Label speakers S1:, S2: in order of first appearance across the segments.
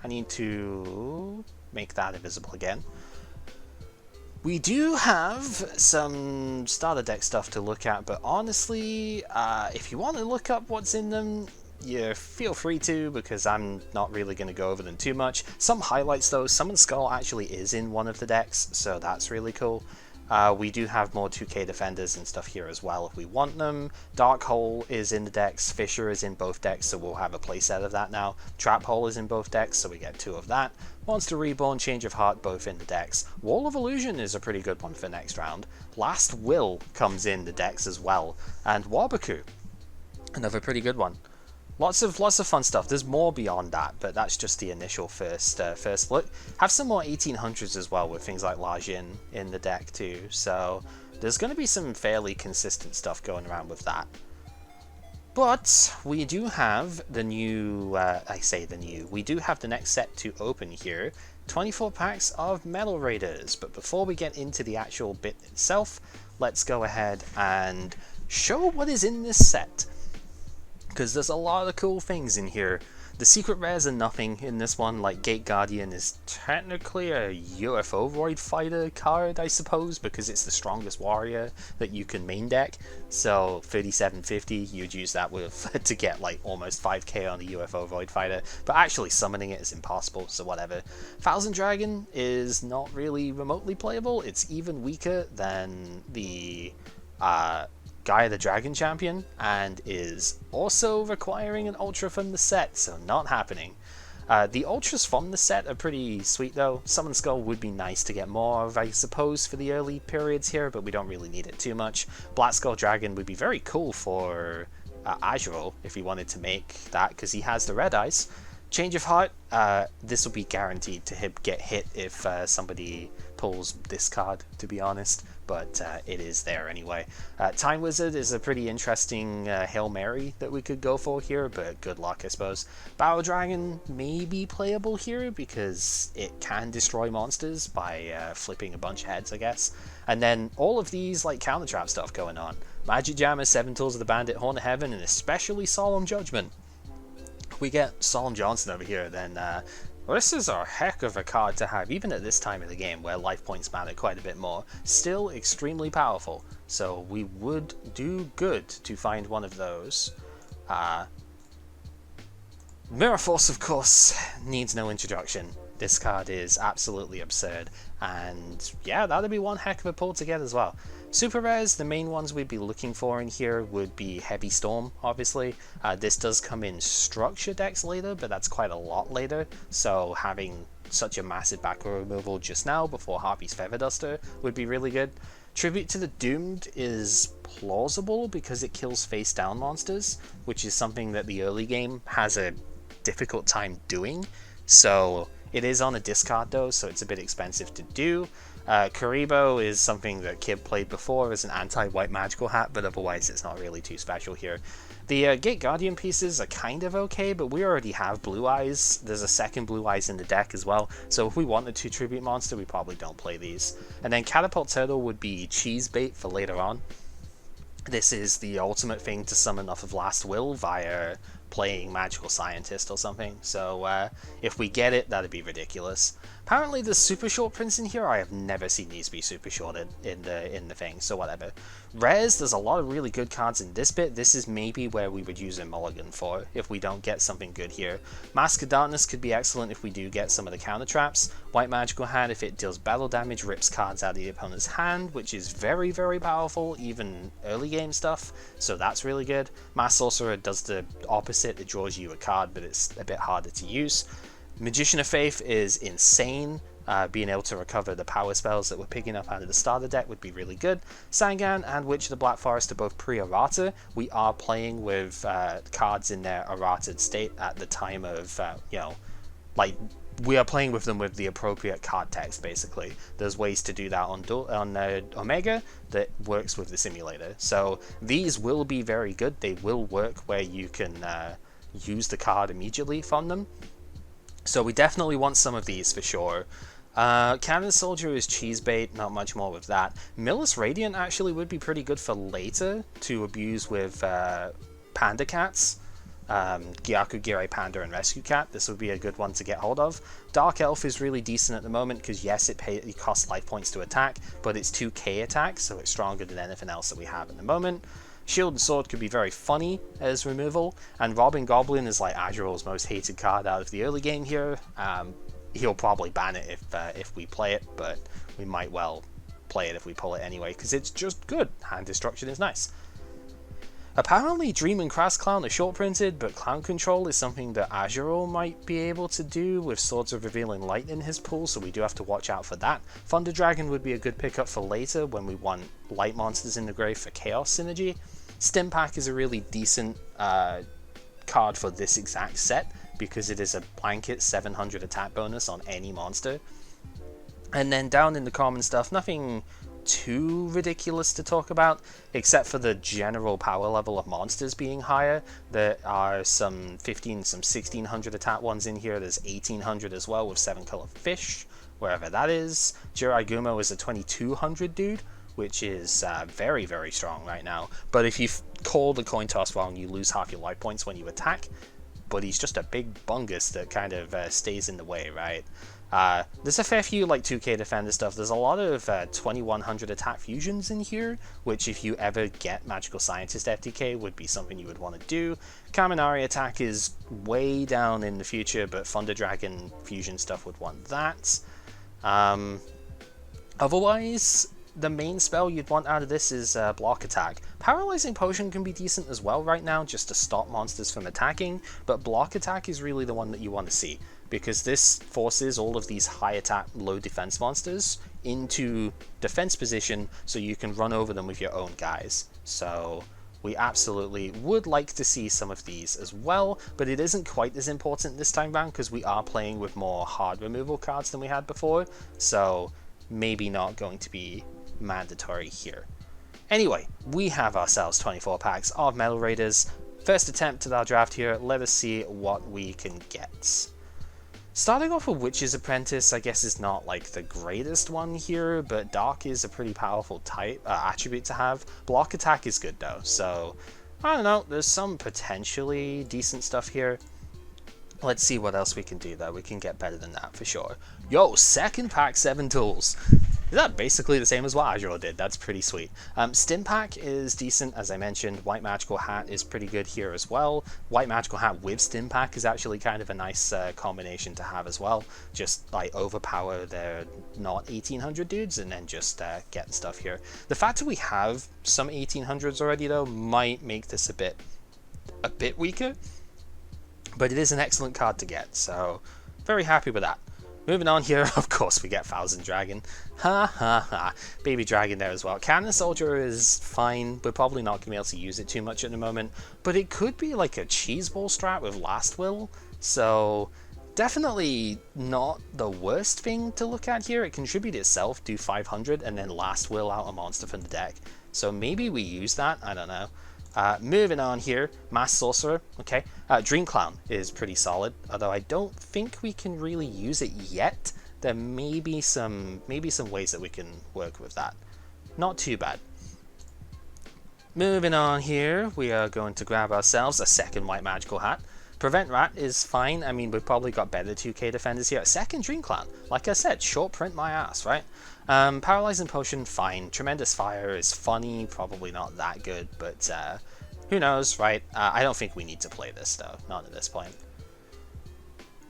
S1: I need to make that invisible again. We do have some starter deck stuff to look at, but honestly, if you want to look up what's in them, you feel free to, because I'm not really going to go over them too much. Some highlights though, Summon Skull actually is in one of the decks, so that's really cool. We do have more 2k defenders and stuff here as well if we want them. Dark Hole is in the decks, Fissure is in both decks, so we'll have a playset of that now. Trap Hole is in both decks, so we get 2 of that. Monster Reborn, Change of Heart, both in the decks. Wall of Illusion is a pretty good one for next round. Last Will comes in the decks as well. And Wabaku, another pretty good one. Lots of fun stuff. There's more beyond that, but that's just the initial first look. Have some more 1800s as well with things like Lajin in the deck too. So there's going to be some fairly consistent stuff going around with that. But we do have the new, we do have the next set to open here. 24 packs of Metal Raiders. But before we get into the actual bit itself, let's go ahead and show what is in this set, because there's a lot of cool things in here. The secret rares are nothing in this one. Like Gate Guardian is technically a UFO Void Fighter card, I suppose, because it's the strongest warrior that you can main deck. So 3750, you'd use that with to get like almost 5k on the UFO Void Fighter, but actually summoning it is impossible, so whatever. Thousand Dragon is not really remotely playable. It's even weaker than the Gaia the Dragon Champion, and is also requiring an Ultra from the set, so not happening. The Ultras from the set are pretty sweet though. Summon Skull would be nice to get more of, I suppose, for the early periods here, but we don't really need it too much. Black Skull Dragon would be very cool for Azure if he wanted to make that, because he has the red eyes. Change of Heart, this will be guaranteed to get hit if somebody pulls this card, to be honest, but it is there anyway. Time Wizard is a pretty interesting Hail Mary that we could go for here, but good luck, I suppose. Battle Dragon may be playable here because it can destroy monsters by flipping a bunch of heads, I guess. And then all of these like counter trap stuff going on. Magic Jammer, Seven Tools of the Bandit, Horn of Heaven, and especially Solemn Judgment. We get Solemn Johnson over here, then well, this is a heck of a card to have, even at this time of the game where life points matter quite a bit more. Still extremely powerful, so we would do good to find one of those. Mirror Force, of course, needs no introduction. This card is absolutely absurd, and yeah, that'd be one heck of a pull to get as well. Super rares, the main ones we'd be looking for in here would be Heavy Storm, obviously. This does come in structure decks later, but that's quite a lot later, so having such a massive back row removal just now before Harpy's Feather Duster would be really good. Tribute to the Doomed is plausible because it kills face down monsters, which is something that the early game has a difficult time doing, so it is on a discard though, so it's a bit expensive to do. Karibo is something that Kib played before as an anti-white magical hat, but otherwise it's not really too special here. The Gate Guardian pieces are kind of okay, but we already have Blue Eyes. There's a second Blue Eyes in the deck as well, so if we wanted to Tribute Monster, we probably don't play these. And then Catapult Turtle would be cheese bait for later on. This is the ultimate thing to summon off of Last Will via playing Magical Scientist or something, so if we get it, that'd be ridiculous. Apparently there's super short prints in here. I have never seen these be super shorted in the thing, so whatever. Rares, there's a lot of really good cards in this bit. This is maybe where we would use a mulligan for if we don't get something good here. Mask of Darkness could be excellent if we do get some of the counter traps. White Magical Hand, if it deals battle damage, rips cards out of the opponent's hand, which is very, very powerful, even early game stuff, so that's really good. Mass Sorcerer does the opposite, it draws you a card, but it's a bit harder to use. Magician of Faith is insane. Being able to recover the power spells that we're picking up out of the starter deck would be really good. Sangan and Witch of the Black Forest are both pre-errata. We are playing with cards in their errated state at the time of, we are playing with them with the appropriate card text, basically. There's ways to do that on Omega that works with the simulator. So these will be very good. They will work where you can use the card immediately from them. So we definitely want some of these for sure. Cannon Soldier is cheese bait, not much more with that. Millis Radiant actually would be pretty good for later to abuse with Panda Cats. Gyakugire Panda and Rescue Cat, this would be a good one to get hold of. Dark Elf is really decent at the moment because yes, it costs life points to attack, but it's 2k attack, so it's stronger than anything else that we have at the moment. Shield and Sword could be very funny as removal, and Robin Goblin is like Azural's most hated card out of the early game here. He'll probably ban it if we play it, but we might well play it if we pull it anyway, because it's just good. Hand destruction is nice. Apparently Dream and Crass Clown are short printed, but Clown Control is something that Azural might be able to do with Swords of Revealing Light in his pool, so we do have to watch out for that. Thunder Dragon would be a good pickup for later when we want light monsters in the grave for Chaos synergy. Stimpack is a really decent card for this exact set, because it is a blanket 700 attack bonus on any monster. And then down in the common stuff, nothing too ridiculous to talk about, except for the general power level of monsters being higher. There are some 1600 attack ones in here. There's 1800 as well with 7 color fish, wherever that is. Jiraigumo is a 2200 dude, which is very, very strong right now. But if you call the coin toss wrong, you lose half your life points when you attack. But he's just a big bungus that kind of stays in the way, right? There's a fair few like 2k defender stuff. There's a lot of 2100 attack fusions in here, which if you ever get Magical Scientist FTK would be something you would want to do. Kaminari attack is way down in the future, but Thunder Dragon fusion stuff would want that. Otherwise, the main spell you'd want out of this is block attack. Paralyzing Potion can be decent as well right now, just to stop monsters from attacking, but block attack is really the one that you want to see, because this forces all of these high attack, low defense monsters into defense position so you can run over them with your own guys. So we absolutely would like to see some of these as well, but it isn't quite as important this time round because we are playing with more hard removal cards than we had before, so maybe not going to be mandatory here. Anyway, we have ourselves 24 packs of Metal Raiders. First attempt at our draft here, let us see what we can get. Starting off with Witch's Apprentice, I guess is not like the greatest one here, but Dark is a pretty powerful attribute to have. Block attack is good though, so I don't know, there's some potentially decent stuff here. Let's see what else we can do though, we can get better than that for sure. Yo, second pack, 7 tools. Is that basically the same as what Azural did? That's pretty sweet. Stimpack is decent, as I mentioned. White Magical Hat is pretty good here as well. White Magical Hat with Stimpack is actually kind of a nice combination to have as well. Just like overpower their not 1800 dudes and then just get stuff here. The fact that we have some 1800s already though might make this a bit weaker, but it is an excellent card to get, so very happy with that. Moving on here, of course we get Thousand Dragon. Ha ha ha. Baby Dragon there as well. Cannon Soldier is fine. We're probably not going to be able to use it too much at the moment, but it could be like a cheese ball strat with Last Will, so definitely not the worst thing to look at here. It can tribute itself, do 500, and then Last Will out a monster from the deck. So maybe we use that, I don't know. Moving on here, Mass Sorcerer, okay. Dream Clown is pretty solid, although I don't think we can really use it yet. There may be some ways that we can work with that. Not too bad. Moving on here, we are going to grab ourselves a second White Magical Hat. Prevent Rat is fine. I mean, we've probably got better 2k defenders here. A second Dream Clown. Like I said, short print my ass, right? Paralyzing Potion, fine. Tremendous Fire is funny. Probably not that good, but who knows, right? I don't think we need to play this, though. Not at this point.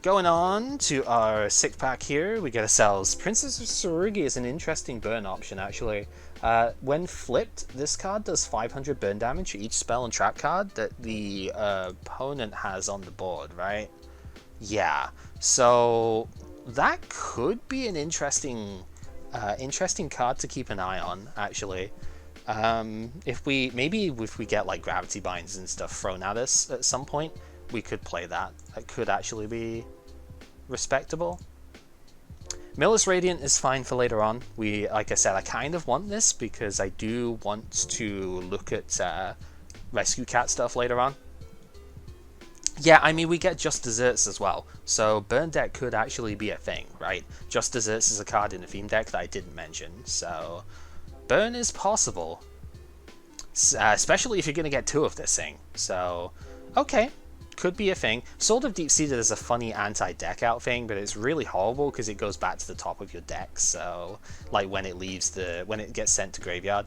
S1: Going on to our 6th pack here, we get ourselves Princess of Tsurugi is an interesting burn option, actually. When flipped, this card does 500 burn damage for each spell and trap card that the opponent has on the board, right? Yeah, so that could be an interesting card to keep an eye on, actually. If we get like Gravity Binds and stuff thrown at us at some point, we could play that. That could actually be respectable. Miller's Radiant is fine for later on. Like I said, I kind of want this because I do want to look at Rescue Cat stuff later on. Yeah, I mean, we get Just Desserts as well, so Burn Deck could actually be a thing, right? Just Desserts is a card in the theme deck that I didn't mention, so Burn is possible. Especially if you're going to get 2 of this thing, so okay. could be a thing. Sword of Deep Seated is a funny anti-deck out thing, but it's really horrible because it goes back to the top of your deck, so like when it gets sent to graveyard.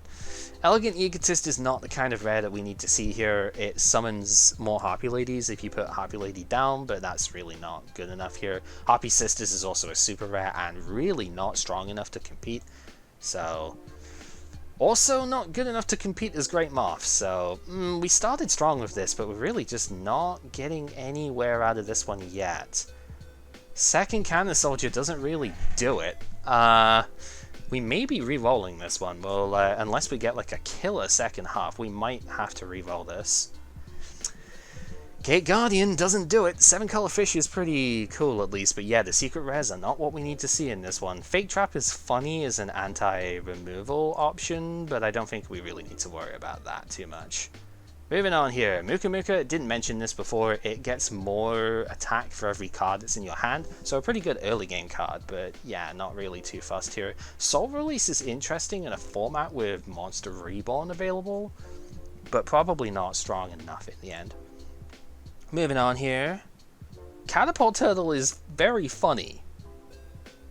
S1: Elegant Egotist is not the kind of rare that we need to see here. It summons more Harpy Ladies if you put Harpy Lady down, but that's really not good enough here. Harpy Sisters is also a super rare and really not strong enough to compete, so also not good enough to compete as Great Moth, so we started strong with this, but we're really just not getting anywhere out of this one yet. Second Cannon Soldier doesn't really do it. We may be re-rolling this one. Well, unless we get like a killer second half, we might have to re-roll this. Gate Guardian doesn't do it. 7-color fish is pretty cool at least, but yeah, the secret rares are not what we need to see in this one. Fake Trap is funny as an anti-removal option, but I don't think we really need to worry about that too much. Moving on here, Muka Muka, didn't mention this before, it gets more attack for every card that's in your hand, so a pretty good early game card, but yeah, not really too fussed here. Soul Release is interesting in a format with Monster Reborn available, but probably not strong enough in the end. Moving on here, Catapult Turtle is very funny.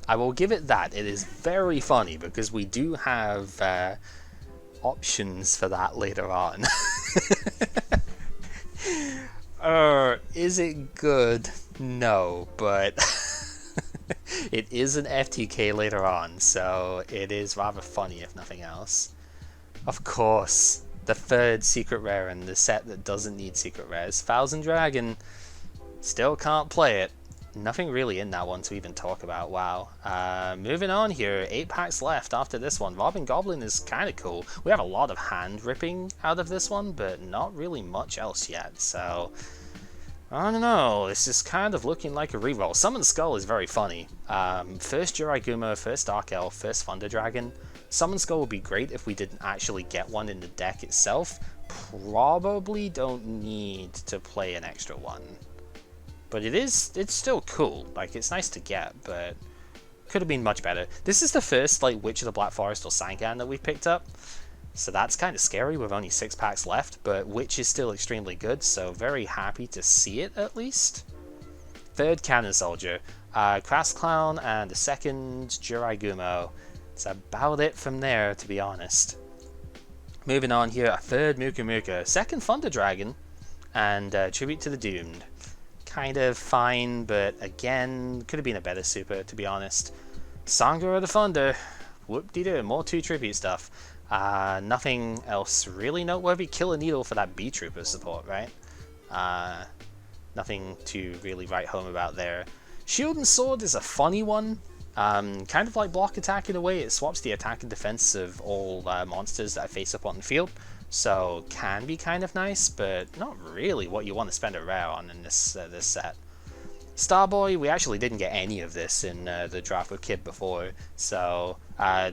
S1: I will give it that, it is very funny because we do have options for that later on. Is it good? No, but it is an FTK later on, so it is rather funny if nothing else. Of course, the third secret rare in the set that doesn't need secret rares, Thousand Dragon. Still can't play it. Nothing really in that one to even talk about. Wow. Moving on here, 8 packs left after this one. Robin Goblin is kind of cool. We have a lot of hand ripping out of this one, but not really much else yet. So I don't know. This is kind of looking like a reroll. Summon Skull is very funny. First Jiraiguma, first Dark Elf, first Thunder Dragon. Summon Skull would be great if we didn't actually get one in the deck itself. Probably don't need to play an extra one. But it's still cool. Like, it's nice to get, but could have been much better. This is the first, like, Witch of the Black Forest or Sangan that we've picked up. So that's kind of scary with only 6 packs left, but Witch is still extremely good, so very happy to see it at least. Third Cannon Soldier, Crass Clown, and the second Jiraigumo. That's about it from there, to be honest. Moving on here, a third Muka Muka, second Thunder Dragon, and Tribute to the Doomed. Kind of fine, but again, could have been a better super, to be honest. Sangha of the Thunder, whoop-de-doo, more 2 tribute stuff. Nothing else really noteworthy. Killer Needle for that B-Trooper support, right? Nothing to really write home about there. Shield and Sword is a funny one. Kind of like block attack in a way. It swaps the attack and defense of all monsters that I face up on the field. So can be kind of nice, but not really what you want to spend a rare on in this this set. Starboy, we actually didn't get any of this in the draft with Kid before, so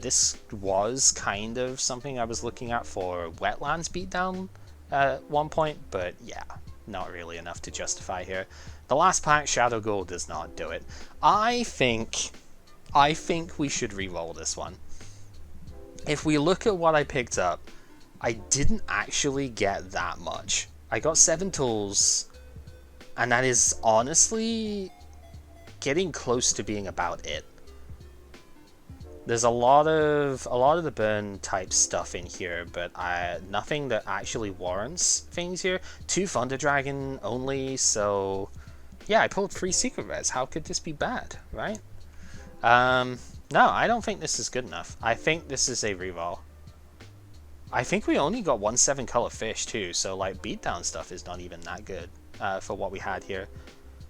S1: this was kind of something I was looking at for Wetlands beatdown at one point, but yeah, not really enough to justify here. The last pack, Shadow Gold, does not do it. I think we should re-roll this one. If we look at what I picked up, I didn't actually get that much. I got 7 tools, and that is honestly getting close to being about it. There's a lot of the burn type stuff in here, but nothing that actually warrants things here. 2 Thunder Dragon only, so yeah, I pulled 3 secret rares. How could this be bad, right? No, I don't think this is good enough. I think this is a reroll. I think we only got 1 7-color fish too, so like beatdown stuff is not even that good for what we had here.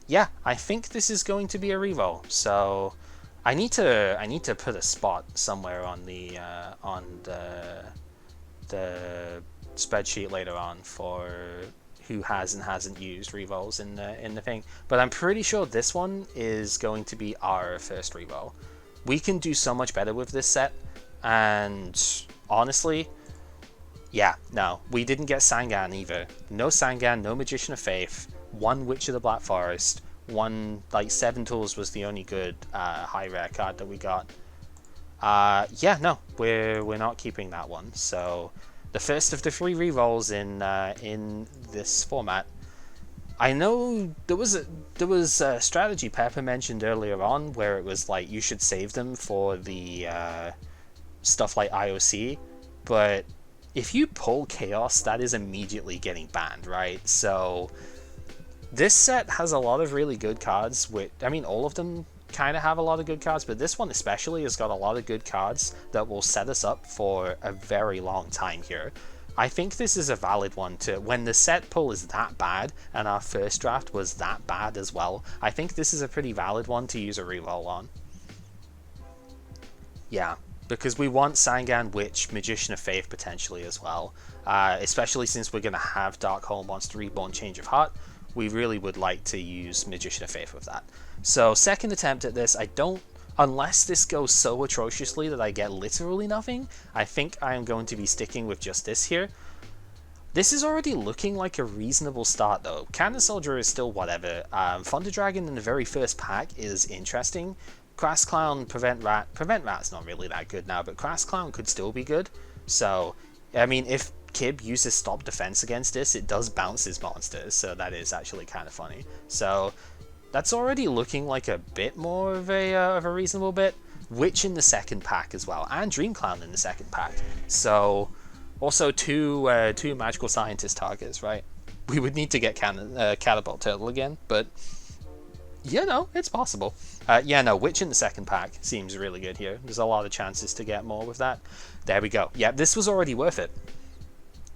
S1: Yeah, I think this is going to be a reroll. So I need to put a spot somewhere on the spreadsheet later on for who has and hasn't used rerolls in the thing. But I'm pretty sure this one is going to be our first reroll. We can do so much better with this set, and honestly, yeah, no, we didn't get Sangan either. No Sangan, no Magician of Faith, 1 Witch of the Black Forest, 1, like 7 tools was the only good high rare card that we got. Yeah, no, we're not keeping that one. So the first of the 3 rerolls in this format. I know there was a strategy Pepper mentioned earlier on where it was like you should save them for the stuff like IOC, but if you pull Chaos, that is immediately getting banned, right? So this set has a lot of really good cards, which, I mean, all of them kind of have a lot of good cards, but this one especially has got a lot of good cards that will set us up for a very long time here. I think this is a valid one to, when the set pull is that bad, and our first draft was that bad as well, I think this is a pretty valid one to use a reroll on. Yeah, because we want Sangan, Witch, Magician of Faith potentially as well, especially since we're going to have Darkhold Monster Reborn Change of Heart. We really would like to use Magician of Faith with that. So second attempt at this, I don't, unless this goes so atrociously that I get literally nothing, I think I am going to be sticking with just this here. This is already looking like a reasonable start though. Cannon Soldier is still whatever. Thunder Dragon in the very first pack is interesting. Crass Clown, Prevent Rat's not really that good now, but Crass Clown could still be good. So, I mean, if Kib uses Stop Defense against this, it does bounce his monsters, so that is actually kind of funny. So, that's already looking like a bit more of a reasonable bit. Witch in the second pack as well, and Dream Clown in the second pack. So, also two Magical Scientist targets, right? We would need to get Catapult Turtle again, but yeah, no, it's possible. Yeah, no, Witch in the second pack seems really good here. There's a lot of chances to get more with that. There we go. Yeah, this was already worth it.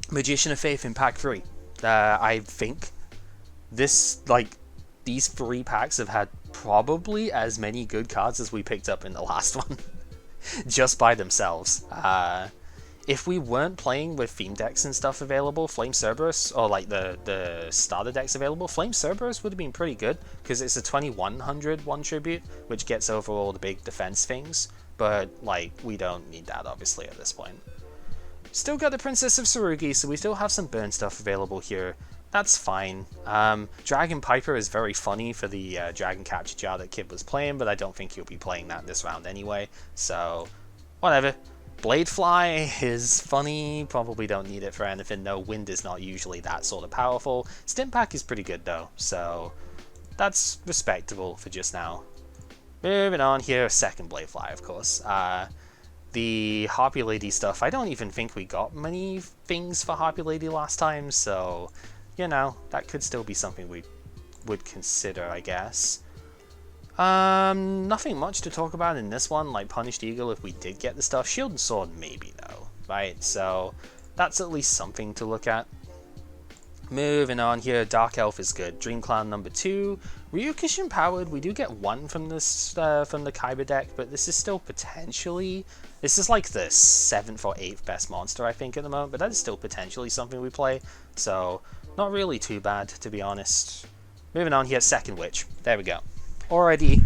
S1: Magician of Faith in pack 3. I think this, like, these 3 packs have had probably as many good cards as we picked up in the last one. Just by themselves. If we weren't playing with theme decks and stuff available, Flame Cerberus, or like the starter decks available, Flame Cerberus would have been pretty good, because it's a 2100 1 tribute, which gets over all the big defense things, but like, we don't need that obviously at this point. Still got the Princess of Tsurugi, so we still have some burn stuff available here. That's fine. Dragon Piper is very funny for the Dragon Capture Jar that Kid was playing, but I don't think he'll be playing that this round anyway, so whatever. Bladefly is funny, probably don't need it for anything though. Wind is not usually that sort of powerful. Stimpack is pretty good though, so that's respectable for just now. Moving on here, second Bladefly of course. The Harpy Lady stuff, I don't even think we got many things for Harpy Lady last time, so, you know, that could still be something we would consider, I guess. Nothing much to talk about in this one, like Punished Eagle if we did get the stuff. Shield and Sword maybe though, right? So that's at least something to look at. Moving on here, Dark Elf is good. Dream Clown number 2. Ryukishin Powered, we do get 1 from this from the Kaiba deck, but this is still potentially, this is like the 7th or 8th best monster I think at the moment, but that is still potentially something we play, so not really too bad to be honest. Moving on here, second Witch. There we go. Already,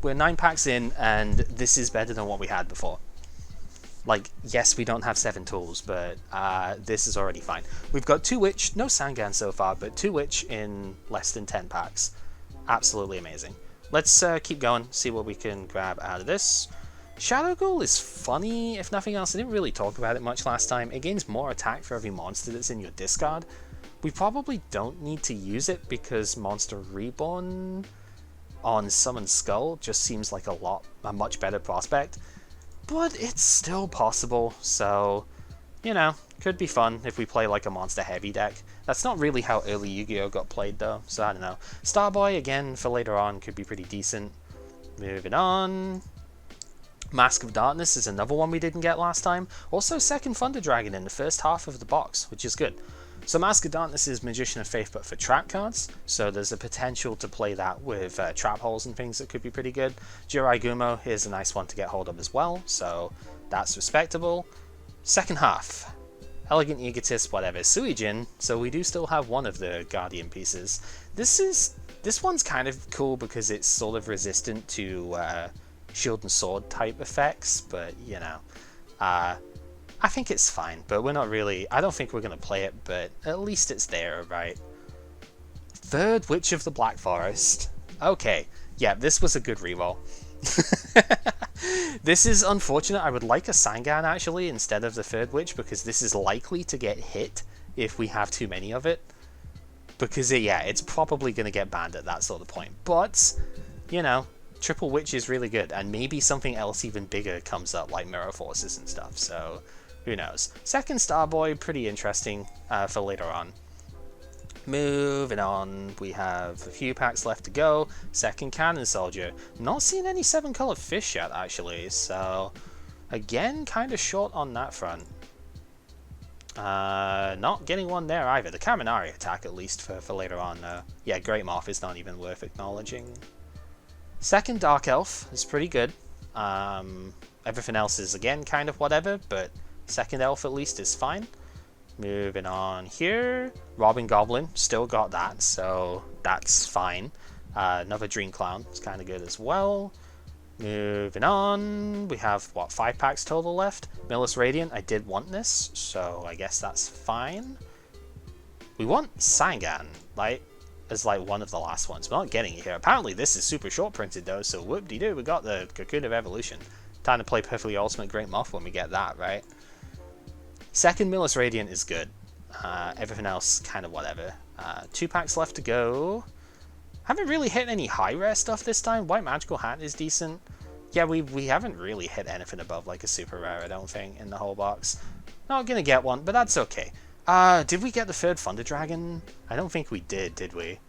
S1: we're 9 packs in, and this is better than what we had before. Like, yes, we don't have 7 tools, but this is already fine. We've got 2 Witch, no Sangan so far, but 2 Witch in less than 10 packs. Absolutely amazing. Let's keep going, see what we can grab out of this. Shadow Ghoul is funny, if nothing else. I didn't really talk about it much last time. It gains more attack for every monster that's in your discard. We probably don't need to use it because Monster Reborn on Summon Skull just seems like a much better prospect, but it's still possible, so, you know, could be fun if we play like a monster heavy deck. That's not really how early Yu-Gi-Oh got played though, so I don't know. Starboy again for later on could be pretty decent. Moving on. Mask of Darkness is another one we didn't get last time. Also second Thunder Dragon in the first half of the box, which is good. So Mask of Darkness is Magician of Faith but for trap cards, so there's a potential to play that with trap holes and things that could be pretty good. Jirai Gumo is a nice one to get hold of as well, so that's respectable. Second half, Elegant Egotist, whatever, Suijin, so we do still have one of the Guardian pieces. This one's kind of cool because it's sort of resistant to Shield and Sword type effects, but you know, I think it's fine, but we're not really, I don't think we're going to play it, but at least it's there, right? Third Witch of the Black Forest. Okay, yeah, this was a good reroll. This is unfortunate. I would like a Sangan actually instead of the third Witch, because this is likely to get hit if we have too many of it. because it's probably going to get banned at that sort of point. But, you know, Triple Witch is really good, and maybe something else even bigger comes up, like Mirror Forces and stuff, so who knows. Second Starboy, pretty interesting for later on. Moving on, we have a few packs left to go. Second Cannon Soldier. Not seeing any 7-color fish yet, actually, so again, kind of short on that front. Not getting one there either. The Kaminari attack, at least, for later on. Yeah, Great Moth is not even worth acknowledging. Second Dark Elf is pretty good. Everything else is, again, kind of whatever, but second Elf, at least, is fine. Moving on here. Robin Goblin, still got that, so that's fine. Another Dream Clown is kind of good as well. Moving on, we have, what, 5 packs total left? Millis Radiant, I did want this, so I guess that's fine. We want Sangan, like, as like one of the last ones. We're not getting it here. Apparently this is super short printed though, so whoop-de-doo, we got the Cocoon of Evolution. Time to play Perfectly Ultimate Great Moth when we get that, right? Second Millis Radiant is good. Everything else, kind of whatever. 2 packs left to go. Haven't really hit any high rare stuff this time. White Magical Hat is decent. Yeah, we haven't really hit anything above like a super rare, I don't think, in the whole box. Not gonna get one, but that's okay. Did we get the third Thunder Dragon? I don't think we did we?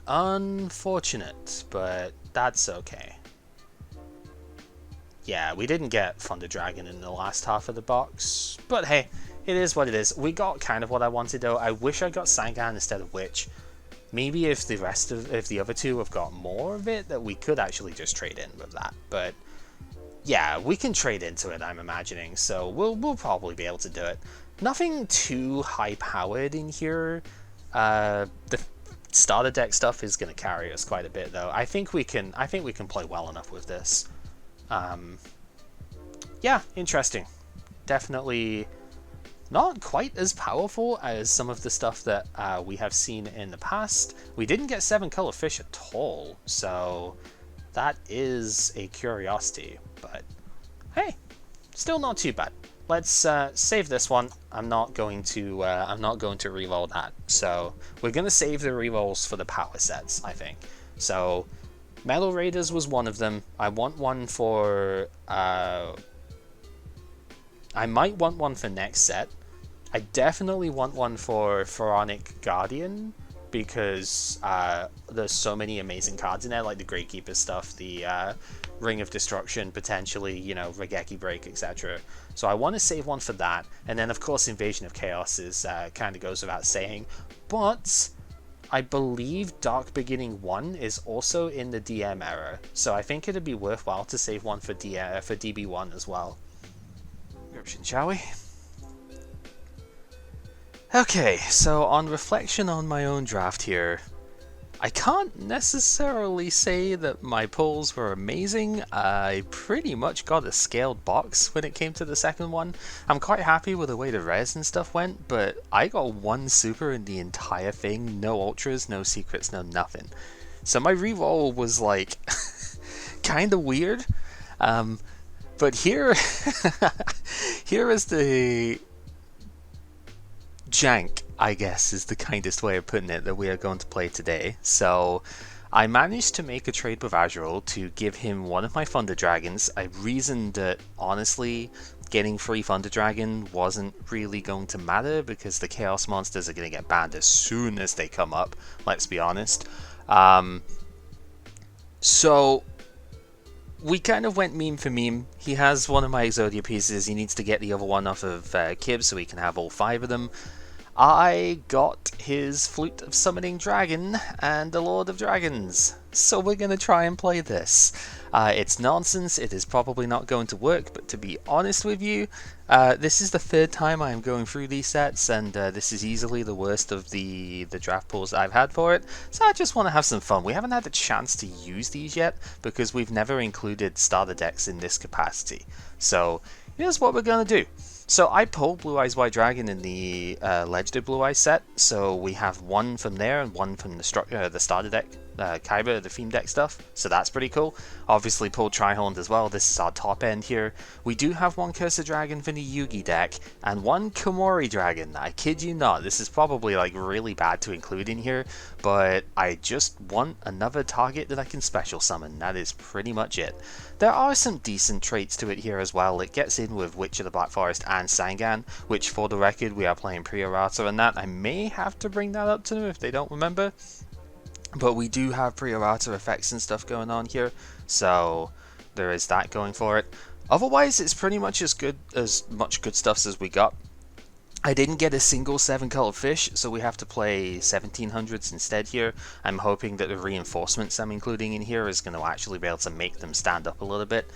S1: Unfortunate, but that's okay. Yeah, we didn't get Thunder Dragon in the last half of the box, but hey, it is what it is. We got kind of what I wanted though. I wish I got Sangan instead of Witch. Maybe if the other two have got more of it, that we could actually just trade in with that. But yeah, we can trade into it, I'm imagining, so we'll probably be able to do it. Nothing too high powered in here. The starter deck stuff is going to carry us quite a bit though. I think we can play well enough with this. Yeah, interesting. Definitely not quite as powerful as some of the stuff that we have seen in the past. We didn't get 7-color fish at all, so that is a curiosity. But hey, still not too bad. Let's save this one. I'm not going to reroll that. So we're gonna save the rerolls for the power sets, I think. So Metal Raiders was one of them. I want one for I might want one for next set. I definitely want one for Pharaonic Guardian, because there's so many amazing cards in there, like the Gravekeeper stuff, the Ring of Destruction, potentially, you know, Regeki Break, etc. So I want to save one for that, and then of course Invasion of Chaos is kind of goes without saying, but I believe Dark Beginning 1 is also in the DM era, so I think it'd be worthwhile to save one for DB1 as well. Description, shall we? Okay, so on reflection on my own draft here, I can't necessarily say that my pulls were amazing. I pretty much got a scaled box when it came to the second one. I'm quite happy with the way the res and stuff went, but I got 1 super in the entire thing, no ultras, no secrets, no nothing. So my reroll was like kind of weird. But here is the jank, I guess, is the kindest way of putting it, that we are going to play today. So I managed to make a trade with Azrael to give him one of my Thunder Dragons. I reasoned that, honestly, getting free Thunder Dragon wasn't really going to matter, because the Chaos Monsters are going to get banned as soon as they come up, let's be honest. So we kind of went meme for meme. He has one of my Exodia pieces, he needs to get the other one off of Kib so he can have all 5 of them. I got his Flute of Summoning Dragon and the Lord of Dragons, so we're going to try and play this. It's nonsense, it is probably not going to work, but to be honest with you, this is the 3rd time I am going through these sets, and this is easily the worst of the draft pools I've had for it, so I just want to have some fun. We haven't had the chance to use these yet, because we've never included starter decks in this capacity. So here's what we're going to do. So I pulled Blue Eyes White Dragon in the Legendary Blue Eyes set, so we have 1 from there and 1 from the starter deck Kaiba, the theme deck stuff, so that's pretty cool. Obviously pulled Trihorn as well, this is our top end here. We do have one Cursed Dragon for the Yugi deck, and one Komori Dragon. I kid you not, this is probably like really bad to include in here, but I just want another target that I can special summon. That is pretty much it. There are some decent traits to it here as well. It gets in with Witch of the Black Forest and Sangan, which for the record we are playing pre-errata and that. I may have to bring that up to them if they don't remember. But we do have pre-errata effects and stuff going on here, so there is that going for it. Otherwise, it's pretty much as much good stuff as we got. I didn't get a single 7-colored fish, so we have to play 1700s instead here. I'm hoping that the reinforcements I'm including in here is going to actually be able to make them stand up a little bit.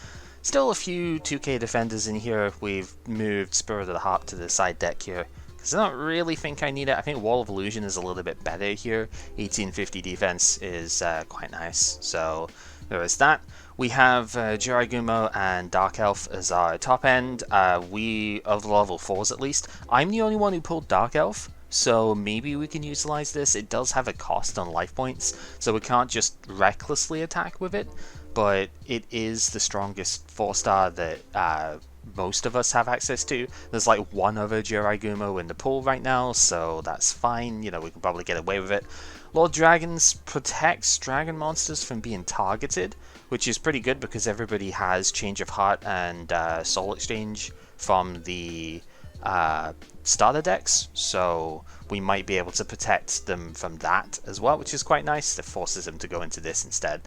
S1: Still a few 2k defenders in here. We've moved Spirit of the Harp to the side deck here, because I don't really think I need it. I think Wall of Illusion is a little bit better here. 1850 defense is quite nice, so there is that. We have Jiraigumo and Dark Elf as our top end. We, of level 4s at least, I'm the only one who pulled Dark Elf, so maybe we can utilize this. It does have a cost on life points, so we can't just recklessly attack with it, but it is the strongest 4-star that most of us have access to. There's like one other Jiraigumo in the pool right now, so that's fine. You know, we can probably get away with it. Lord Dragons protects dragon monsters from being targeted, which is pretty good because everybody has Change of Heart and Soul Exchange from the starter decks, so we might be able to protect them from that as well, which is quite nice. That forces them to go into this instead.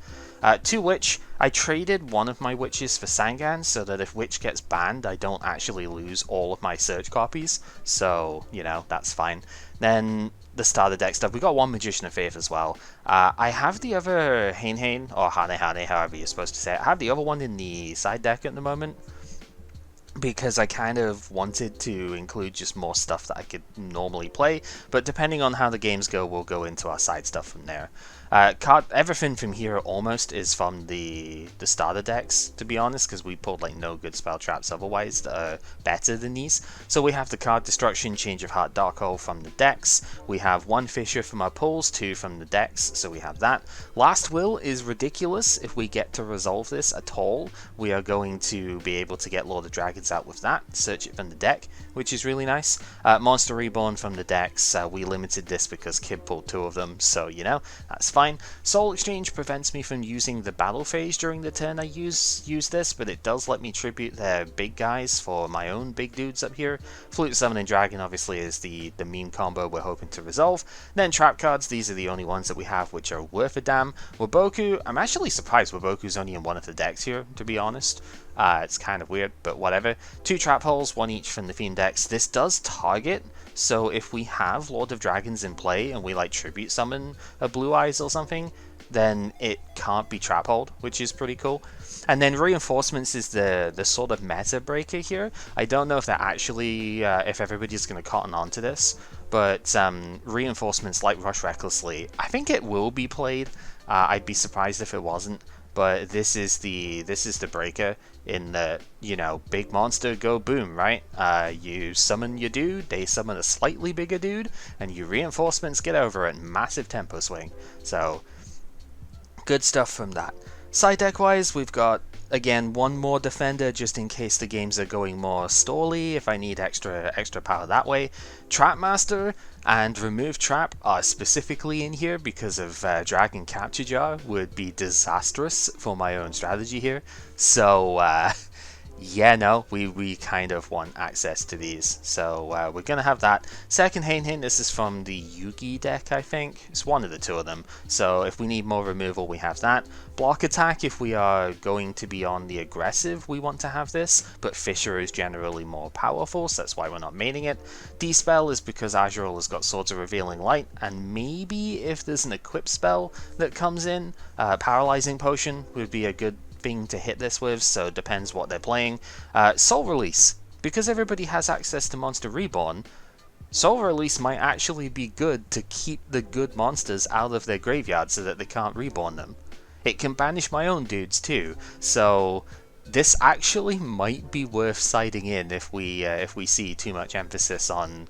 S1: To Witch, I traded one of my Witches for Sangan so that if Witch gets banned, I don't actually lose all of my search copies, so, you know, that's fine. Then the starter deck stuff, we got one Magician of Faith as well. I have the other Hane, or Hane, however you're supposed to say it. I have the other one in the side deck at the moment, because I kind of wanted to include just more stuff that I could normally play, but depending on how the games go, we'll go into our side stuff from there. Everything from here almost is from the starter decks, to be honest, because we pulled like no good spell traps otherwise that are better than these. So we have the Card Destruction, Change of Heart, Dark Hole from the decks. We have one Fissure from our pulls, two from the decks, so we have that. Last Will is ridiculous. If we get to resolve this at all, we are going to be able to get Lord of Dragons out with that, search it from the deck, which is really nice. Monster Reborn from the decks, we limited this because Kib pulled two of them, so you know, that's fine. Soul Exchange prevents me from using the battle phase during the turn I use this, but it does let me tribute their big guys for my own big dudes up here. Flute Summoning Dragon obviously is the meme combo we're hoping to resolve. Then trap cards, these are the only ones that we have which are worth a damn. Waboku, I'm actually surprised Waboku's only in one of the decks here, to be honest. It's kind of weird, but whatever. Two trap holes, one each from the theme decks. This does target, so if we have Lord of Dragons in play and we like tribute summon a Blue Eyes or something, then it can't be trap hold, which is pretty cool. And then reinforcements is the sort of meta breaker here. I don't know if they're actually if everybody's going to cotton on to this, but reinforcements like Rush Recklessly, I think it will be played. I'd be surprised if it wasn't. But this is the breaker in the, you know, big monster go boom, right? You summon your dude, they summon a slightly bigger dude, and you reinforcements get over it. Massive tempo swing. So good stuff from that. Side deck wise, we've got again one more defender just in case the games are going more stally, if I need extra power that way. Trapmaster and Remove Trap are specifically in here because of Dragon Capture Jar would be disastrous for my own strategy here. So yeah, no, we kind of want access to these, so we're gonna have that. Second Hane, this is from the Yugi deck, I think. It's one of the two of them, so if we need more removal, we have that. Block attack, if we are going to be on the aggressive, we want to have this, but Fissure is generally more powerful, so that's why we're not maining it. Dispel is because Azrael has got Swords of Revealing Light, and maybe if there's an equip spell that comes in, Paralyzing Potion would be a good thing to hit this with, so it depends what they're playing. Soul Release, because everybody has access to Monster Reborn, Soul Release might actually be good to keep the good monsters out of their graveyard so that they can't reborn them. It can banish my own dudes too, so this actually might be worth siding in if we see too much emphasis on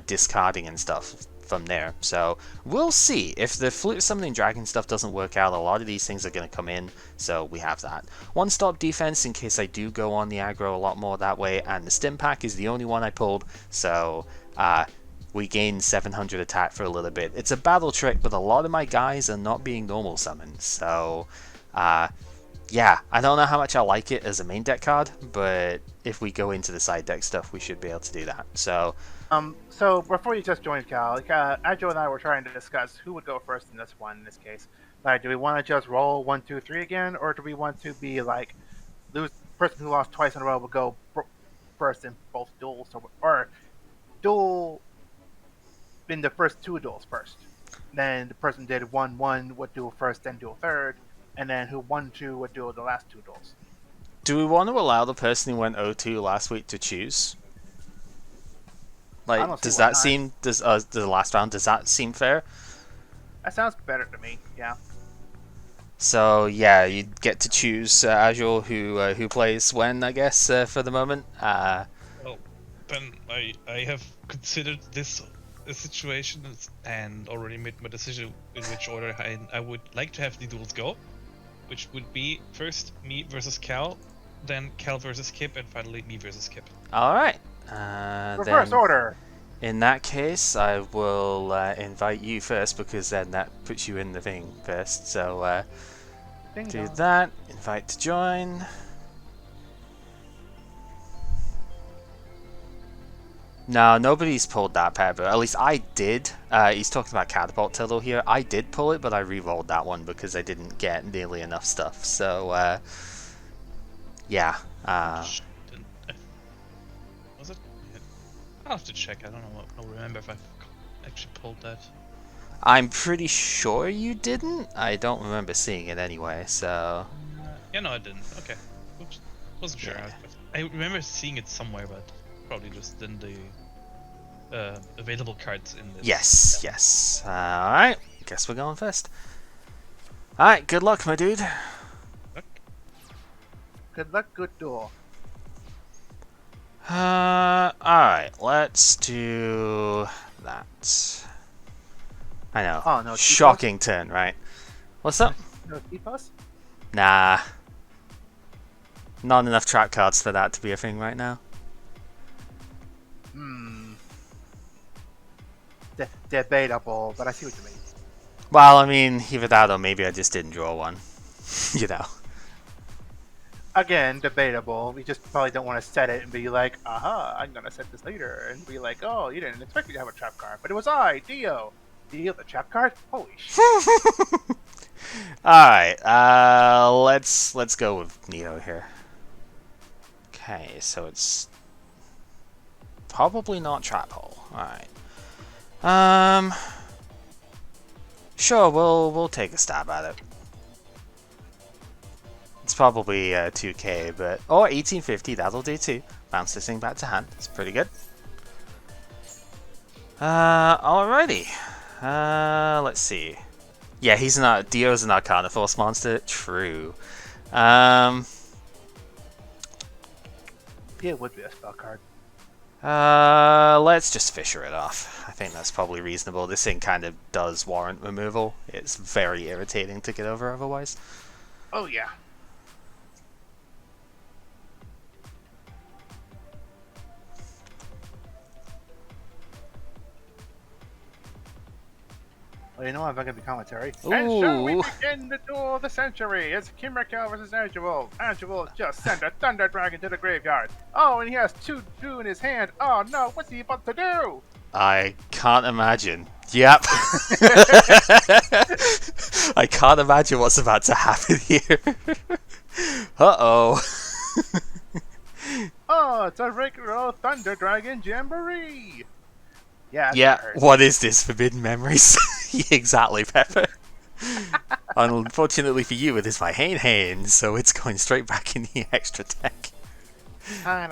S1: discarding and stuff. from there. So we'll see. If the Flute Summoning Dragon stuff doesn't work out, a lot of these things are going to come in, so we have that. One stop defense in case I do go on the aggro a lot more that way, and the Stim Pack is the only one I pulled, so we gain 700 attack for a little bit. It's a battle trick, but a lot of my guys are not being normal summoned, so yeah, I don't know how much I like it as a main deck card, but if we go into the side deck stuff, we should be able to do that. So
S2: before you just joined, Cal, Agile and I were trying to discuss who would go first in this case. Like, do we want to just roll 1, 2, 3 again, or do we want to be like, lose person who lost twice in a row will go first in both duels, or duel in the first 2 duels first. Then the person did 1-1 would duel first, then duel third, and then who 1-2 would duel the last 2 duels.
S1: Do we want to allow the person who went 0-2 last week to choose? Like, does that seem the last round? Does that seem fair?
S2: That sounds better to me. Yeah.
S1: So yeah, you get to choose Azure who plays when, I guess, for the moment.
S3: Well, then I have considered this situation and already made my decision in which order I would like to have the duels go, which would be first me versus Cal, then Cal versus Kip, and finally me versus Kip.
S1: All right.
S2: Reverse order.
S1: In that case, I will invite you first, because then that puts you in the thing first. So do that. Invite to join. No, nobody's pulled that Pepper. At least I did. He's talking about Catapult Tillo here. I did pull it, but I re-rolled that one because I didn't get nearly enough stuff. So yeah.
S3: Was it? I'll have to check. I don't remember if I actually pulled that.
S1: I'm pretty sure you didn't. I don't remember seeing it anyway, so...
S3: yeah, no, I didn't. Okay. Oops. Wasn't sure.
S1: Yeah.
S3: I remember seeing it somewhere, but probably just in the available cards in this.
S1: Yes. Alright. Guess we're going first. Alright, good luck, my dude.
S2: Good luck, good duel.
S1: Alright, let's do that. I know.
S2: Oh, no,
S1: shocking turn, right? What's up?
S2: No T-Plus?
S1: Nah. Not enough trap cards for that to be a thing right now.
S2: Debatable, but I see what you mean.
S1: Well, I mean, either that or maybe I just didn't draw one. You know.
S2: Again, debatable. We just probably don't want to set it and be like, aha, I'm going to set this later. And be like, oh, you didn't expect me to have a trap card. But it was I, Dio. Dio, the trap card? Holy shit.
S1: Alright, let's go with Neo here. Okay, so it's probably not Trap Hole. Alright. Sure, we'll take a stab at it. It's probably 2k, but... or 1850, that'll do too. Bounce this thing back to hand. It's pretty good. Alrighty. Let's see. Yeah, he's not... Dio's an Arcana Force monster. True.
S2: Yeah, it would be a spell card.
S1: Let's just Fisher it off. I think that's probably reasonable. This thing kind of does warrant removal. It's very irritating to get over otherwise.
S2: Oh, yeah. Well, you know I'm not going to be commentary.
S1: Ooh.
S2: And so we begin the duel of the century. It's Kimmerkel versus Angelo. Angelo just sent a Thunder Dragon to the graveyard. Oh, and he has 2/2 in his hand. Oh no, what's he about to do?
S1: I can't imagine. Yep. I can't imagine what's about to happen here. Uh-oh.
S2: Oh, it's a regular old Thunder Dragon Jamboree.
S1: Yeah, what is this, Forbidden Memories? Exactly, Pepper. Unfortunately for you, it is my Hain, so it's going straight back in the extra deck.
S2: I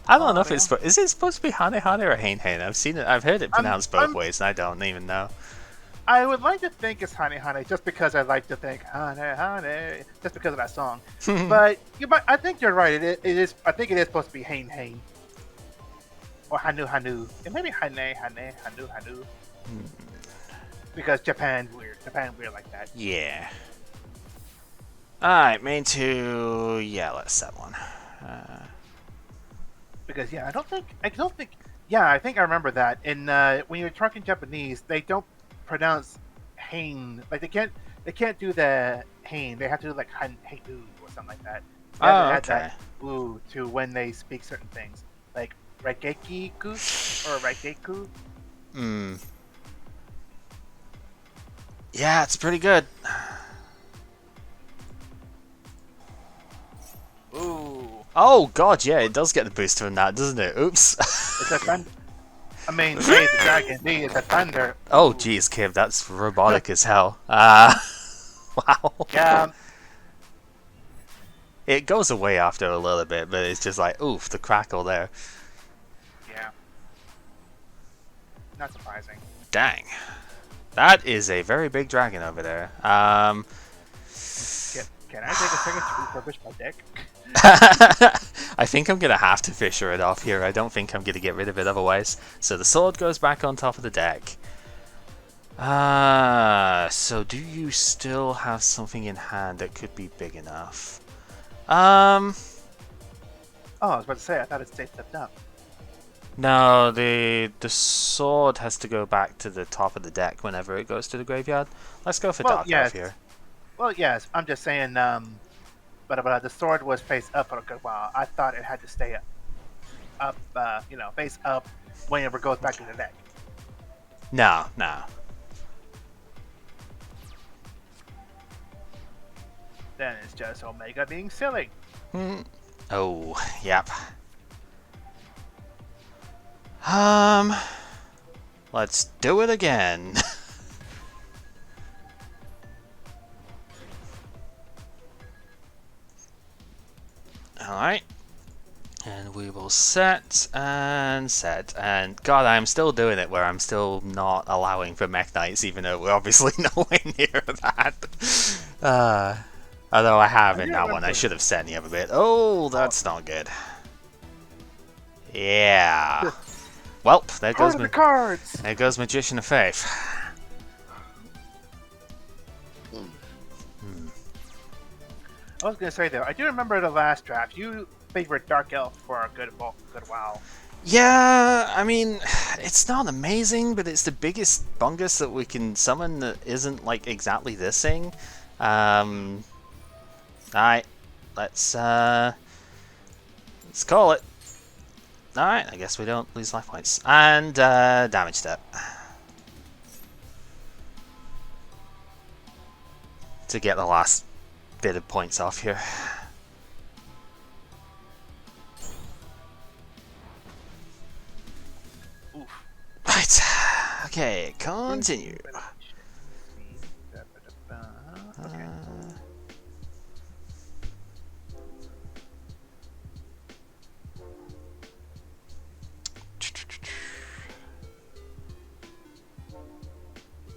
S1: don't know if it's... Is it supposed to be Hane or Hain? I've seen it. I've heard it pronounced both ways, and I don't even know.
S2: I would like to think it's Hane, just because I like to think Hane, just because of that song. But I think you're right. It is. I think it is supposed to be Hain. or Hanu, and maybe Hanu,
S1: Hmm.
S2: because Japan's weird. Japan weird like that.
S1: Yeah. Alright, main 2. Yeah, let's set one.
S2: Because yeah, I don't think. Yeah, I think I remember that. In when you're talking Japanese, they don't pronounce hein. Like they can't do the hein. They have to do like heinu or something like that. They have to
S1: Oh,
S2: add
S1: okay.
S2: that u to when they speak certain things, like regekiku or regeku.
S1: Hmm. Yeah, it's pretty good.
S2: Ooh,
S1: Oh god, yeah, it does get the boost from that, doesn't it? Oops.
S2: it's a thunder. I mean, A the dragon, D is a thunder.
S1: Oh
S2: Ooh.
S1: geez, Kib, that's robotic as hell. Wow.
S2: Yeah,
S1: It goes away after a little bit, but it's just like, oof, the crackle there.
S2: yeah. Not surprising.
S1: Dang. That is a very big dragon over there.
S2: Can I take a second to refurbish my deck?
S1: I think I'm going to have to fisher it off here. I don't think I'm going to get rid of it otherwise. So the sword goes back on top of the deck. So do you still have something in hand that could be big enough?
S2: Oh, I was about to say, I thought it stayed stepped up.
S1: No, the sword has to go back to the top of the deck whenever it goes to the graveyard. Let's go for
S2: Well,
S1: Dark
S2: yes.
S1: Elf here.
S2: Well, yes, I'm just saying, but the sword was face up for a good while. I thought it had to stay up, face up whenever it goes back to the deck.
S1: No, no.
S2: Then it's just Omega being silly.
S1: Oh, yep. Let's do it again. Alright. And we will set and set. And god, I'm still doing it where I'm still not allowing for mech knights, even though we're obviously nowhere near that. Although I have in that one, I should have set any other bit. Oh, that's not good. Yeah. Welp, there goes Magician of Faith.
S2: I was gonna say though, I do remember the last draft. You favored Dark Elf for a good while.
S1: Yeah, I mean, it's not amazing, but it's the biggest bungus that we can summon that isn't like exactly this thing. Alright, let's call it. Alright, I guess we don't lose life points. And damage step. To get the last bit of points off here.
S2: Oof.
S1: Right, okay, continue.
S2: Okay.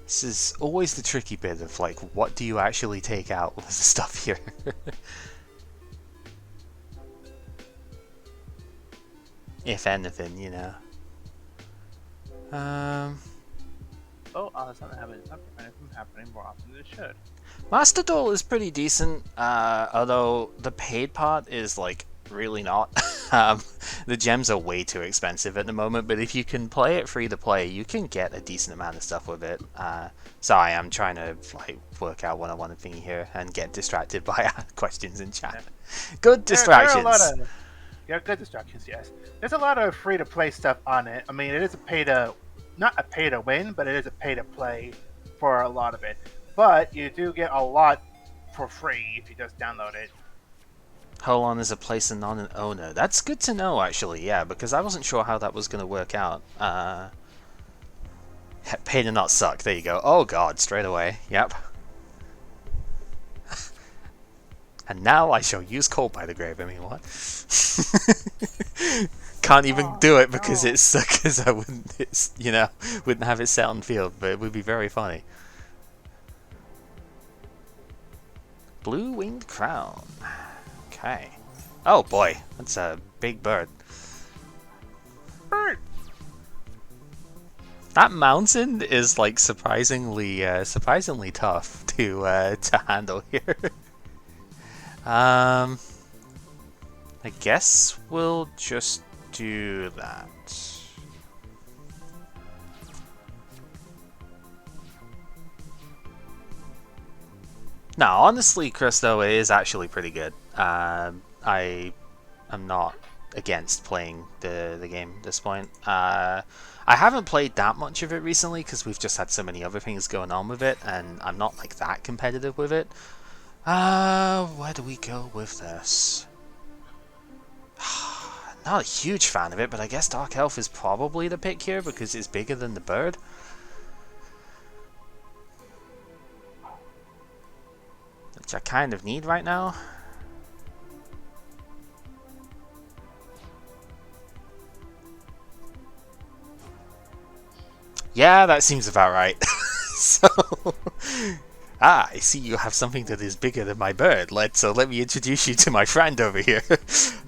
S1: This is always the tricky bit of like, what do you actually take out with the stuff here? If anything, you know.
S2: Oh, that's not happening more often than it should.
S1: Master Duel is pretty decent, although the paid part is like really not. The gems are way too expensive at the moment, but if you can play it free to play, you can get a decent amount of stuff with it. Sorry, I'm trying to like work out what I want to thingy here and get distracted by questions in chat. Good distractions.
S2: There are a lot of, good distractions. Yes, there's a lot of free to play stuff on it. I mean, it is not a pay to win, but it is a pay to play for a lot of it. But you do get a lot for free if you just download it.
S1: Holon is a place and not an owner. That's good to know, actually, yeah, because I wasn't sure how that was going to work out. Pay to not suck, there you go. Oh god, straight away, yep. And now I shall use Cold by the Grave, I mean, what? Can't even do it because it's because I wouldn't, wouldn't have it set on field, but it would be very funny. Blue Winged Crown. Okay. Oh boy, that's a big bird.
S2: Bird.
S1: That mountain is like surprisingly tough to handle here. I guess we'll just do that. No, honestly, Christo is actually pretty good. I am not against playing the game at this point. I haven't played that much of it recently because we've just had so many other things going on with it, and I'm not like that competitive with it. Where do we go with this? Not a huge fan of it, but I guess Dark Elf is probably the pick here because it's bigger than the bird. Which I kind of need right now. Yeah, that seems about right. So, I see you have something that is bigger than my bird. Let me introduce you to my friend over here.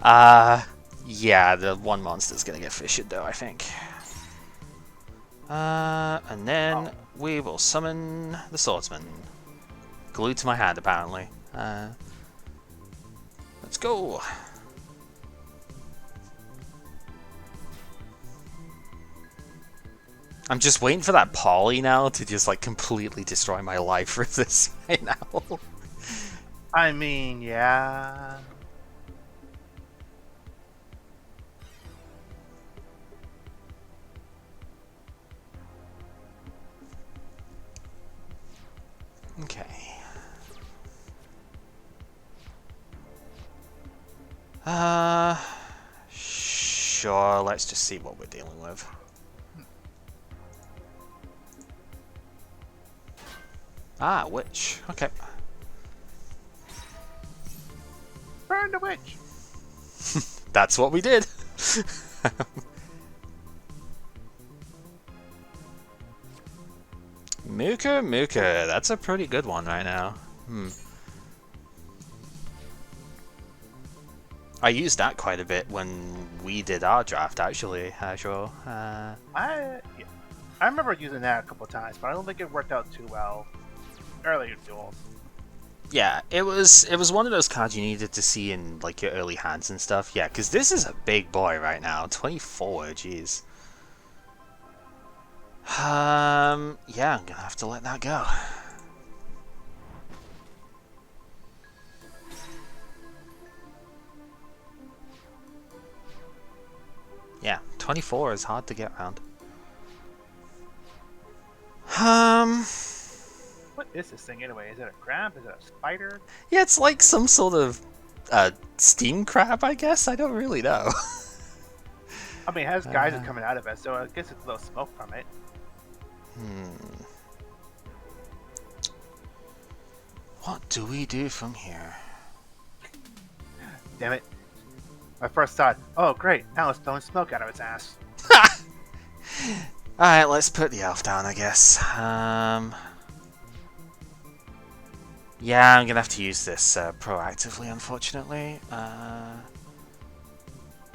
S1: Yeah, the one monster's gonna get fished though, I think. And then we will summon the swordsman. Glued to my hand, apparently. Let's go. I'm just waiting for that poly now to just like completely destroy my life with this right now.
S2: I mean, yeah.
S1: Okay. Sure, let's just see what we're dealing with. Ah, witch. Okay.
S2: Burn the witch!
S1: That's what we did. Mooka, that's a pretty good one right now. I used that quite a bit when we did our draft, actually, sure.
S2: I remember using that a couple of times, but I don't think it worked out too well earlier duels.
S1: Yeah, it was one of those cards you needed to see in like your early hands and stuff. Yeah, because this is a big boy right now. 24, jeez. Yeah, I'm gonna have to let that go. Yeah, 24 is hard to get around.
S2: What is this thing anyway? Is it a crab? Is it a spider?
S1: Yeah, it's like some sort of steam crab, I guess. I don't really know.
S2: I mean, it has geysers coming out of it, so I guess it's a little smoke from it.
S1: What do we do from here?
S2: Damn it. My first thought, oh great, now it's blowing smoke out of its ass.
S1: Alright, let's put the elf down, I guess. Yeah, I'm gonna have to use this proactively, unfortunately.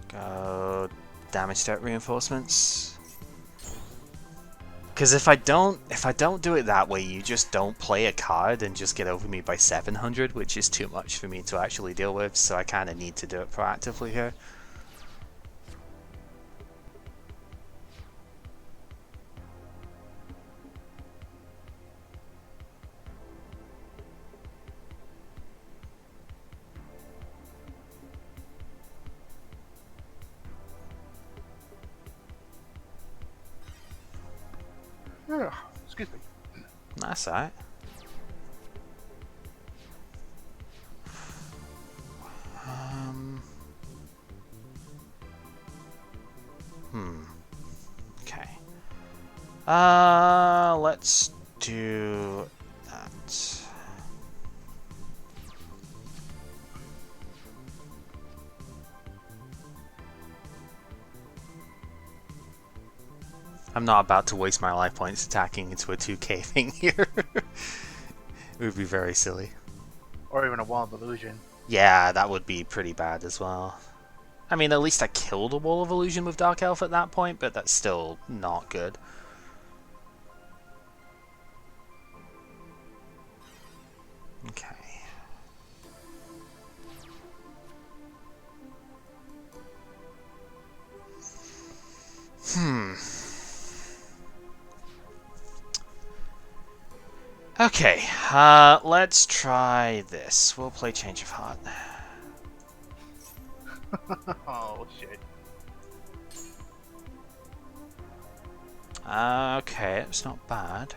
S1: Go damage deck reinforcements. Because if I don't do it that way, you just don't play a card and just get over me by 700, which is too much for me to actually deal with. So I kind of need to do it proactively here.
S2: Excuse me.
S1: That's alright. Okay. Let's do that. I'm not about to waste my life points attacking into a 2k thing here. It would be very silly.
S2: Or even a wall of illusion.
S1: Yeah, that would be pretty bad as well. I mean, at least I killed a wall of illusion with Dark Elf at that point, but that's still not good. Okay, let's try this. We'll play Change of Heart.
S2: Oh shit.
S1: Okay, it's not bad.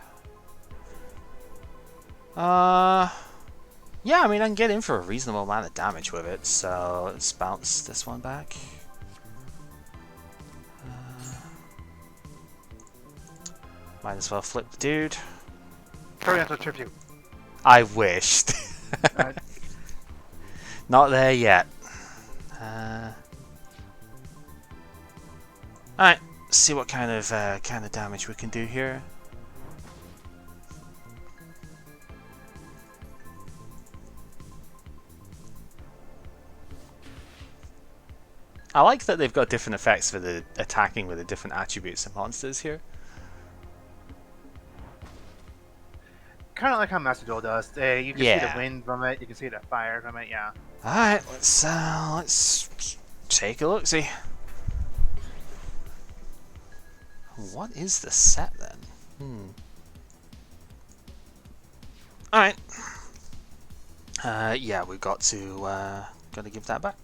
S1: Yeah, I mean, I can get in for a reasonable amount of damage with it, so let's bounce this one back. Might as well flip the dude.
S2: Oriental tribute.
S1: I wished.
S2: Uh,
S1: Not there yet. Alright, see what kind of damage we can do here. I like that they've got different effects for the attacking with the different attributes of monsters here.
S2: kind of like how Master Duel does. You can see
S1: Yeah.
S2: the wind from it. You can see the fire from it. Yeah.
S1: Alright, let's take a look, see. What is the set then? Alright. Yeah, we've got to give that back.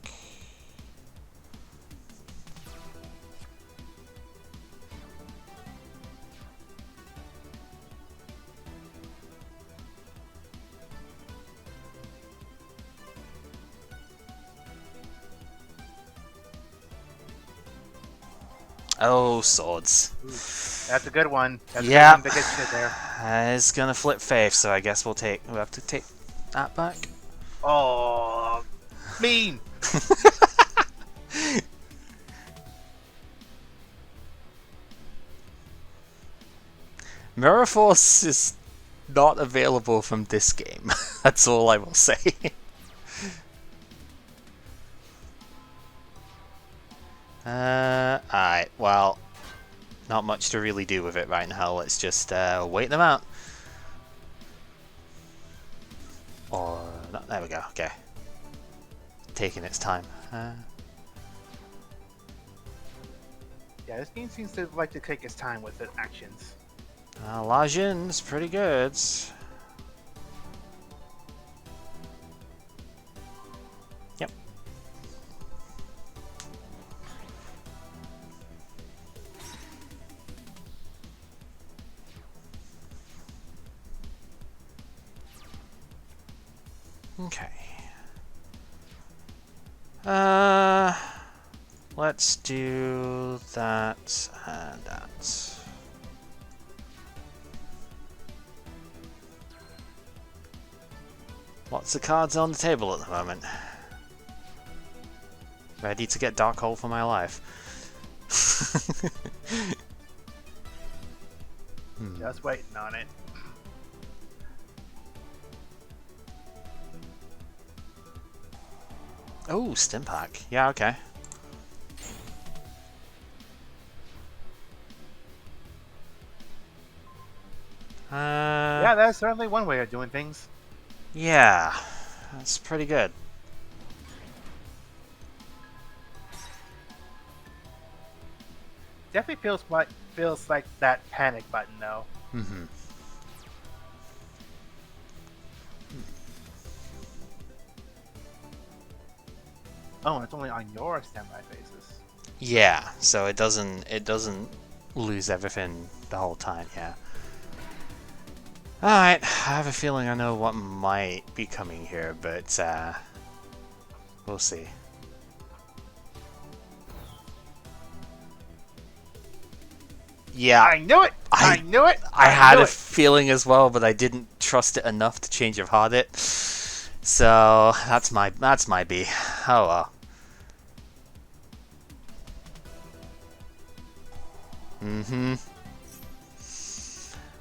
S1: Oh, swords.
S2: That's a good one. That's
S1: Yeah.
S2: a good one to get shit there.
S1: It's gonna flip faith, so I guess we'll have to take that back.
S2: Oh, mean.
S1: Mirror Force is not available from this game. That's all I will say. Alright, well, not much to really do with it right now. Let's just wait them out. Or, no, there we go, okay. Taking its time.
S2: Yeah, this game seems to like to take its time with its actions.
S1: Lajin's pretty good. Yep. Okay. Let's do that and that. Lots of cards on the table at the moment. Ready to get Dark Hole for my life.
S2: Just waiting on it.
S1: Oh, Stim Pack. Yeah, okay.
S2: Yeah, that's certainly one way of doing things.
S1: Yeah, that's pretty good.
S2: Definitely feels like that panic button though.
S1: Mm-hmm.
S2: Oh, and it's only on your standby phases.
S1: Yeah, so it doesn't lose everything the whole time. Yeah. All right, I have a feeling I know what might be coming here, but we'll see. Yeah,
S2: I knew it! I knew it!
S1: I had
S2: knew
S1: a
S2: it!
S1: feeling as well, but I didn't trust it enough to change of heart it. So that's my B. Oh well. Mm-hmm.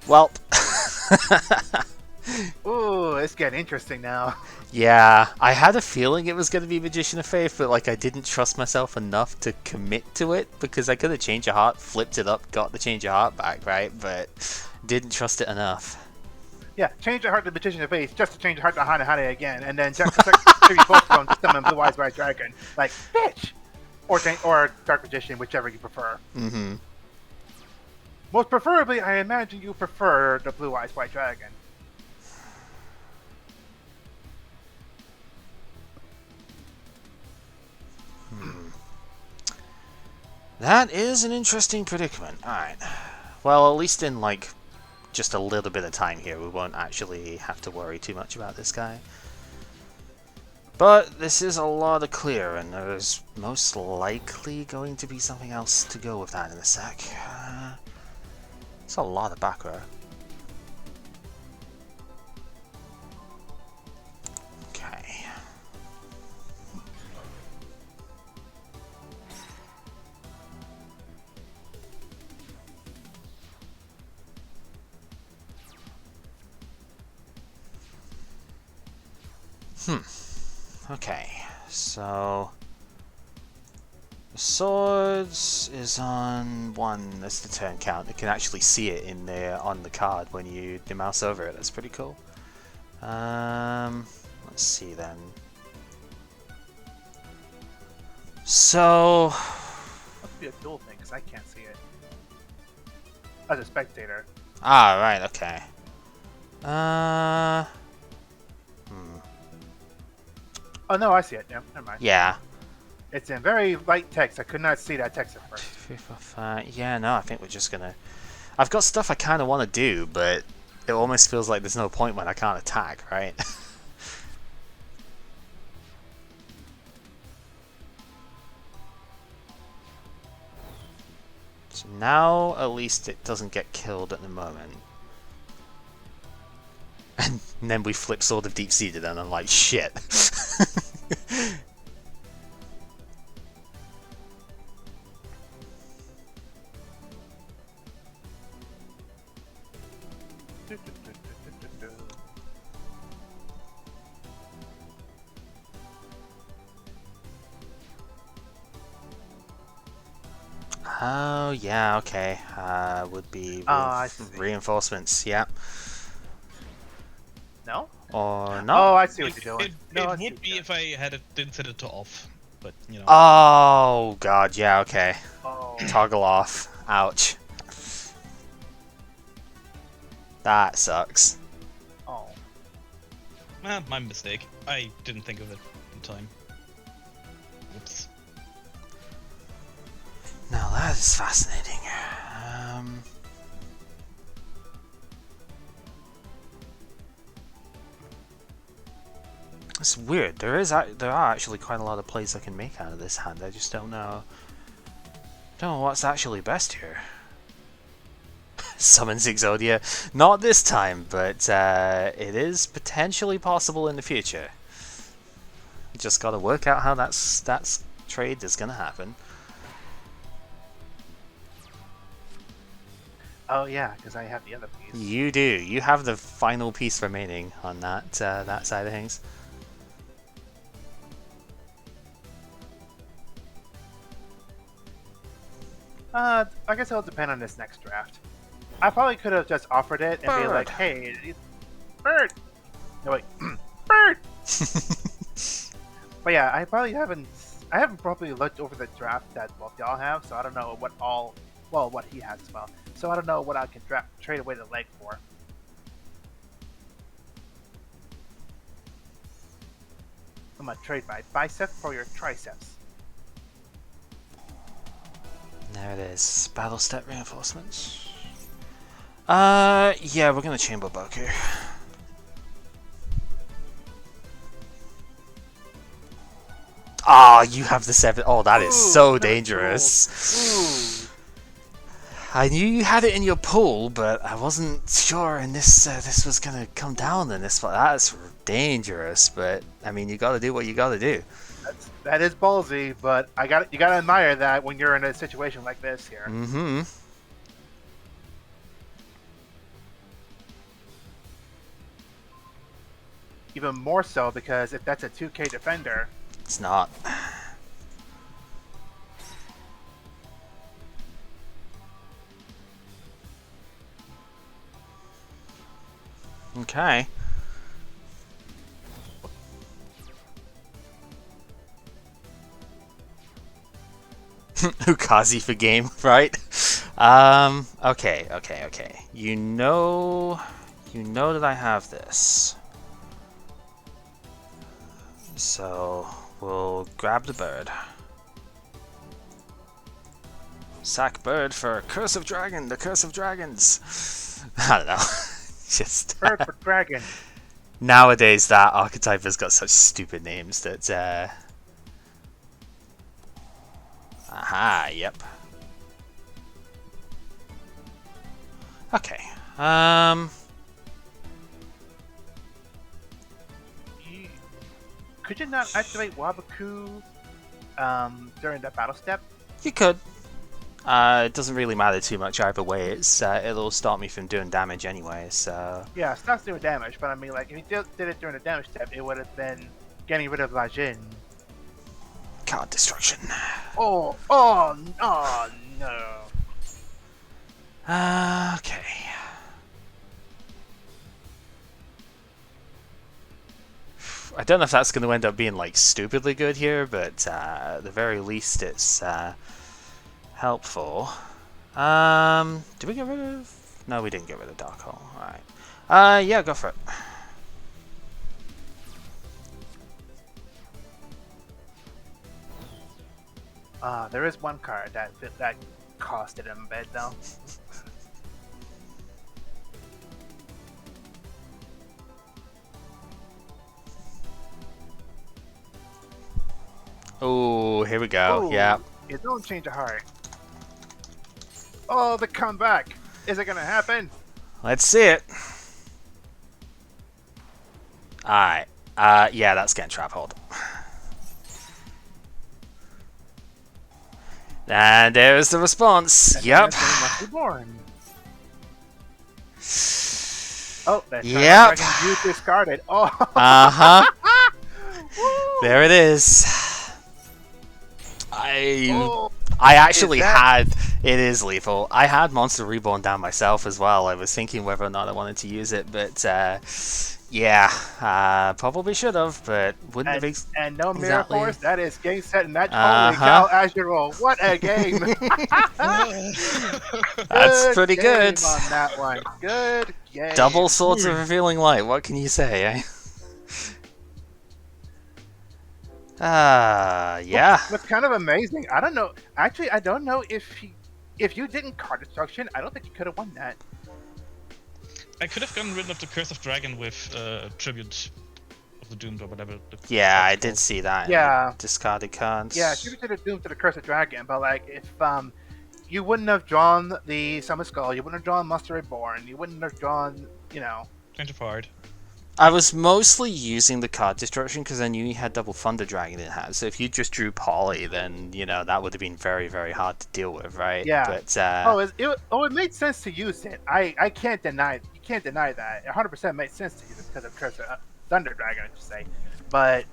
S1: Well.
S2: Ooh, it's getting interesting now.
S1: Yeah, I had a feeling it was going to be Magician of Faith, but like I didn't trust myself enough to commit to it because I could have changed a heart, flipped it up, got the change of heart back, right? But didn't trust it enough.
S2: Yeah, change your heart to Magician of Faith just to change your heart to Hana Hana again, and then just distribute both of them to summon Blue Eyes White Dragon. Like, bitch! Or Dark Magician, whichever you prefer.
S1: Mm-hmm.
S2: Most preferably, I imagine you prefer the Blue Eyes White Dragon.
S1: That is an interesting predicament. Alright. Well, at least in, like, just a little bit of time here, we won't actually have to worry too much about this guy. But this is a lot of clear, and there's most likely going to be something else to go with that in a sec. It's a lot of back row. Okay. Okay, so the swords is on 1. That's the turn count. You can actually see it in there on the card when you mouse over it. That's pretty cool. Let's see then. So
S2: Must be a dual thing because I can't see it as a spectator.
S1: right, okay.
S2: Oh no, I see it. Yeah, never mind.
S1: Yeah.
S2: It's in very light text. I could not see that text at first.
S1: 3, 4, 5. Yeah, no, I think we're just gonna. I've got stuff I kind of want to do, but it almost feels like there's no point when I can't attack, right? So now, at least it doesn't get killed at the moment. And then we flip Sword of Deep-Seated and I'm like, shit. Oh, yeah, okay. Would be
S2: I see.
S1: reinforcements, yeah.
S2: No?
S1: Or not?
S2: Oh, I see what you're doing.
S3: It
S2: No, I see
S3: would
S2: what
S3: be
S2: you're
S3: if I had it didn't set it to off, but you know.
S1: Oh, god, yeah, okay.
S2: doing. Oh.
S1: Toggle off. Ouch. That sucks.
S2: Oh.
S3: My mistake. I didn't think of it in time. Oops.
S1: Now that is fascinating. It's weird. There are actually quite a lot of plays I can make out of this hand. I just don't know what's actually best here. Summons Exodia. Not this time, but it is potentially possible in the future. Just gotta work out how that trade is gonna happen.
S2: Oh yeah, because I have the other piece.
S1: You do. You have the final piece remaining on that that side of things.
S2: I guess it'll depend on this next draft. I probably could have just offered it and be like, "Hey, bird." No wait, bird. But yeah, I haven't properly looked over the draft that both y'all have, so I don't know what he has as well. So I don't know what I can trade away the leg for. I'm gonna trade my bicep for your triceps.
S1: There it is. Battle step reinforcements. Yeah, we're gonna chamber Boku. Ah, you have the 7. Oh, that is so dangerous.
S2: Ooh.
S1: I knew you had it in your pool, but I wasn't sure in this was gonna come down in this. That's dangerous, but I mean, you gotta do what you gotta do.
S2: That is ballsy, but you gotta admire that when you're in a situation like this here.
S1: Mm-hmm.
S2: Even more so because if that's a 2K defender,
S1: It's not. Okay. Ukazi for game, right? Okay. You know that I have this. So we'll grab the bird. Sack bird for Curse of Dragon, the Curse of Dragons. I don't know. Just
S2: Bird for dragon.
S1: nowadays that archetype has got such stupid names that aha, yep. Okay.
S2: Could you not activate Wabaku during that battle step?
S1: You could. It doesn't really matter too much either way. It'll stop me from doing damage anyway, so...
S2: Yeah, it stops doing damage, but I mean, like, if you did it during the damage step, it would have been getting rid of Lajin.
S1: Card destruction.
S2: Oh no.
S1: Okay. I don't know if that's going to end up being, like, stupidly good here, but at the very least it's helpful. Did we get rid of... No, we didn't get rid of Dark Hole. Alright. Yeah, go for it.
S2: There is one card that costed him bed though.
S1: Oh, here we go.
S2: Ooh,
S1: Yeah.
S2: You don't change a heart. Oh, the comeback! Is it gonna happen?
S1: Let's see it. Alright. Yeah, that's getting trap hold. And there's the response.
S2: And
S1: Yep.
S2: that's when he must be born. Oh, that's
S1: Yep.
S2: you discarded. Oh.
S1: Uh-huh.
S2: Woo!
S1: There it is.
S2: Oh,
S1: I actually
S2: is that-
S1: had... It is lethal. I had Monster Reborn down myself as well. I was thinking whether or not I wanted to use it, but yeah, probably should have, but wouldn't have...
S2: and no mirror
S1: exactly.
S2: force. That is game set and match. Holy
S1: Uh-huh.
S2: cow, as you roll. What a game!
S1: That's pretty
S2: game
S1: good.
S2: on that one. Good game.
S1: Double Swords of Revealing Light. What can you say, eh? Yeah.
S2: What's kind of amazing, I don't know. Actually, I don't know if you didn't card destruction, I don't think you could have won that.
S3: I could have gotten rid of the Curse of Dragon with Tribute of the Doomed or whatever.
S1: Yeah, I did see that.
S2: Yeah.
S1: Discarded cards.
S2: Yeah, she could have doomed to the Curse of Dragon, but like if you wouldn't have drawn the Summon Skull, you wouldn't have drawn Monster Reborn, you wouldn't have drawn,
S3: Kind of hard.
S1: I was mostly using the card destruction because I knew he had double Thunder Dragon in hand. So if you just drew Poly, then that would have been very, very hard to deal with, right?
S2: Yeah.
S1: But
S2: it made sense to use it. I can't deny it. You can't deny that. 100% made sense to use it because of Curse of Thunder Dragon, I should say. But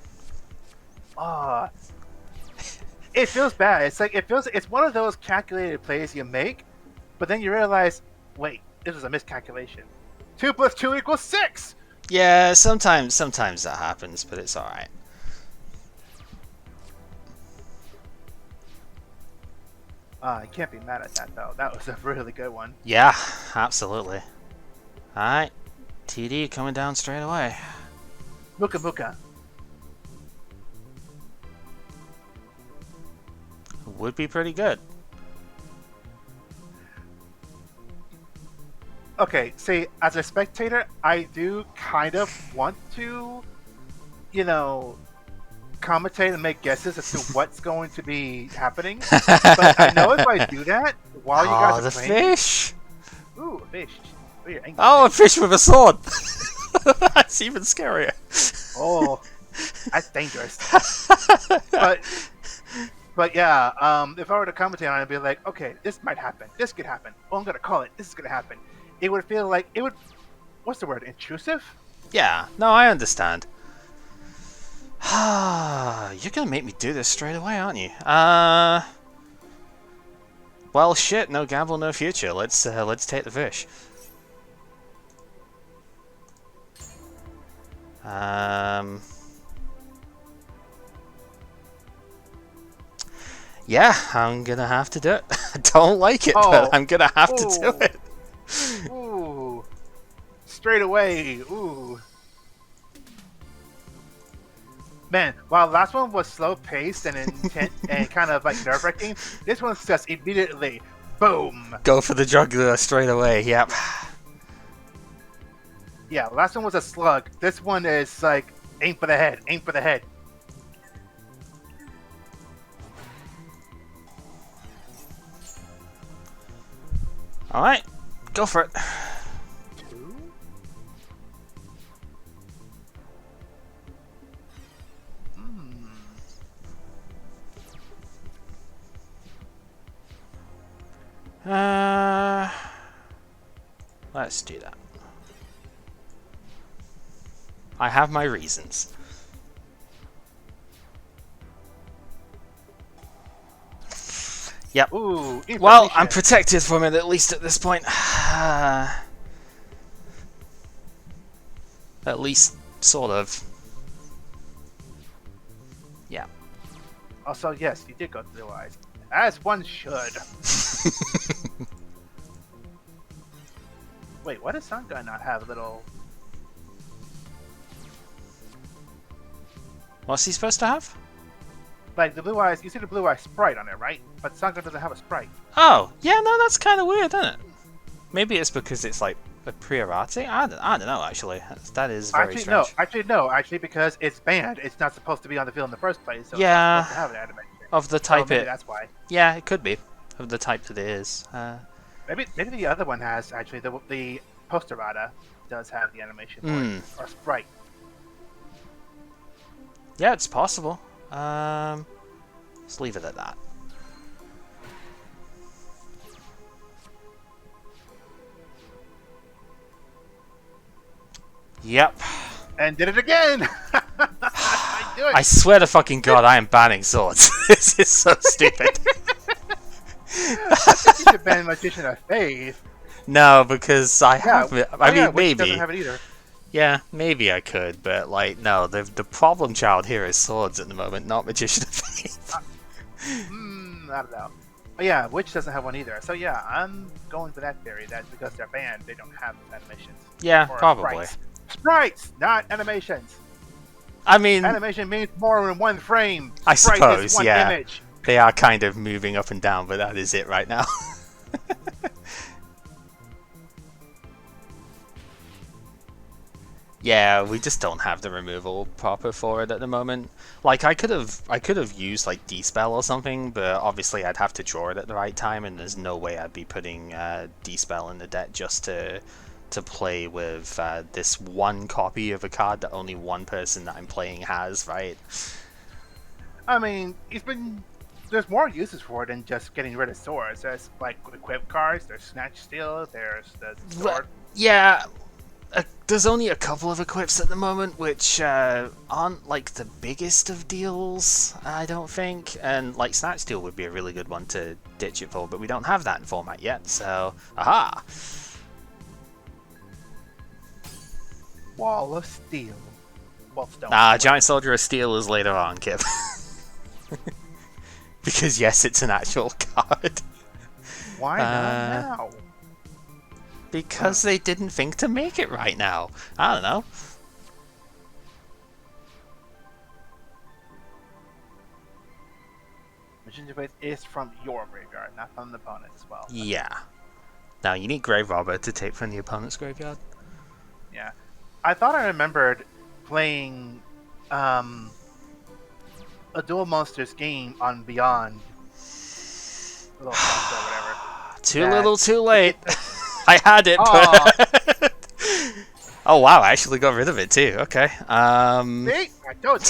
S2: it feels bad. It's like it's one of those calculated plays you make, but then you realize, wait, this was a miscalculation. 2 + 2 = 6.
S1: yeah, sometimes that happens, but it's all right.
S2: I can't be mad at that though. That was a really good one.
S1: Yeah, absolutely. All right, TD coming down straight away.
S2: Muka Muka.
S1: Would be pretty good.
S2: Okay, see, as a spectator, I do kind of want to, commentate and make guesses as to what's going to be happening. But I know if I do that while you guys are
S1: the
S2: playing,
S1: fish!
S2: ooh, a fish. Ooh, you're angry
S1: Oh, a
S2: fish.
S1: fish with a sword! That's even scarier.
S2: Oh, that's dangerous. But yeah, if I were to commentate on it, I'd be like, okay, this might happen. This could happen. Oh, I'm gonna call it. This is gonna happen. It would feel like it would. What's the word? Intrusive?
S1: Yeah, no, I understand. You're gonna make me do this straight away, aren't you? Well, shit. No gamble, no future. Let's take the fish. Yeah, I'm gonna have to do it. I don't like it, but I'm gonna have to do it.
S2: Ooh. Straight away. Ooh. Man, while the last one was slow paced and intent and kind of like nerve wracking, this one's just immediately boom.
S1: Go for the jugular straight away. Yep.
S2: Yeah, last one was a slug. This one is like aim for the head, aim for the head.
S1: All right, go for it. Let's do that. I have my reasons. Yep.
S2: Ooh,
S1: Well, I'm protected from it at least at this point. At least, sort of. Yeah.
S2: Also, yes, you did go through the eyes. As one should. Wait, why does Sanka not have little...
S1: What's he supposed to have?
S2: Like, the blue eyes, you see the blue eye sprite on it, right? But Sanka doesn't have a sprite.
S1: Oh, yeah, no, that's kind of weird, isn't it? Maybe it's because it's like a priority? I don't know, actually. That is very strange.
S2: Actually, because it's banned. It's not supposed to be on the field in the first place, so
S1: yeah,
S2: it's not supposed to have an animation.
S1: Of the type
S2: maybe that's why.
S1: Yeah, it could be. Of the type that it is.
S2: Maybe the other one has, actually. The poster rata does have the animation for it, or sprite.
S1: Yeah, it's possible. Let's leave it at that. Yep.
S2: And did it again!
S1: I swear to fucking god, I am banning swords. This is so stupid.
S2: I think you should ban Magician of Faith.
S1: No, because I have it. I mean, maybe.
S2: Doesn't have it either.
S1: Yeah, maybe I could, but like, no. The problem child here is swords at the moment, not Magician of Faith.
S2: I don't know. But yeah, Witch doesn't have one either. So yeah, I'm going for that theory that because they're banned, they don't have animations.
S1: Yeah,
S2: or
S1: probably.
S2: Sprites, not animations.
S1: I mean,
S2: animation means more than one frame.
S1: I
S2: Sprite
S1: suppose,
S2: is one
S1: yeah.
S2: image.
S1: They are kind of moving up and down, but that is it right now. Yeah, we just don't have the removal proper for it at the moment. Like, I could have used like D-Spell or something, but obviously I'd have to draw it at the right time, and there's no way I'd be putting D-Spell in the deck just to play with this one copy of a card that only one person that I'm playing has, right?
S2: I mean, there's more uses for it than just getting rid of swords. There's like equip cards, there's Snatch Steal, there's the sword.
S1: Yeah. There's only a couple of equips at the moment, which aren't like the biggest of deals, I don't think. And like Snatch Steal would be a really good one to ditch it for, but we don't have that in format yet, so aha!
S2: Wall of Steel. Well, stone.
S1: Nah, Giant Soldier of Steel is later on, Kip. Because yes, it's an actual card.
S2: Why not now?
S1: Because they didn't think to make it right now. I don't know.
S2: Magician's Faith is from your graveyard, not from the opponent as well.
S1: Yeah. Now you need Grave Robber to take from the opponent's graveyard.
S2: Yeah. I thought I remembered playing a Duel Monsters game on Beyond. Little or whatever.
S1: Too little, too late. I had it, but... Oh wow, I actually got rid of it too. Okay.
S2: See? I told you.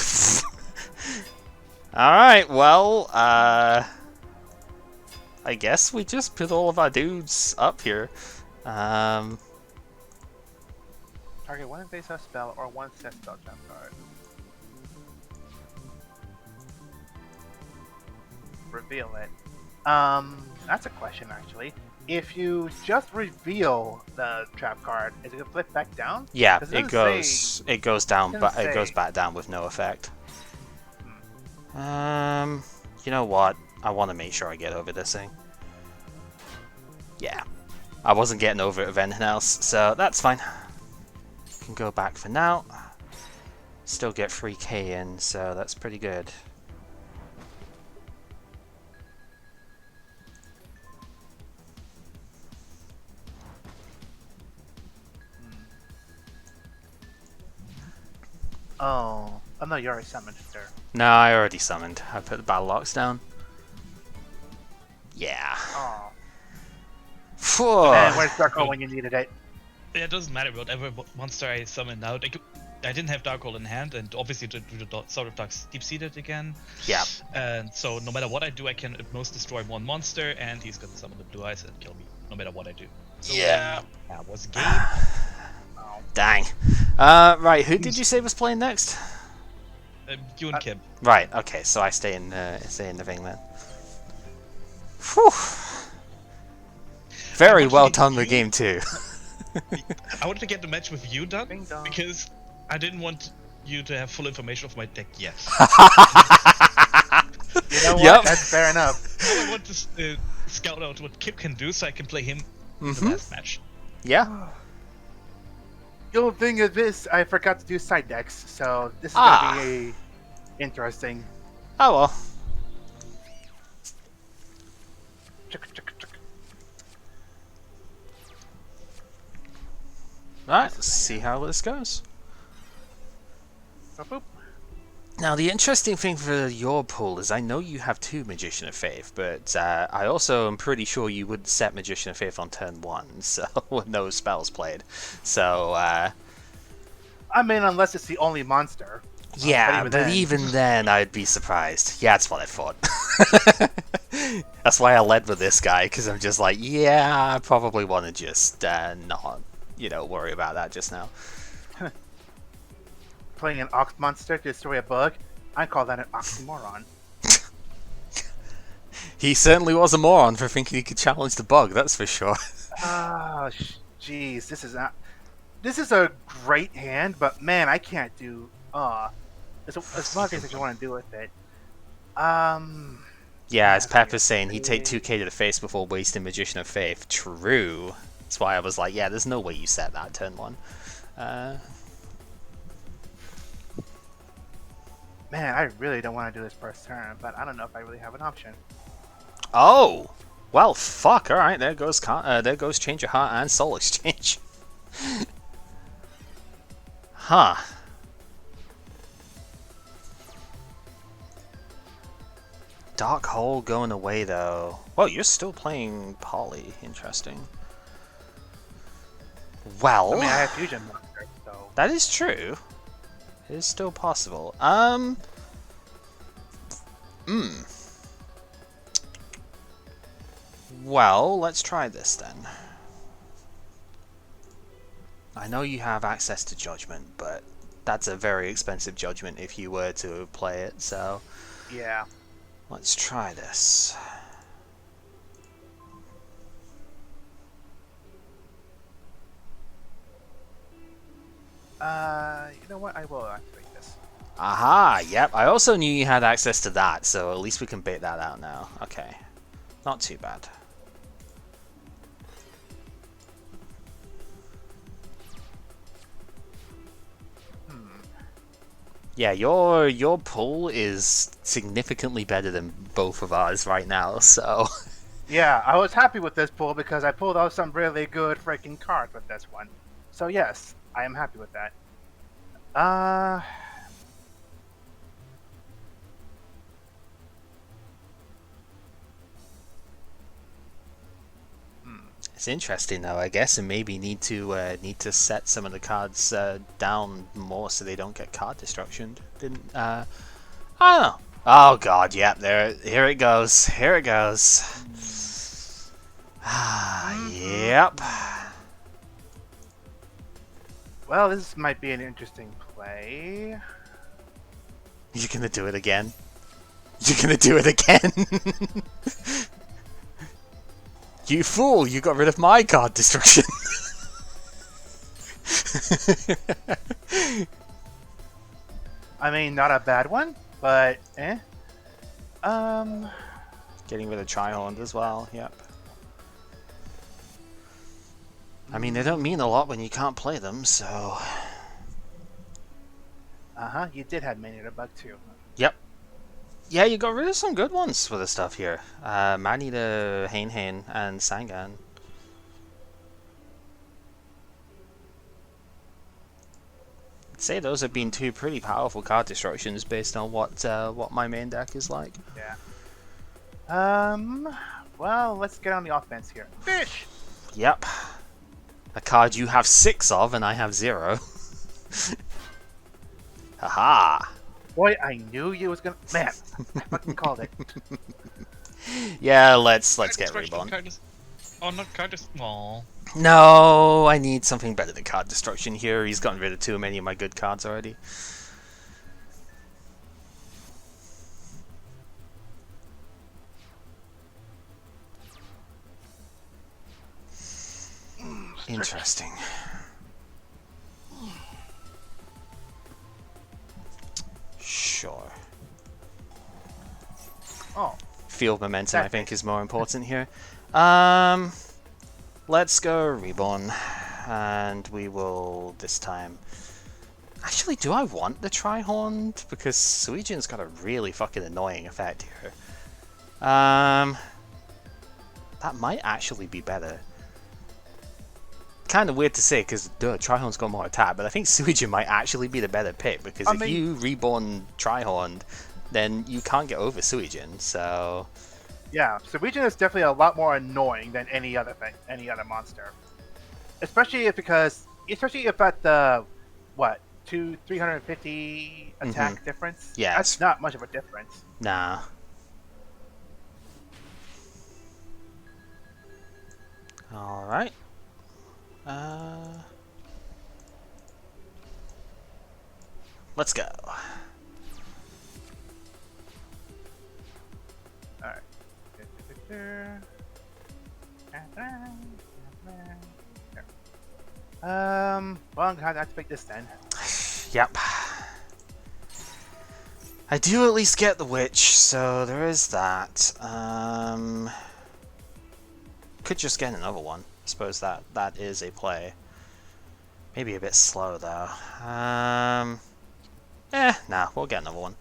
S1: Alright, well, I guess we just put all of our dudes up here.
S2: Target one invasive spell or one set spell jump card. Reveal it. That's a question actually. If you just reveal the trap card, is it gonna flip back down?
S1: Yeah, it goes down, but it goes
S2: say.
S1: back down with no effect. You know what? I want to make sure I get over this thing. Yeah, I wasn't getting over it with anything else, so that's fine. Can go back for now. Still get 3k in, so that's pretty good.
S2: Oh no, you already summoned her.
S1: No, I already summoned. I put the battle locks down. Yeah.
S2: Oh.
S1: Phew.
S2: And where's Darko when you needed it?
S3: Yeah, it doesn't matter whatever monster I summon now. I didn't have Dark Hole in hand, and obviously to do the Sword of Dark's deep-seated again.
S1: Yeah.
S3: And so no matter what I do, I can at most destroy one monster, and he's gonna summon the blue eyes and kill me, no matter what I do. So,
S1: Yeah.
S3: That was game.
S1: Dang. Right, who did you say was playing next?
S3: You and Kim.
S1: Right, okay, so I stay in the ring then. Whew. Very well done the game too.
S3: I wanted to get the match with you done,
S2: Ding dong.
S3: because I didn't want you to have full information of my deck yet.
S2: You know what?
S1: Yep.
S2: That's fair enough.
S3: Now I want to scout out what Kim can do so I can play him in the last match.
S1: Yeah.
S2: The only thing is this, I forgot to do side decks, so this is gonna be interesting.
S1: Oh well. Right, let's see how this goes.
S2: Boop, boop.
S1: Now, the interesting thing for your pool is I know you have 2 Magician of Faith, but I also am pretty sure you would set Magician of Faith on turn 1, so with no spells played. So,
S2: I mean, unless it's the only monster.
S1: yeah,
S2: but
S1: but
S2: even
S1: even then I'd be surprised. Yeah, that's what I thought. That's why I led with this guy, because I'm just like, yeah, I probably want to just not, worry about that just now.
S2: Playing an ox monster to destroy a bug, I call that an oxymoron.
S1: He certainly was a moron for thinking he could challenge the bug, that's for sure.
S2: Oh, jeez, this is not. This is a great hand, but man, I can't do. There's a lot of things that you want to do with it.
S1: Yeah, as Pepper's saying, he'd take 2k to the face before wasting Magician of Faith. True. That's why I was like, yeah, there's no way you set that turn 1.
S2: Man, I really don't want to do this first turn, but I don't know if I really have an option.
S1: Oh! Well, fuck, alright, there goes Change of Heart and Soul Exchange. Huh. Dark Hole going away, though. Well, you're still playing Polly. Interesting. Well...
S2: I mean, I have fusion monsters, so...
S1: That is true. It is still possible. Well, let's try this then. I know you have access to Judgment, but that's a very expensive Judgment if you were to play it, so...
S2: Yeah.
S1: Let's try this.
S2: You know what? I will activate this.
S1: Aha, yep. I also knew you had access to that, so at least we can bait that out now. Okay. Not too bad. Yeah, your pull is significantly better than both of ours right now, so...
S2: Yeah, I was happy with this pull because I pulled out some really good freaking cards with this one. So yes, I am happy with that.
S1: It's interesting though, I guess, and maybe need to set some of the cards down more so they don't get card destruction. I don't know. Oh god, yep, here it goes. Here it goes. Yep.
S2: Well, this might be an interesting play.
S1: You're gonna do it again? You're gonna do it again? You fool, you got rid of my card destruction.
S2: I mean, not a bad one, but eh.
S1: Getting rid of Trihorn as well, yep. I mean, they don't mean a lot when you can't play them, so...
S2: You did have Maniator Bug too.
S1: Yep. Yeah, you got rid of some good ones for the stuff here. Manita, Hain, and Sangan. I'd say those have been two pretty powerful card destructions based on what my main deck is like.
S2: Yeah. Well, let's get on the offense here. Fish!
S1: Yep. A card you have 6 of and I have 0. Haha!
S2: Boy, I knew you was gonna... Man, I fucking called it.
S1: Yeah, let's get
S3: Destruction
S1: Reborn.
S3: Oh, not card Aww.
S1: No, I need something better than card destruction here. He's gotten rid of too many of my good cards already. Interesting. Sure.
S2: Oh,
S1: Field momentum, I
S2: that
S1: think, is more important here. Let's go Reborn, and we will this time. Actually, do I want the Tri-Horned? Because Suijin's got a really fucking annoying effect here. That might actually be better. Kind of weird to say, because Tri-Horn's got more attack, but I think Suijin might actually be the better pick, because if you Reborn Tri-Horned, then you can't get over Suijin, so...
S2: yeah. So Region is definitely a lot more annoying than any other thing, any other monster. Especially if at the, what, 350 attack difference?
S1: Yeah,
S2: That's not much of a difference.
S1: Nah. Alright. Let's go.
S2: Alright. Well, I'm gonna have to pick this then.
S1: Yep. I do at least get the witch, so there is that. Could just get another one. I suppose that is a play. Maybe a bit slow though. Nah, we'll get another one.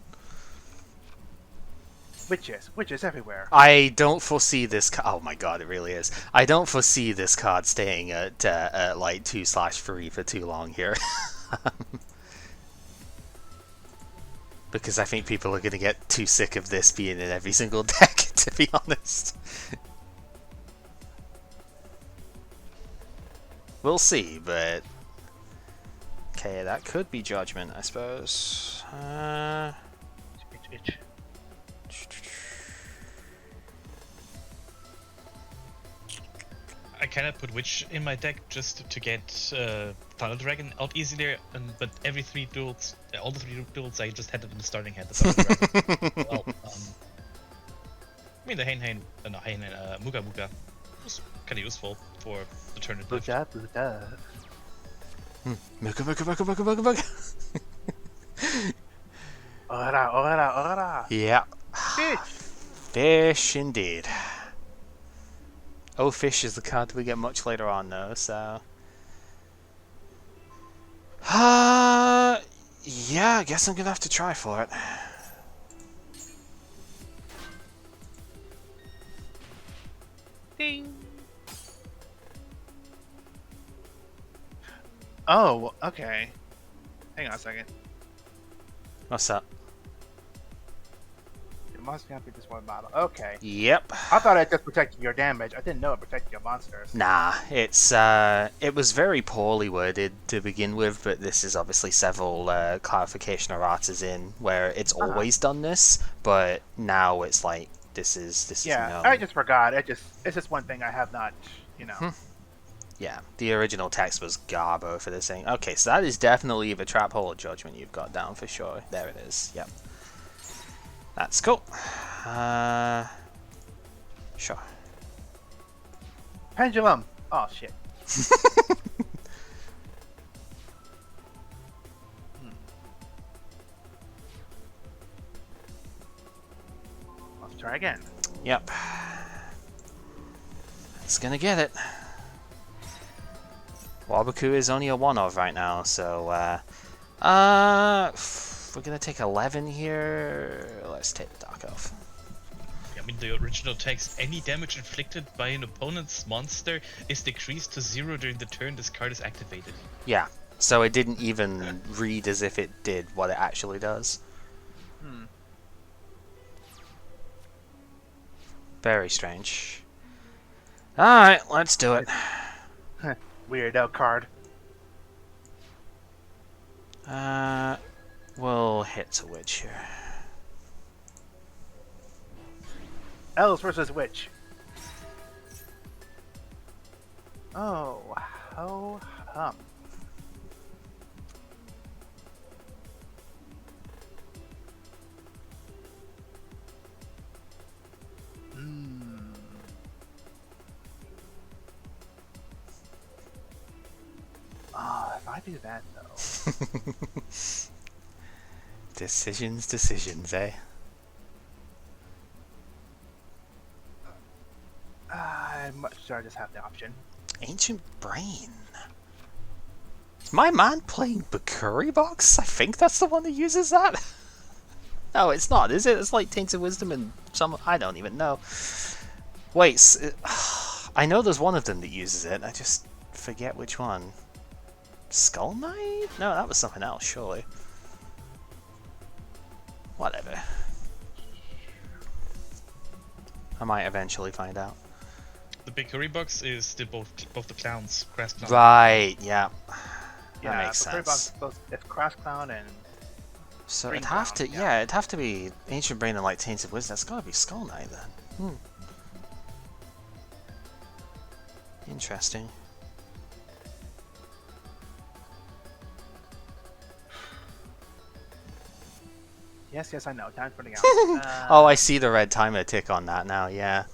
S2: Witches everywhere.
S1: I don't foresee this. Oh my god, it really is. I don't foresee this card staying at like 2/3 for too long here. Because I think people are going to get too sick of this being in every single deck, to be honest. We'll see, but... okay, that could be Judgment, I suppose.
S2: Itch.
S3: I cannot put Witch in my deck just to get Thunder Dragon out easier, but every 3 duels, all the 3 duels, I just had it in the starting hand. The Thunder Dragon. Well, I mean the Muga Muga was kind of useful for the turn it left.
S2: Buddha.
S1: Muga.
S2: Ora.
S1: Yeah.
S2: Fish.
S1: Fish indeed. Oh, Fish is the card we get much later on though, so... yeah, I guess I'm gonna have to try for it.
S2: Ding. Oh, okay. Hang on a second.
S1: What's up?
S2: It must not be this one model. Okay.
S1: Yep.
S2: I thought it just protected your damage. I didn't know it protected your monsters.
S1: Nah, it's it was very poorly worded to begin with, but this is obviously several clarification erratas in where it's always done this, but now it's like this is
S2: Yeah,
S1: known.
S2: I just forgot. It's just one thing I have not, you know.
S1: Yeah, the original text was garbo for this thing. Okay, so that is definitely either Trap Hole or Judgment you've got down for sure. There it is. Yep. That's cool. Sure.
S2: Pendulum. Oh shit. Let's try again.
S1: Yep. It's gonna get it. Wabaku is only a 1-of right now, so we're gonna take 11 here, let's take the Dark Elf.
S3: I mean, the original text, any damage inflicted by an opponent's monster is decreased to 0 during the turn this card is activated.
S1: Yeah, so it didn't even read as if it did what it actually does. Very strange. Alright, let's do it.
S2: Weirdo card.
S1: We'll hit a witch here.
S2: Elves versus Witch. Oh, ho hum. Oh, if I do that though.
S1: Decisions, eh?
S2: I'd much rather just have the option.
S1: Ancient Brain. Is my man playing Bakuri Box? I think that's the one that uses that. No, it's not, is it? It's like Tainted Wisdom and some... I don't even know. Wait, I know there's one of them that uses it. I just forget which one. Skull Knight? No, that was something else, surely. Whatever. I might eventually find out.
S3: The Bakery box is both the clowns, Crass Clown.
S1: Right, yeah.
S2: Yeah,
S1: That makes
S2: Bakuri
S1: sense.
S2: Box, it's Cross Clown and
S1: So
S2: Green
S1: it'd have
S2: Clown,
S1: to,
S2: yeah.
S1: yeah, it'd have to be Ancient Brain and like Tainted Wisdom. That's gotta be Skull Knight then. Interesting.
S2: yes, I know. Time for the out.
S1: Oh, I see the red timer tick on that now, yeah.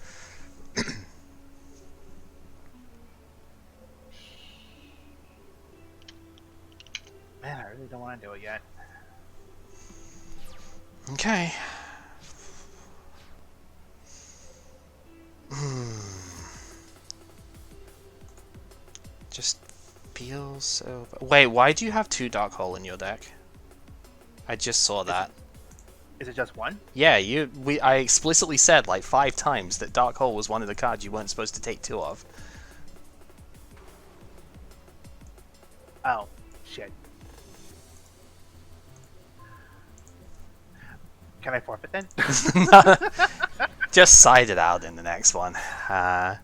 S2: Man, I really don't want to do it yet.
S1: Okay. Just feels so... Wait, why do you have 2 Dark Hole in your deck? I just saw that.
S2: Is it just one?
S1: Yeah, I explicitly said like 5 times that Dark Hole was one of the cards you weren't supposed to take 2 of.
S2: Oh, shit. Can I forfeit then?
S1: Just side it out in the next one.
S2: Well,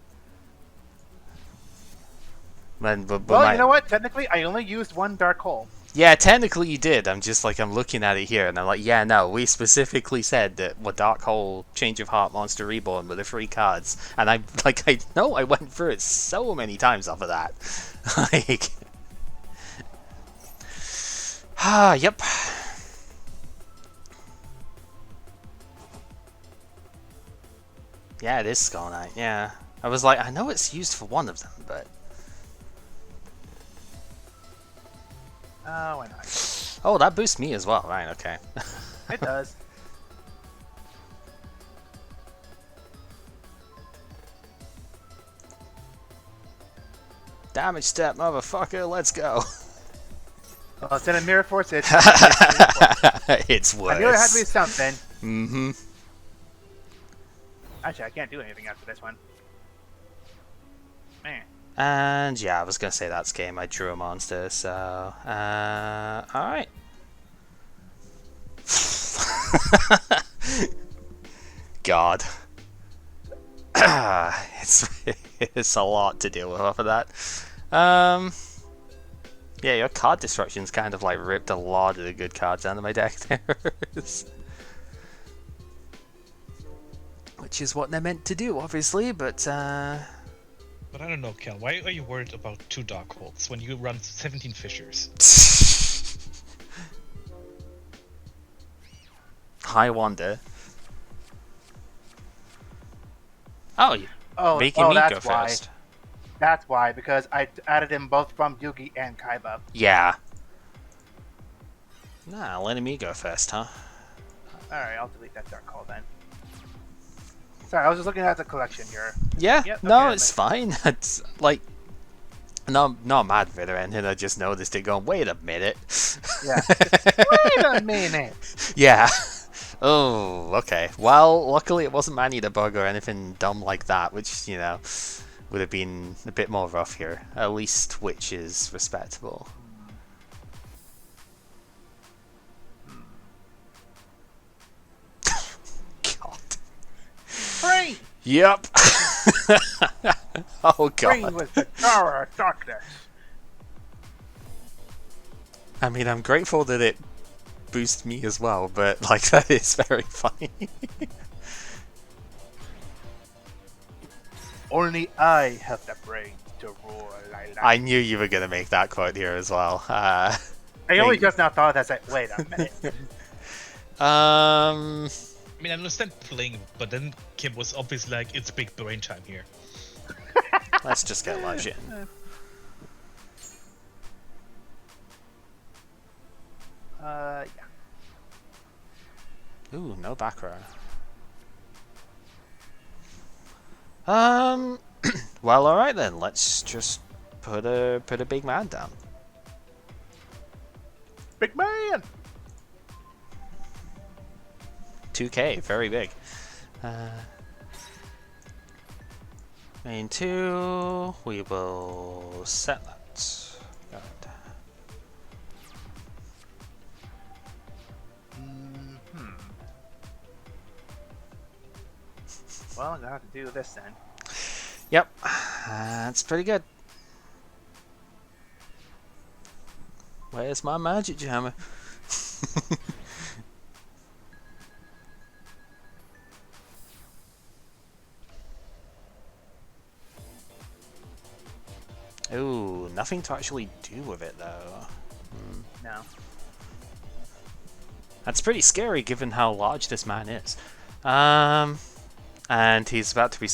S2: you know what? Technically, I only used one Dark Hole.
S1: Yeah, technically you did. I'm just like, I'm looking at it here and I'm like, yeah, no, we specifically said that what Dark Hole, Change of Heart, Monster Reborn were the 3 cards. And I know I went through it so many times off of that. Like... yep. Yeah, it is Skull Knight, yeah. I was like, I know it's used for one of them, but...
S2: Oh, why not?
S1: Oh, that boosts me as well, right, okay.
S2: It does.
S1: Damage step, motherfucker, let's go.
S2: Well, it's in a Mirror Force. It's
S1: It's
S2: I knew it had to be
S1: worse.
S2: something.
S1: Mm-hmm.
S2: Actually, I can't do anything after this one. Man.
S1: And yeah, I was gonna say that's game. I drew a monster, so alright. God. it's a lot to deal with off of that. Yeah, your card destruction's kind of like ripped a lot of the good cards out of my deck there. Which is what they're meant to do, obviously, but
S3: But I don't know, Cal, why are you worried about 2 Dark Holes when you run 17 Fissures?
S1: I wonder. Oh, you making me
S2: that's
S1: go
S2: why.
S1: first.
S2: That's why, because I added in both from Yugi and Kaiba.
S1: Yeah. Nah, letting me go first, huh?
S2: Alright, I'll delete that Dark Hole then. Sorry, I was just looking at the collection here.
S1: Yeah,
S2: Yep,
S1: no,
S2: okay,
S1: it's fine. It's like not mad with it, and then I just noticed it going, wait a minute.
S2: Yeah. Wait a minute.
S1: Yeah. Oh, okay. Well, luckily it wasn't man-eater bug or anything dumb like that, which, you know, would have been a bit more rough here. At least which is respectable. God.
S2: Brain!
S1: Yep. Oh,
S2: Brain
S1: God.
S2: with the power of darkness.
S1: I mean, I'm grateful that it boosts me as well, but, like, that is very funny.
S2: Only I have the brain to rule like that.
S1: I knew you were going to make that quote here as well.
S2: I only just now thought that. Like, wait a minute.
S3: I mean, I understand playing, but then Kim was obviously like, it's big brain time here.
S1: Let's just get Laj in.
S2: Yeah.
S1: Ooh, no back row. Well, alright then, let's just put a big man down.
S2: Big man!
S1: 2k, very big. Main 2, we will set that. Got it.
S2: Well, I'm gonna have to do this then.
S1: Yep, that's pretty good. Where's my magic jammer? Ooh, nothing to actually do with it though.
S2: No.
S1: That's pretty scary given how large this man is. And he's about to be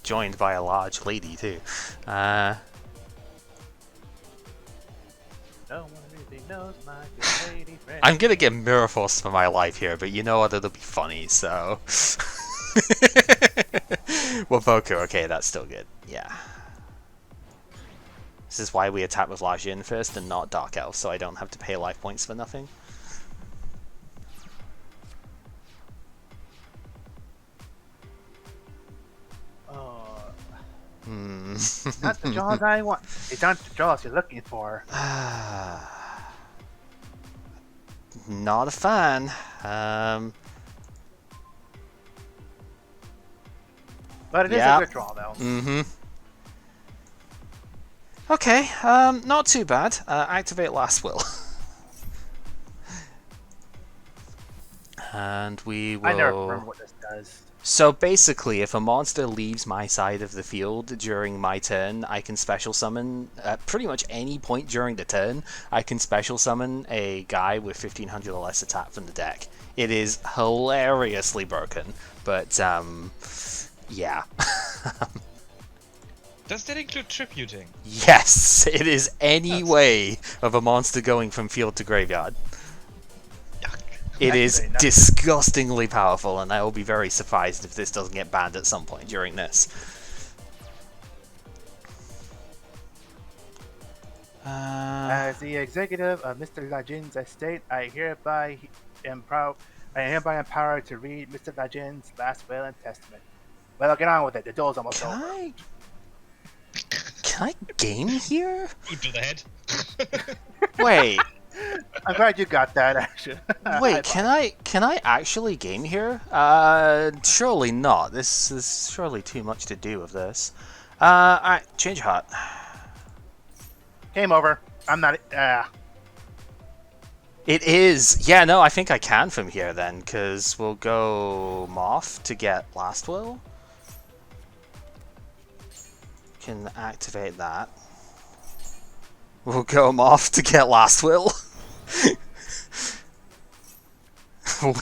S1: joined by a large lady too.
S2: No one really knows my good lady friend.
S1: I'm gonna get Mirror Force for my life here, but you know what? It'll be funny, so. Well, Boku, okay, that's still good. Yeah. This is why we attack with Lajin first and not Dark Elf, so I don't have to pay life points for nothing.
S2: Not the jaws I want. It's not the jaws you're looking for.
S1: Not a fan.
S2: But it is
S1: Yeah.
S2: a good draw, though.
S1: Mm-hmm. Okay, not too bad. Activate Last Will. And we will...
S2: I never remember what this does.
S1: So basically, if a monster leaves my side of the field during my turn, I can special summon, at pretty much any point during the turn, I can special summon a guy with 1500 or less attack from the deck. It is hilariously broken, but, yeah.
S3: Does that include tributing?
S1: Yes, it is any way of a monster going from field to graveyard.
S3: Yuck.
S1: It is
S2: Actually, no.
S1: disgustingly powerful, and I will be very surprised if this doesn't get banned at some point during this.
S2: As the executive of Mr. Lajin's estate, I hereby am empowered to read Mr. Lajin's last will and testament. Well, I'll get on with it. The duel's almost
S1: Can
S2: over.
S1: I game here?
S3: Boot to the head.
S1: Wait,
S2: I'm glad you got that, actually.
S1: wait, can I actually game here? Surely not. This is surely too much to do with this. Alright, change heart.
S2: Game over. I'm not.
S1: It is. Yeah, no, I think I can from here then, because we'll go Moth to get Last Will. Can activate that. We'll go Moth to get Last Will. we'll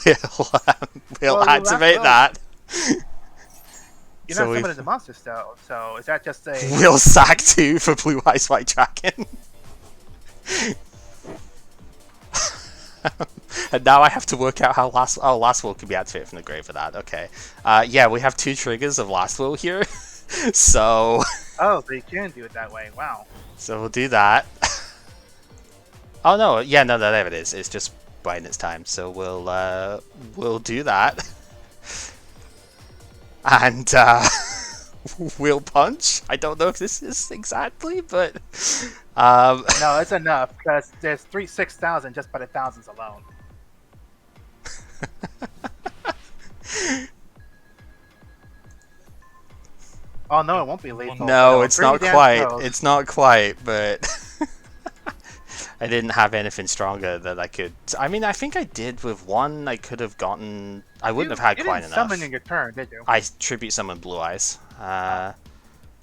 S2: Well,
S1: activate that.
S2: You're
S1: So
S2: not
S1: we've-
S2: summoning the monster still, so is that just a.
S1: We'll sack 2 for Blue Eyes White Dragon. And now I have to work out how Last Will can be activated from the grave for that. Okay. Yeah, we have 2 triggers of Last Will here. So
S2: Oh, so you can do it that way. Wow.
S1: So we'll do that. Oh no, yeah, no, there it is. It's just biding its time. So we'll do that, and we'll punch. I don't know if this is exactly, but
S2: No, it's enough because there's 6,000 just by the thousands alone. Oh no, it won't be lethal.
S1: no,
S2: but
S1: it's
S2: it'll
S1: not
S2: pretty damn
S1: quite.
S2: close.
S1: It's not quite, but I didn't have anything stronger that I could. I mean, I think I did with one. I could have gotten. I wouldn't have had
S2: you
S1: quite
S2: didn't
S1: enough.
S2: summon in your turn, did you?
S1: I tribute summon Blue Eyes.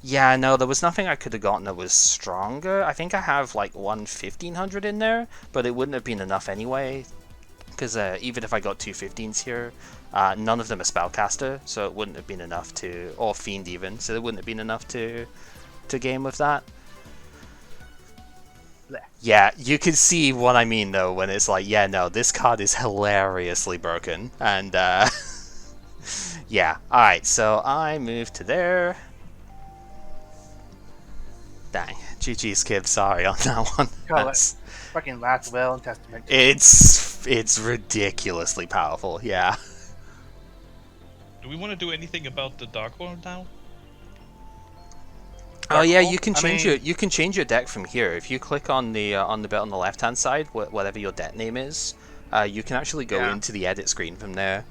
S1: Yeah, no, there was nothing I could have gotten that was stronger. I think I have like 1500 in there, but it wouldn't have been enough anyway. Because even if I got 215s here, none of them are spellcaster, so it wouldn't have been enough to, or fiend even, so it wouldn't have been enough to game with that.
S2: Blech.
S1: Yeah, you can see what I mean though when it's like, yeah, no, this card is hilariously broken, and yeah. All right, so I move to there. Dang, GG skip. Sorry on that one.
S2: Call it
S1: That's-
S2: fucking Last Will and Testament.
S1: It's ridiculously powerful. Yeah.
S3: Do we want to do anything about the Dark World now?
S1: Oh yeah,
S2: Cool.
S1: you can
S2: I
S1: change
S2: mean-
S1: you can change your deck from here. If you click on the bit on the left hand side, whatever your deck name is, you can actually go
S2: Yeah.
S1: into the edit screen from there.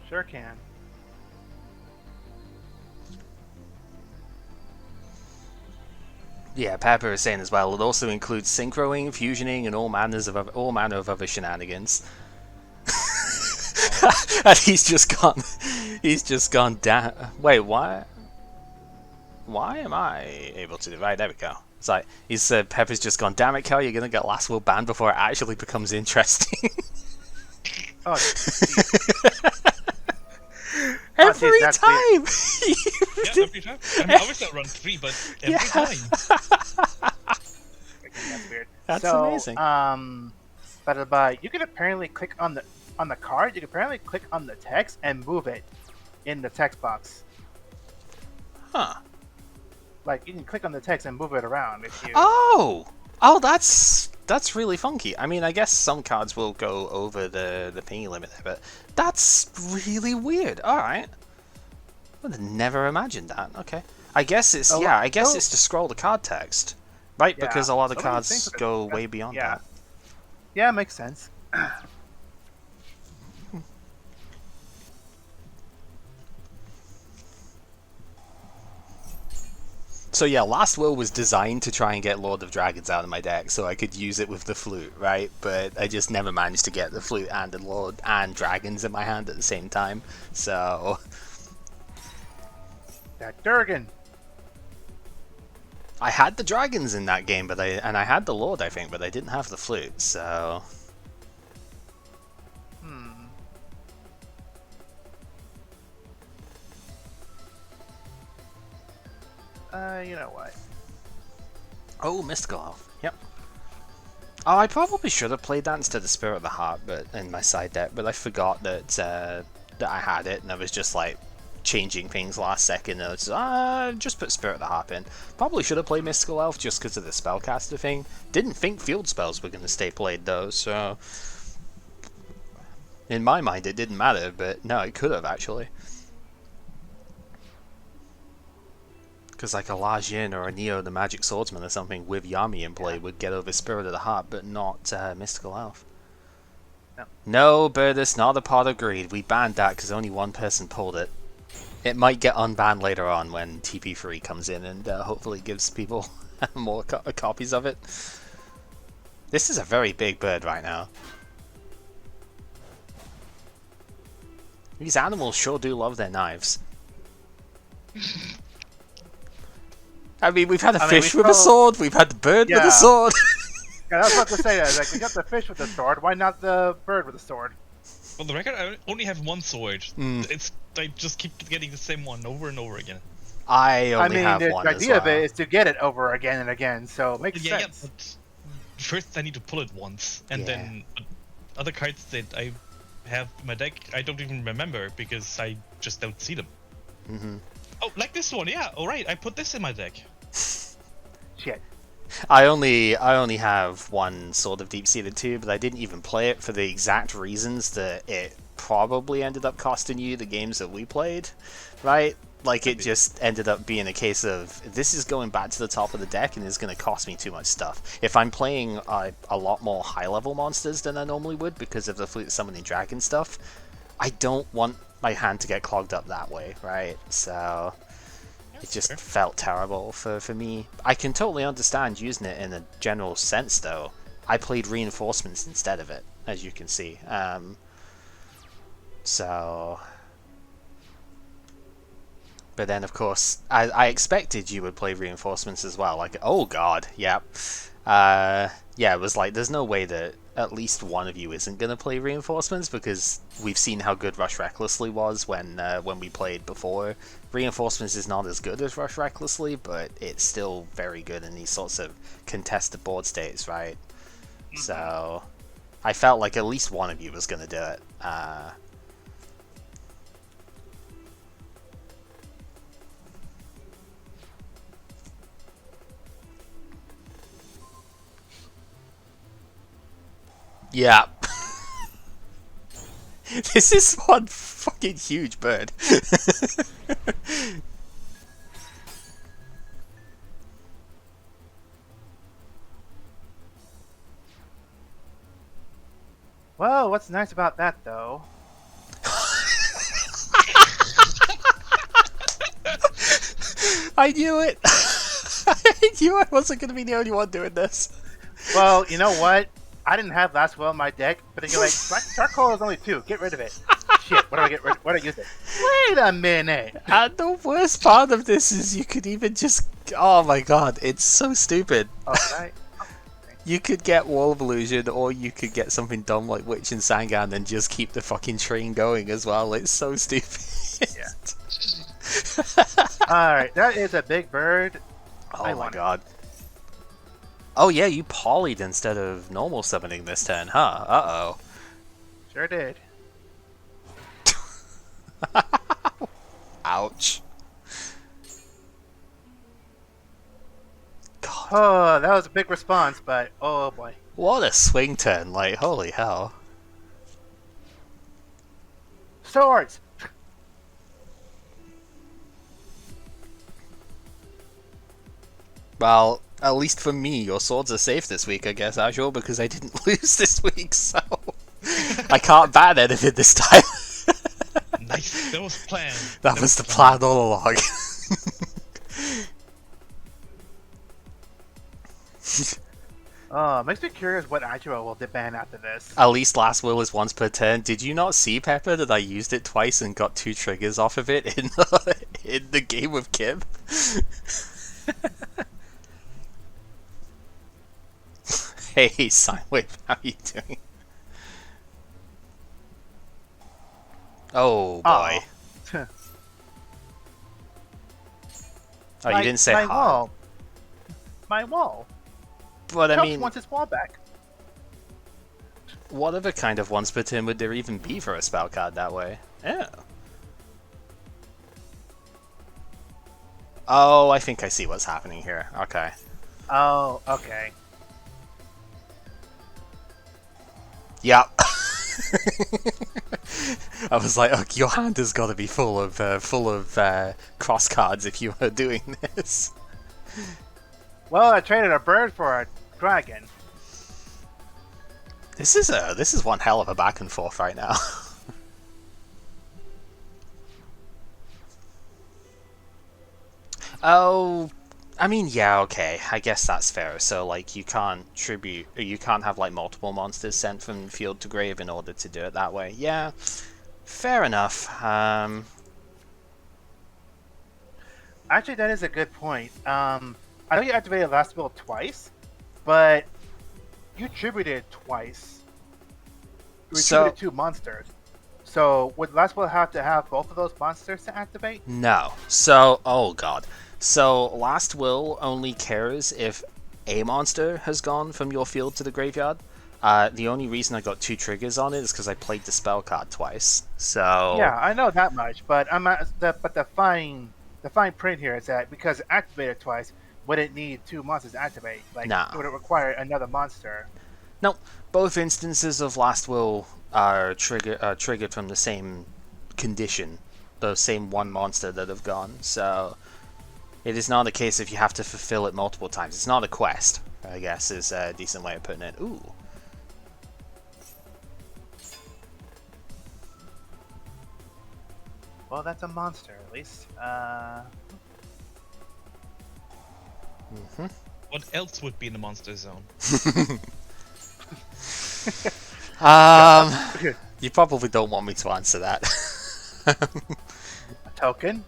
S2: Sure can.
S1: Yeah, Pepper is saying as well. It also includes synchroing, fusioning, and all manner of other shenanigans. And he's just gone down. Wait, why? Why am I able to do? Right, there we go. It's like he said, Pepper's just gone. Damn it, Kel, you're gonna get Last Will banned before it actually becomes interesting.
S2: Oh,
S1: Every
S2: that's
S1: time.
S3: Yeah, every time. I mean, obviously I run 3, but every time.
S2: that's weird.
S1: That's
S2: so,
S1: amazing.
S2: But you can apparently click on the card. You can apparently click on the text and move it in the text box.
S1: Huh.
S2: Like you can click on the text and move it around if you.
S1: Oh, that's really funky. I mean, I guess some cards will go over the thingy limit there, but that's really weird. All right, would have never imagined that. Okay, I guess it's
S2: Oh,
S1: I guess
S2: oh.
S1: it's to scroll the card text, right?
S2: Yeah,
S1: Because a lot of
S2: some of these
S1: cards
S2: things are-
S1: go way beyond
S2: yeah.
S1: that.
S2: Yeah, it makes sense.
S1: So yeah, Last Will was designed to try and get Lord of Dragons out of my deck so I could use it with the flute, right? But I just never managed to get the flute and the Lord and Dragons in my hand at the same time. So
S2: That Durgan.
S1: I had the Dragons in that game, but I had the Lord, I think, but I didn't have the flute. So
S2: You know what?
S1: oh, Mystical Elf. Yep. Oh, I probably should have played that instead of Spirit of the Heart, but in my side deck. But I forgot that I had it, and I was just like changing things last second. And I was just put Spirit of the Harp in. Probably should have played Mystical Elf just because of the spellcaster thing. Didn't think field spells were going to stay played though, so in my mind it didn't matter. But no, it could have actually. Because like a Lajin or a Neo the Magic Swordsman or something with Yami in play would get over Spirit of the Heart, but not Mystical Elf.
S2: No.
S1: No, Birdus, not a pot of greed. We banned that because only one person pulled it. It might get unbanned later on when TP3 comes in and hopefully gives people more copies of it. This is a very big bird right now. These animals sure do love their knives. I mean, we've had a fish with a sword, we've had the bird with a sword.
S2: Yeah, I was about to say that. Like, we got the fish with the sword. Why not the bird with the sword?
S3: For the record, I only have one sword. It's I just keep getting the same one over and over again.
S1: I only have
S2: the
S1: one as
S2: idea of
S1: well.
S2: it is to get it over again and again, so it makes
S3: Yeah,
S2: sense.
S3: but first I need to pull it once, and
S1: Yeah.
S3: then other cards that I have in my deck, I don't even remember because I just don't see them.
S1: Mm-hmm.
S3: Oh, like this one, yeah. All right, I put this in my deck.
S2: Shit.
S1: I only have one Sword of Deep-Seated 2, but I didn't even play it for the exact reasons that it probably ended up costing you the games that we played, right? Like, it just ended up being a case of, this is going back to the top of the deck and is going to cost me too much stuff. If I'm playing a lot more high-level monsters than I normally would because of the Flute Summoning Dragon stuff, I don't want my hand to get clogged up that way, right? So it just felt terrible for me. I can totally understand using it in a general sense, though. I played reinforcements instead of it, as you can see. But then, of course, I expected you would play reinforcements as well. Like, oh god, yep. Yeah, it was like, there's no way that at least one of you isn't going to play reinforcements, because we've seen how good Rush Recklessly was when we played before. Reinforcements is not as good as Rush Recklessly, but it's still very good in these sorts of contested board states, right? So I felt like at least one of you was going to do it. Yeah. This is one fucking huge bird.
S2: Well, what's nice about that, though?
S1: I knew it. I knew I wasn't going to be the only one doing this.
S2: Well, you know what? I didn't have last will in my deck, but then you're like, charcoal is only 2. Get rid of it. Shit, what do I get rid of? What do I use it? Wait a minute.
S1: And the worst part of this is you could even just... Oh my god, it's so stupid.
S2: Oh, right.
S1: You could get Wall of Illusion, or you could get something dumb like Witch and Sangan and just keep the fucking train going as well. It's so stupid.
S2: Yeah. Alright, that is a big bird.
S1: Oh my god. Oh yeah, you polyed instead of normal summoning this turn, huh? Uh-oh.
S2: Sure did.
S1: Ouch. God.
S2: Oh, that was a big response, but oh boy.
S1: What a swing turn, like, holy hell.
S2: Swords!
S1: Well, at least for me, your swords are safe this week, I guess, Azure, because I didn't lose this week, so... I can't ban anything this time.
S3: Nice, that was planned.
S1: That was the plan all along.
S2: Makes me curious what Agro will ban after this.
S1: At least last will is once per turn. Did you not see, Pepper, that I used it twice and got 2 triggers off of it in the game with Kim? Hey, Sinewave, how you doing? Oh, boy.
S2: Oh,
S1: Oh, you didn't say
S2: my
S1: hard.
S2: wall. My wall.
S1: But I
S2: Chumps
S1: mean,
S2: wants his wall back.
S1: what other kind of once per turn would there even be for a spell card that way? Yeah. Oh, I think I see what's happening here. Okay.
S2: Oh, okay.
S1: Yep. I was like, oh, your hand has got to be full of cross cards if you are doing this.
S2: Well, I traded a bird for a dragon.
S1: This is one hell of a back and forth right now. Oh, I mean, yeah, okay. I guess that's fair. So, like, you can't have like multiple monsters sent from field to grave in order to do it that way. Yeah, fair enough.
S2: Actually, that is a good point. I know you activated last will twice, but you tributed twice. You tributed 2 monsters. So would last will have to have both of those monsters to activate?
S1: No. So, oh god. So, Last Will only cares if a monster has gone from your field to the graveyard. The only reason I got 2 triggers on it is because I played the spell card twice. So
S2: Yeah, I know that much, but the fine print here is that because it activated twice, would it need 2 monsters to activate? Like,
S1: nah.
S2: would it require another monster?
S1: No, both instances of Last Will are triggered from the same condition, the same one monster that have gone. So it is not a case if you have to fulfill it multiple times. It's not a quest, I guess, is a decent way of putting it. Ooh.
S2: Well, that's a monster, at least.
S3: What else would be in the monster zone?
S1: You probably don't want me to answer that.
S2: A token?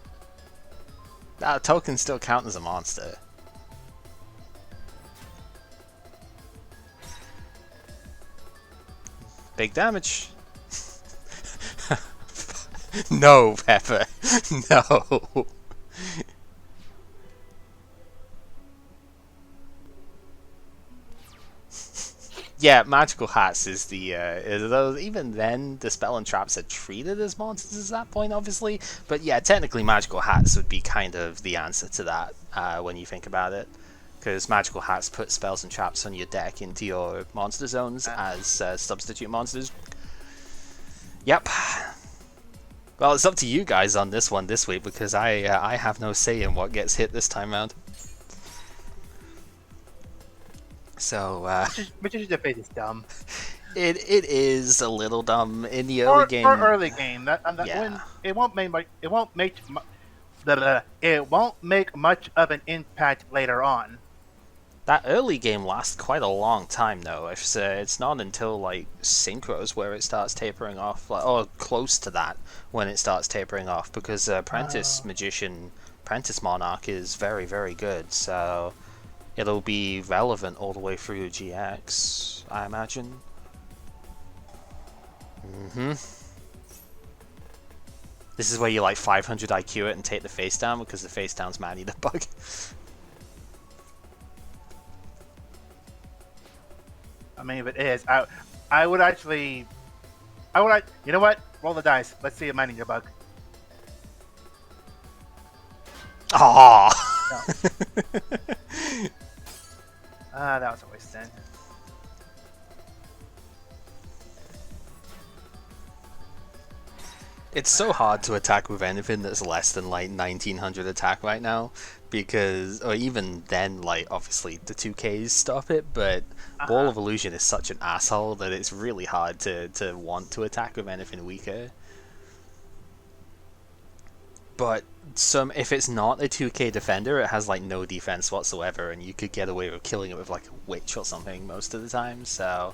S1: Tokens still count as a monster. Big damage. No, Pepper. No. Yeah, magical hats is the those, even then the spell and traps are treated as monsters at that point, obviously. But yeah, technically magical hats would be kind of the answer to that when you think about it, because magical hats put spells and traps on your deck into your monster zones as substitute monsters. Yep. Well, it's up to you guys on this one this week, because I have no say in what gets hit this time round. So,
S2: Magician's Defeat is dumb.
S1: it is a little dumb in the early game.
S2: Or early game.
S1: Yeah.
S2: When it won't make much of an impact later on.
S1: That early game lasts quite a long time, though. It's not until like Synchros where it starts tapering off, or close to that when it starts tapering off, because Apprentice Magician, Apprentice Monarch is very, very good. So it'll be relevant all the way through GX, I imagine. This is where you like 500 IQ it and take the face down, because the face down's Manny the Bug.
S2: I mean, if it is, I would you know what? Roll the dice. Let's see a mining your bug.
S1: Aww.
S2: That was a waste then.
S1: It's so hard to attack with anything that's less than like 1900 attack right now, because, or even then, like obviously the 2Ks stop it, but Ball of Illusion is such an asshole that it's really hard to want to attack with anything weaker. But if it's not a 2K defender, it has like no defense whatsoever, and you could get away with killing it with like a witch or something most of the time. So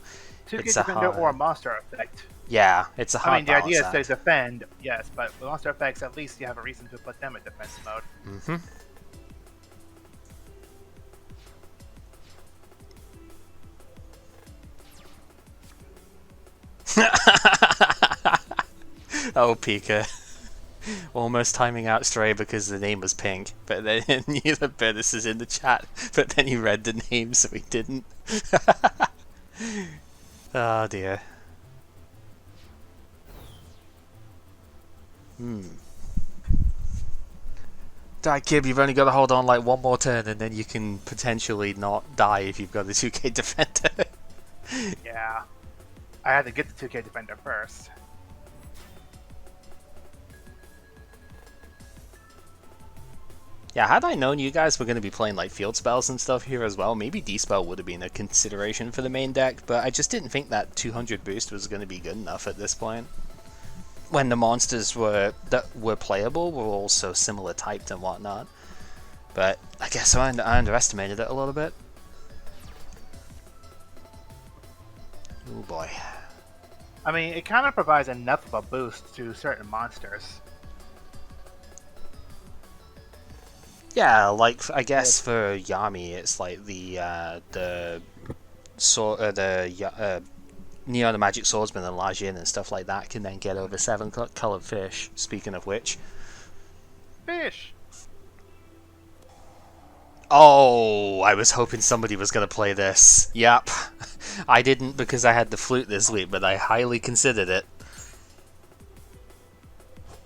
S2: 2K
S1: it's a
S2: defender
S1: hard...
S2: or a monster effect.
S1: Yeah, it's a hard.
S2: I mean, the idea is
S1: balance
S2: to
S1: act.
S2: defend, yes, but with monster effects, at least you have a reason to put them in defense mode.
S1: Oh, Pika. Almost timing out Stray because the name was pink, but then he knew that Bertus is in the chat, but then he read the name so he didn't. Oh dear. Die, Kib, you've only got to hold on like one more turn, and then you can potentially not die if you've got a 2K defender.
S2: Yeah. I had to get the 2K defender first.
S1: Yeah, had I known you guys were going to be playing like field spells and stuff here as well, maybe D-Spell would have been a consideration for the main deck, but I just didn't think that 200 boost was going to be good enough at this point. When the monsters that were playable were all so similar typed and whatnot. But I guess I underestimated it a little bit. Oh boy.
S2: I mean, it kind of provides enough of a boost to certain monsters.
S1: Yeah, like I guess for Yami, it's like the Neon Magic Swordsman and Lajin and stuff like that can then get over 7 colored fish. Speaking of which,
S2: Fish!
S1: oh, I was hoping somebody was gonna play this. Yep, I didn't because I had the flute this week, but I highly considered it.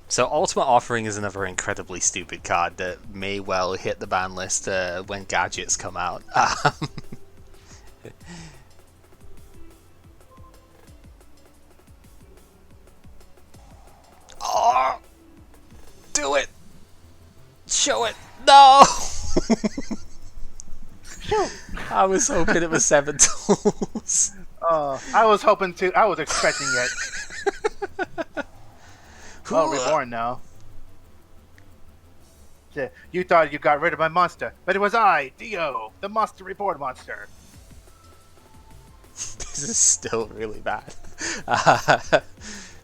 S1: So Ultimate Offering is another incredibly stupid card that may well hit the ban list when gadgets come out. Oh! Do it! Show it! No! I was hoping it was 7 tools.
S2: I was hoping to. I was expecting it. Oh, Reborn now. Yeah, you thought you got rid of my monster, but it was I, Dio, the monster reborn monster.
S1: This is still really bad.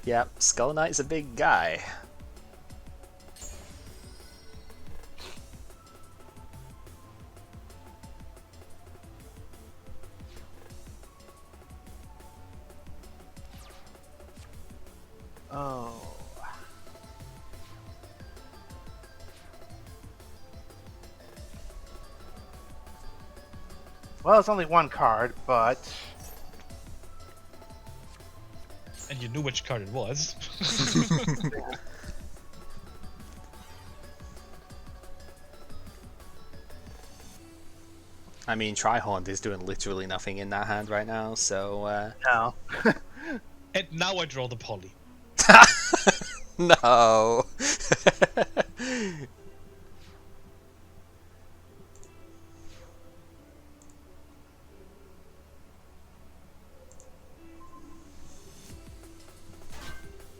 S1: Yep, Skull Knight's a big guy.
S2: Oh. Well, it's only one card, but
S3: And you knew which card it was.
S1: I mean, Trihorn is doing literally nothing in that hand right now, so...
S2: no.
S3: And now I draw the poly.
S1: No!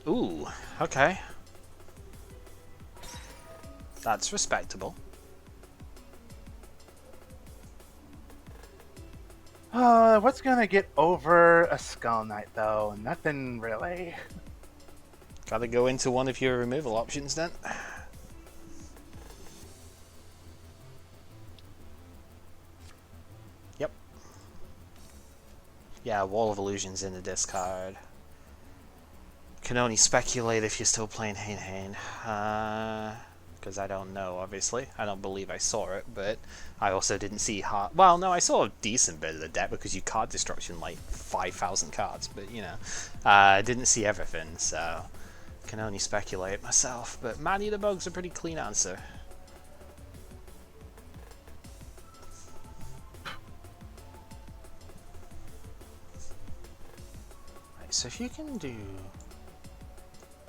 S1: Ooh, okay. That's respectable.
S2: What's gonna get over a Skull Knight though? Nothing really.
S1: Gotta go into one of your removal options then. Yep. Yeah, Wall of Illusions in the discard. Can only speculate if you're still playing Hain. Because I don't know, obviously. I don't believe I saw it, but I also didn't see well, no, I saw a decent bit of the deck because you card destruction like 5,000 cards, but you know, I didn't see everything, so can only speculate myself. But Man-Eater Bug's a pretty clean answer. Right, so if you can do...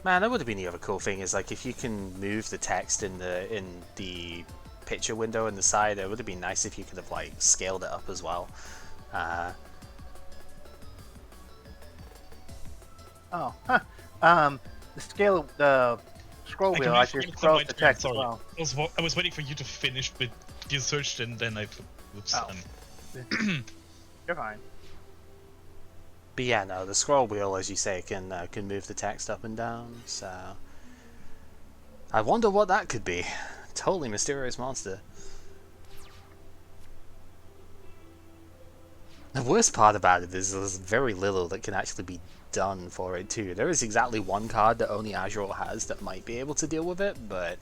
S1: Man, that would have been the other cool thing is like if you can move the text in the picture window in the side, it would have been nice if you could have like scaled it up as well.
S2: Oh, huh. The scale, the scroll wheel actually scrolls the text as well.
S3: I was waiting for you to finish with your search, and then I... Oops.
S2: Oh. You're fine.
S1: But yeah, no, the scroll wheel, as you say, can move the text up and down. So I wonder what that could be. Totally mysterious monster. The worst part about it is there's very little that can actually be done for it too. There is exactly one card that only Azrael has that might be able to deal with it, but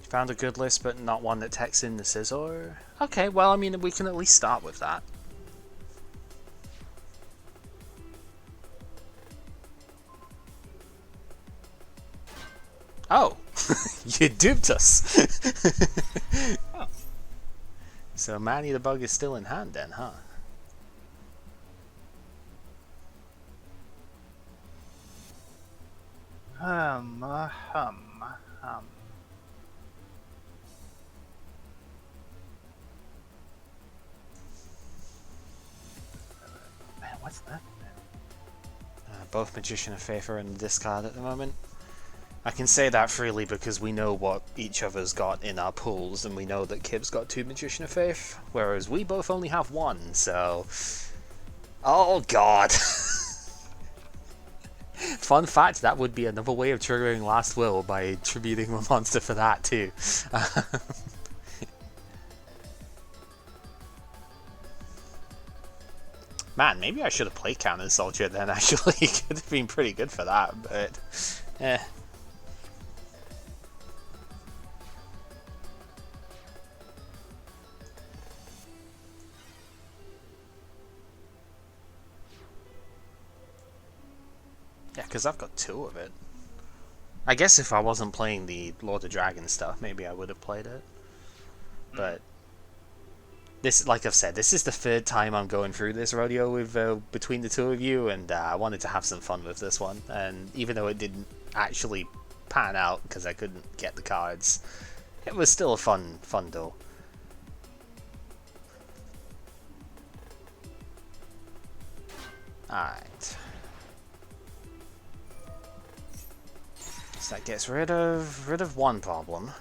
S1: you found a good list, but not one that takes in the scissor. Okay, well, I mean, we can at least start with that. Oh, you duped us.
S2: Oh.
S1: So Man-Eater Bug is still in hand then, huh?
S2: Man, what's that?
S1: Both Magician of Faith are in the discard at the moment. I can say that freely because we know what each of us got in our pools, and we know that Kib's got 2 Magician of Faith, whereas we both only have 1, so... Oh god! Fun fact, that would be another way of triggering Last Will by tributing a monster for that too. Man, maybe I should have played Cannon Soldier then, actually. It could have been pretty good for that, but... eh. Yeah, because I've got 2 of it. I guess if I wasn't playing the Lord of Dragon stuff, maybe I would have played it. But this, like I've said, this is the 3rd time I'm going through this rodeo with between the 2 of you, and I wanted to have some fun with this one. And even though it didn't actually pan out because I couldn't get the cards, it was still a fun duel. Alright. So that gets rid of one problem.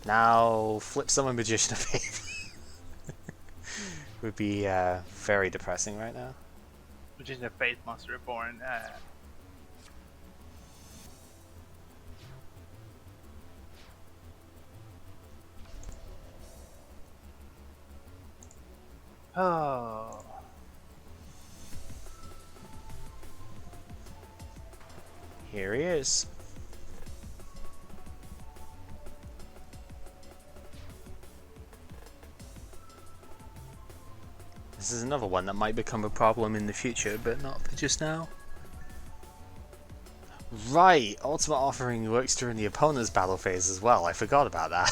S1: Now flip summon Magician of Faith. Would be very depressing right now.
S2: Magician of Faith, Monster Reborn. Oh.
S1: Here he is. This is another one that might become a problem in the future, but not for just now. Right, Ultimate Offering works during the opponent's battle phase as well. I forgot about that.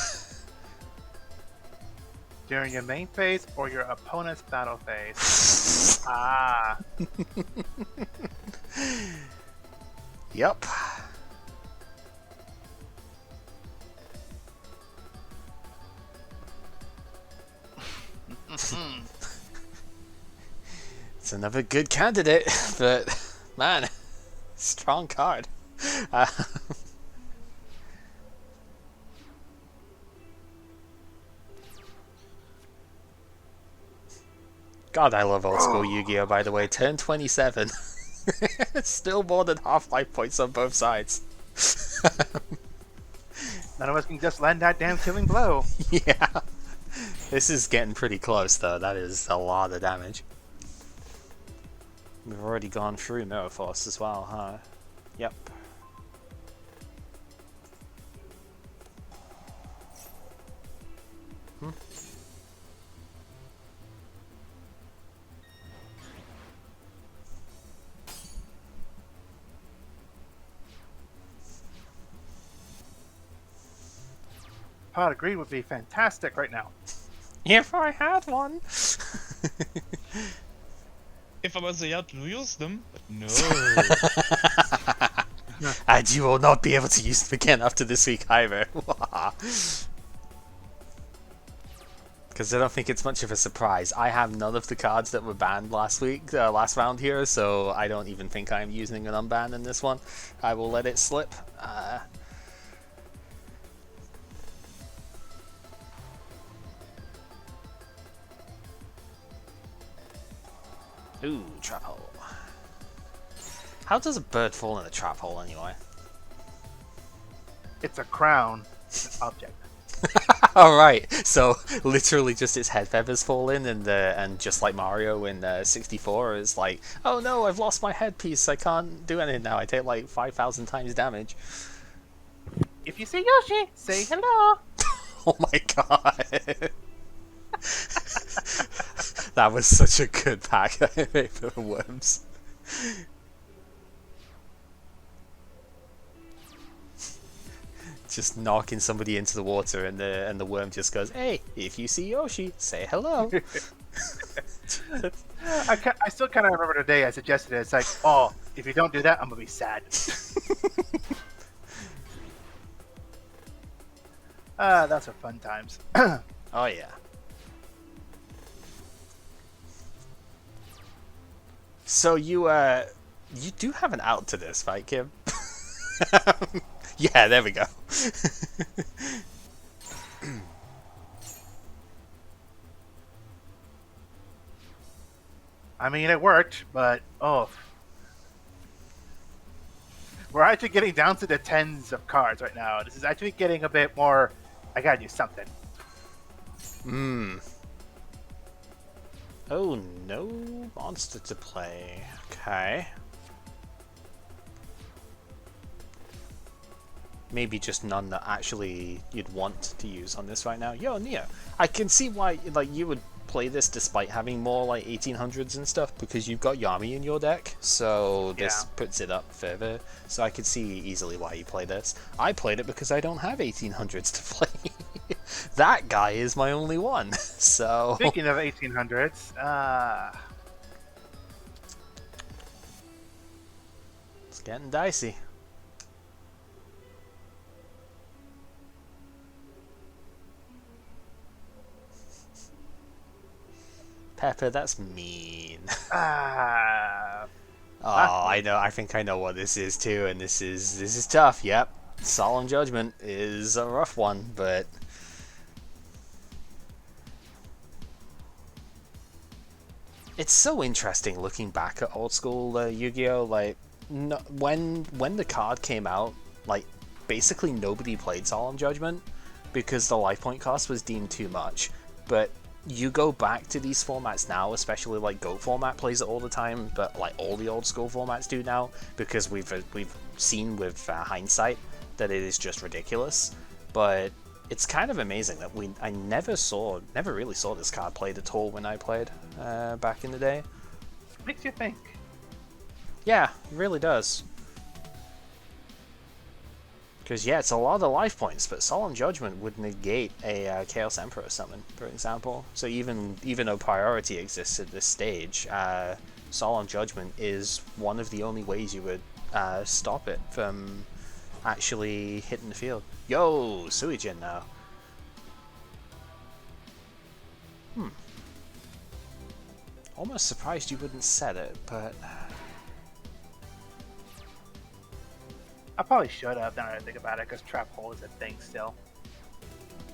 S2: During your main phase or your opponent's battle phase. Ah.
S1: Yep. It's another good candidate, but man, strong card. God, I love old school Yu-Gi-Oh! By the way, turn 27. Still more than half life points on both sides.
S2: None of us can just land that damn killing blow.
S1: Yeah. This is getting pretty close, though. That is a lot of damage. We've already gone through Mirror Force as well, huh? Yep.
S2: Pot of Greed would be fantastic right now.
S1: If I had one!
S3: If I was allowed to use them, but no.
S1: And you will not be able to use them again after this week either. Because I don't think it's much of a surprise. I have none of the cards that were banned last week, last round here, so I don't even think I'm using an unban in this one. I will let it slip. Ooh, trap hole. How does a bird fall in a trap hole anyway?
S2: It's a crown object.
S1: Alright, so literally just its head feathers fall in, and just like Mario in 64 is like, oh no, I've lost my headpiece, I can't do anything now, I take like 5,000 times damage.
S2: If you see Yoshi, say hello.
S1: Oh my god. That was such a good pack I made for the worms. Just knocking somebody into the water, and the worm just goes, "Hey, if you see Yoshi, say hello."
S2: I still kind of remember the day I suggested it. It's like, oh, if you don't do that, I'm gonna be sad. That's a fun times.
S1: Oh yeah. So you do have an out to this, right, Kim? Yeah, there we go.
S2: I mean, it worked, but oh. We're actually getting down to the tens of cards right now. This is actually getting a bit more, I gotta do something.
S1: Oh, no monster to play. Okay. Maybe just none that actually you'd want to use on this right now. Yo, Neo, I can see why like you would play this despite having more like 1800s and stuff because you've got Yami in your deck, so this puts it up further. So I could see easily why you play this. I played it because I don't have 1800s to play. That guy is my only one. So
S2: speaking of 1800s,
S1: it's getting dicey. Pepper, that's mean. Oh, I know. I think I know what this is too, and this is tough. Yep, Solemn Judgment is a rough one, but it's so interesting looking back at old school Yu-Gi-Oh. Like, when the card came out, like basically nobody played Solemn Judgment because the life point cost was deemed too much, but you go back to these formats now, especially like GOAT format plays it all the time, but like all the old school formats do now, because we've seen with hindsight that it is just ridiculous. But it's kind of amazing that I never really saw this card played at all when I played back in the day.
S2: makes you think.
S1: Yeah, it really does. Because, yeah, it's a lot of life points, but Solemn Judgment would negate a Chaos Emperor summon, for example. So even though priority exists at this stage, Solemn Judgment is one of the only ways you would stop it from actually hitting the field. Yo, Suijin now. Almost surprised you wouldn't set it, but
S2: I probably should have, now that I think about it, because Trap Hole is a thing still.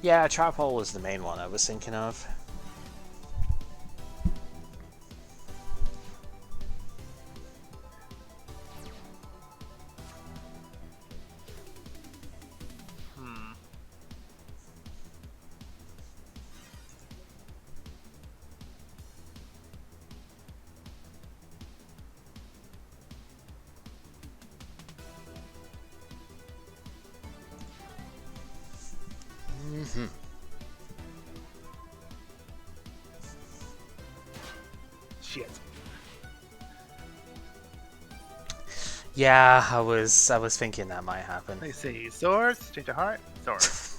S1: yeah, Trap Hole was the main one I was thinking of.
S2: Shit.
S1: Yeah, I was thinking that might happen.
S2: Let's see. Swords, change of heart, swords.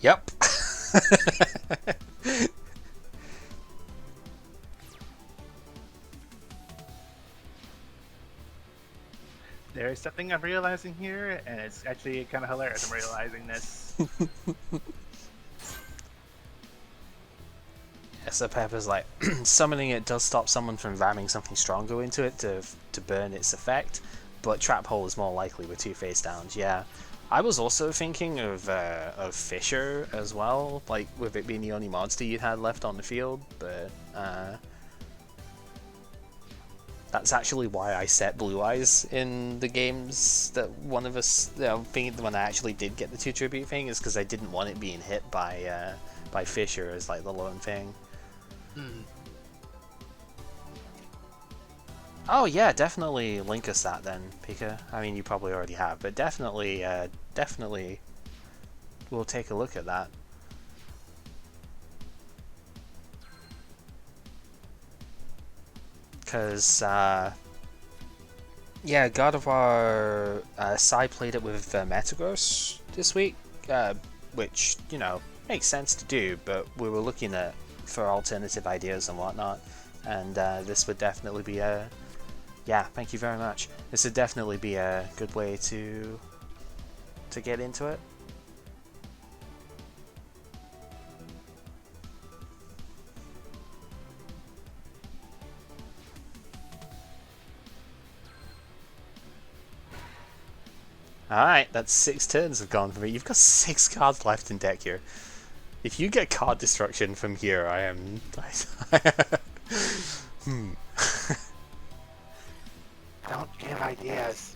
S1: Yep.
S2: There's something I'm realizing here, and it's actually kind of hilarious. I'm realizing this.
S1: Yeah, so Pepper's like, summoning it does stop someone from ramming something stronger into it to burn its effect, but Trap Hole is more likely with 2 face downs. Yeah, I was also thinking of Fisher as well, like with it being the only monster you had left on the field, but that's actually why I set Blue Eyes in the games that one of us, when I actually did get the 2 tribute thing, is because I didn't want it being hit by Fisher as like the lone thing. Oh yeah, definitely link us that then, Pika. I mean, you probably already have, but definitely we'll take a look at that. Because, yeah, God of War, Sai played it with Metagross this week, which, you know, makes sense to do, but we were looking for alternative ideas and whatnot, and this would definitely be a... Yeah, thank you very much. This would definitely be a good way to get into it. Alright, that's 6 turns have gone for me. You've got 6 cards left in deck here. If you get card destruction from here, I am...
S2: Don't give ideas.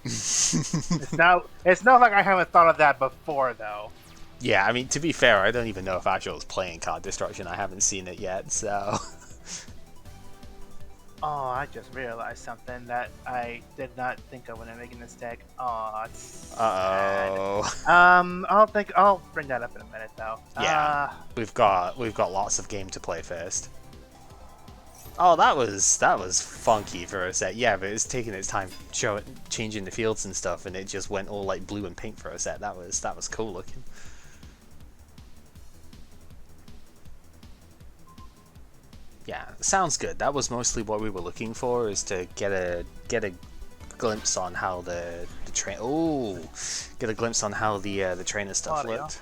S2: It's not like I haven't thought of that before, though.
S1: Yeah, I mean, to be fair, I don't even know if Agile is playing card destruction. I haven't seen it yet, so...
S2: Oh, I just realized something that I did not think of when I'm making this deck. Oh, it's sad.
S1: Uh-oh.
S2: I'll bring that up in a minute though.
S1: Yeah. We've got lots of game to play first. Oh, that was funky for a set. Yeah, but it's taking its time changing the fields and stuff, and it just went all like blue and pink for a set. That was cool looking. Yeah, sounds good. That was mostly what we were looking for, is to get a glimpse on how the train. Oh, get a glimpse on how the trainer stuff looked.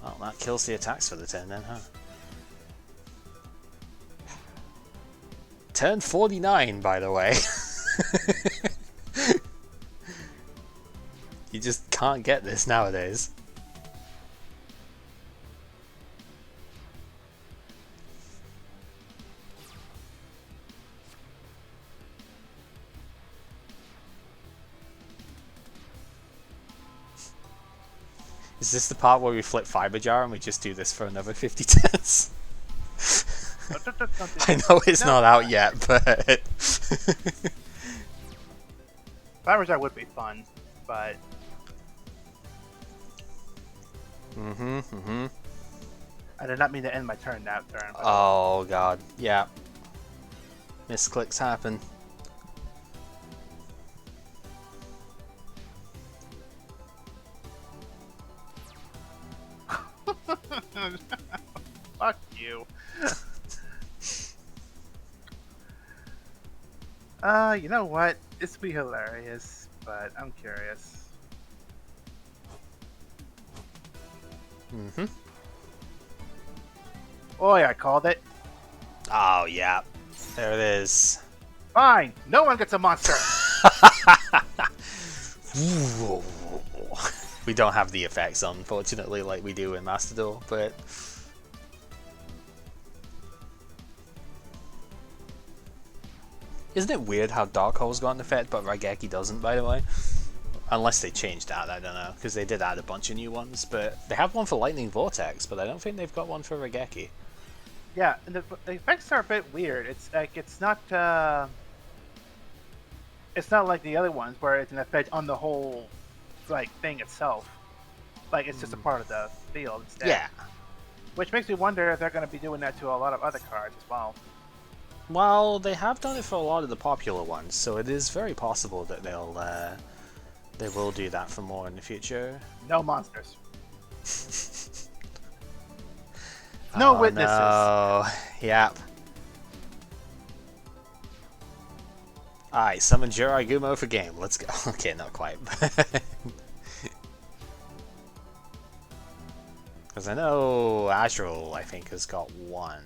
S1: Well, that kills the attacks for the turn then, huh? Turn 49, by the way. You just can't get this nowadays. Is this the part where we flip Fiber Jar and we just do this for another 50 turns? I know it's not out yet, but...
S2: Fiber Jar would be fun, but... I did not mean to end my turn that turn.
S1: Oh god, yeah. Misclicks happen.
S2: Fuck you. You know what? This would be hilarious, but I'm curious. Oh yeah, I called it.
S1: Oh yeah, there it is.
S2: Fine, no one gets a monster.
S1: We don't have the effects, unfortunately, like we do in Master Duel, but... Isn't it weird how Dark Hole's got an effect, but Raigeki doesn't, by the way? Unless they changed that, I don't know, because they did add a bunch of new ones, but they have one for Lightning Vortex, but I don't think they've got one for Raigeki.
S2: Yeah, and the effects are a bit weird. It's like it's not like the other ones where it's an effect on the whole like thing itself. Like it's just a part of the field instead.
S1: Yeah.
S2: Which makes me wonder if they're going to be doing that to a lot of other cards as well.
S1: Well, they have done it for a lot of the popular ones, so it is very possible that they will do that for more in the future.
S2: No monsters. No witnesses.
S1: No. Yep. Alright, summon Jirai Gumo for game. Let's go. Okay, not quite. Because I know Astral, I think, has got one.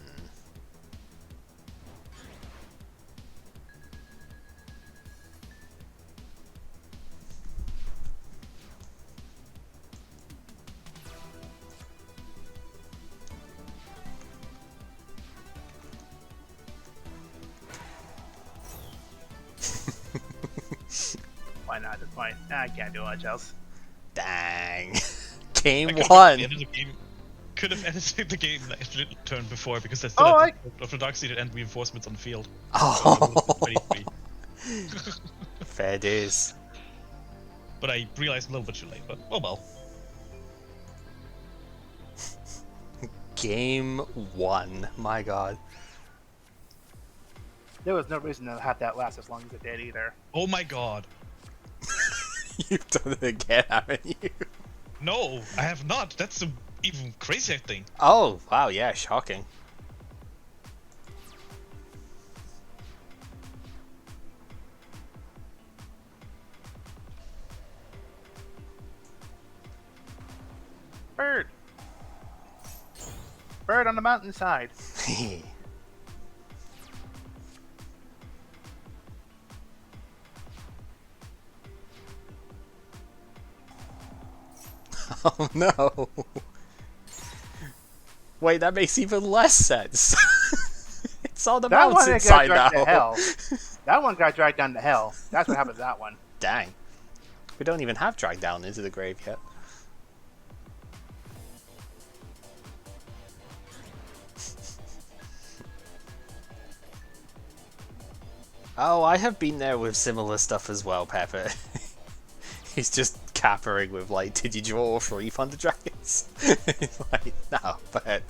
S2: Why not? It's fine. I can't do much else.
S1: Dang. Game
S3: I
S1: one.
S3: Could have edited the game like the turn before because there's
S2: Oh,
S3: still of the Dark Seated and reinforcements on the field.
S1: Oh.
S3: So
S1: Fair dues.
S3: but I realized a little bit too late, but oh well.
S1: Game one. My god.
S2: There was no reason to have that last as long as it did either.
S3: Oh my god.
S1: You've done it again, haven't you?
S3: No, I have not. That's the even crazier thing.
S1: Oh, wow, yeah, shocking.
S2: Bird! Bird on the mountainside.
S1: Oh no. Wait, that makes even less sense. It's on the mountainside now.
S2: To hell. That one got dragged down to hell. That's what happened to that one.
S1: Dang. We don't even have dragged down into the grave yet. Oh, I have been there with similar stuff as well, Pepper. He's just cappering with like, did you draw 3 Thunder Dragons? He's like, no, but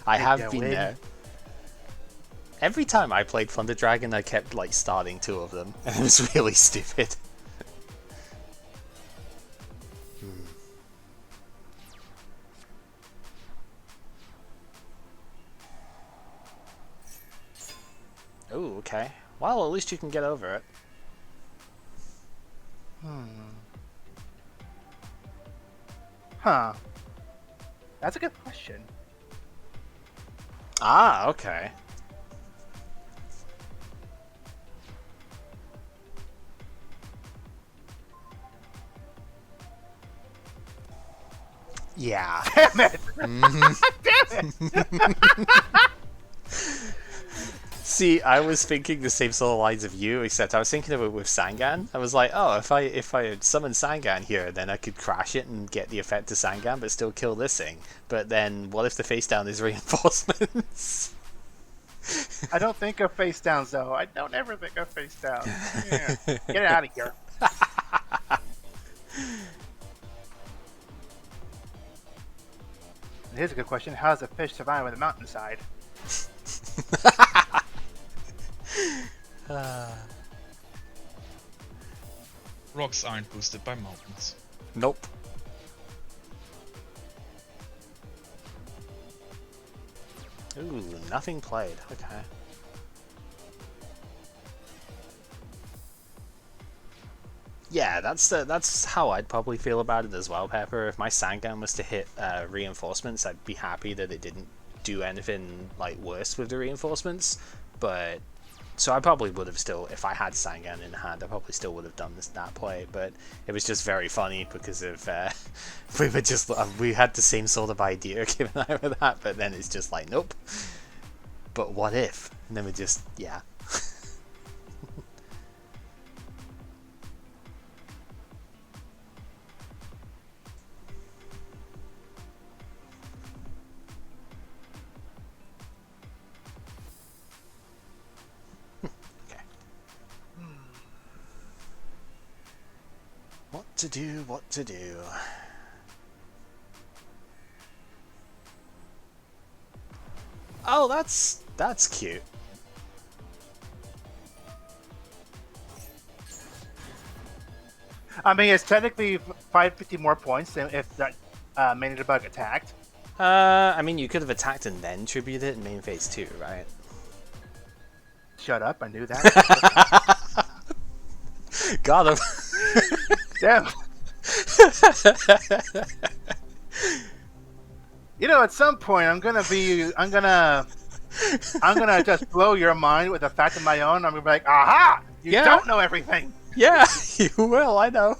S1: I have been there. Every time I played Thunder Dragon, I kept like starting 2 of them, and it was really stupid. Oh, okay. Well, at least you can get over it.
S2: Huh. That's a good question.
S1: Ah, okay. Yeah.
S2: Damn it! Damn it!
S1: See, I was thinking the same sort of lines of you, except I was thinking of it with Sangan. I was like, oh, if I summon Sangan here, then I could crash it and get the effect of Sangan, but still kill this thing. But then, what if the face down is reinforcements?
S2: I don't think of face downs though. I don't ever think of face downs. Yeah. Get out of here. Here's a good question. How does a fish survive on the mountainside?
S3: Rocks aren't boosted by mountains.
S1: Nope. Ooh, nothing played. Okay. Yeah, that's how I'd probably feel about it as well, Pepper. If my Sangan was to hit reinforcements, I'd be happy that it didn't do anything like worse with the reinforcements. But so I probably would have still, if I had Sangan in hand, I probably still would have done that play. But it was just very funny because of we had the same sort of idea given over that, but then it's just like nope. But what if? And then we just yeah. What to do. Oh, that's cute.
S2: I mean, it's technically 550 more points than if that Mania Bug attacked.
S1: I mean, you could have attacked and then tributed it in main phase 2, right?
S2: Shut up, I knew that.
S1: Got him.
S2: Damn. You know, at some point, I'm gonna just blow your mind with a fact of my own. I'm gonna be like, aha! You don't know everything.
S1: Yeah, you will. I know.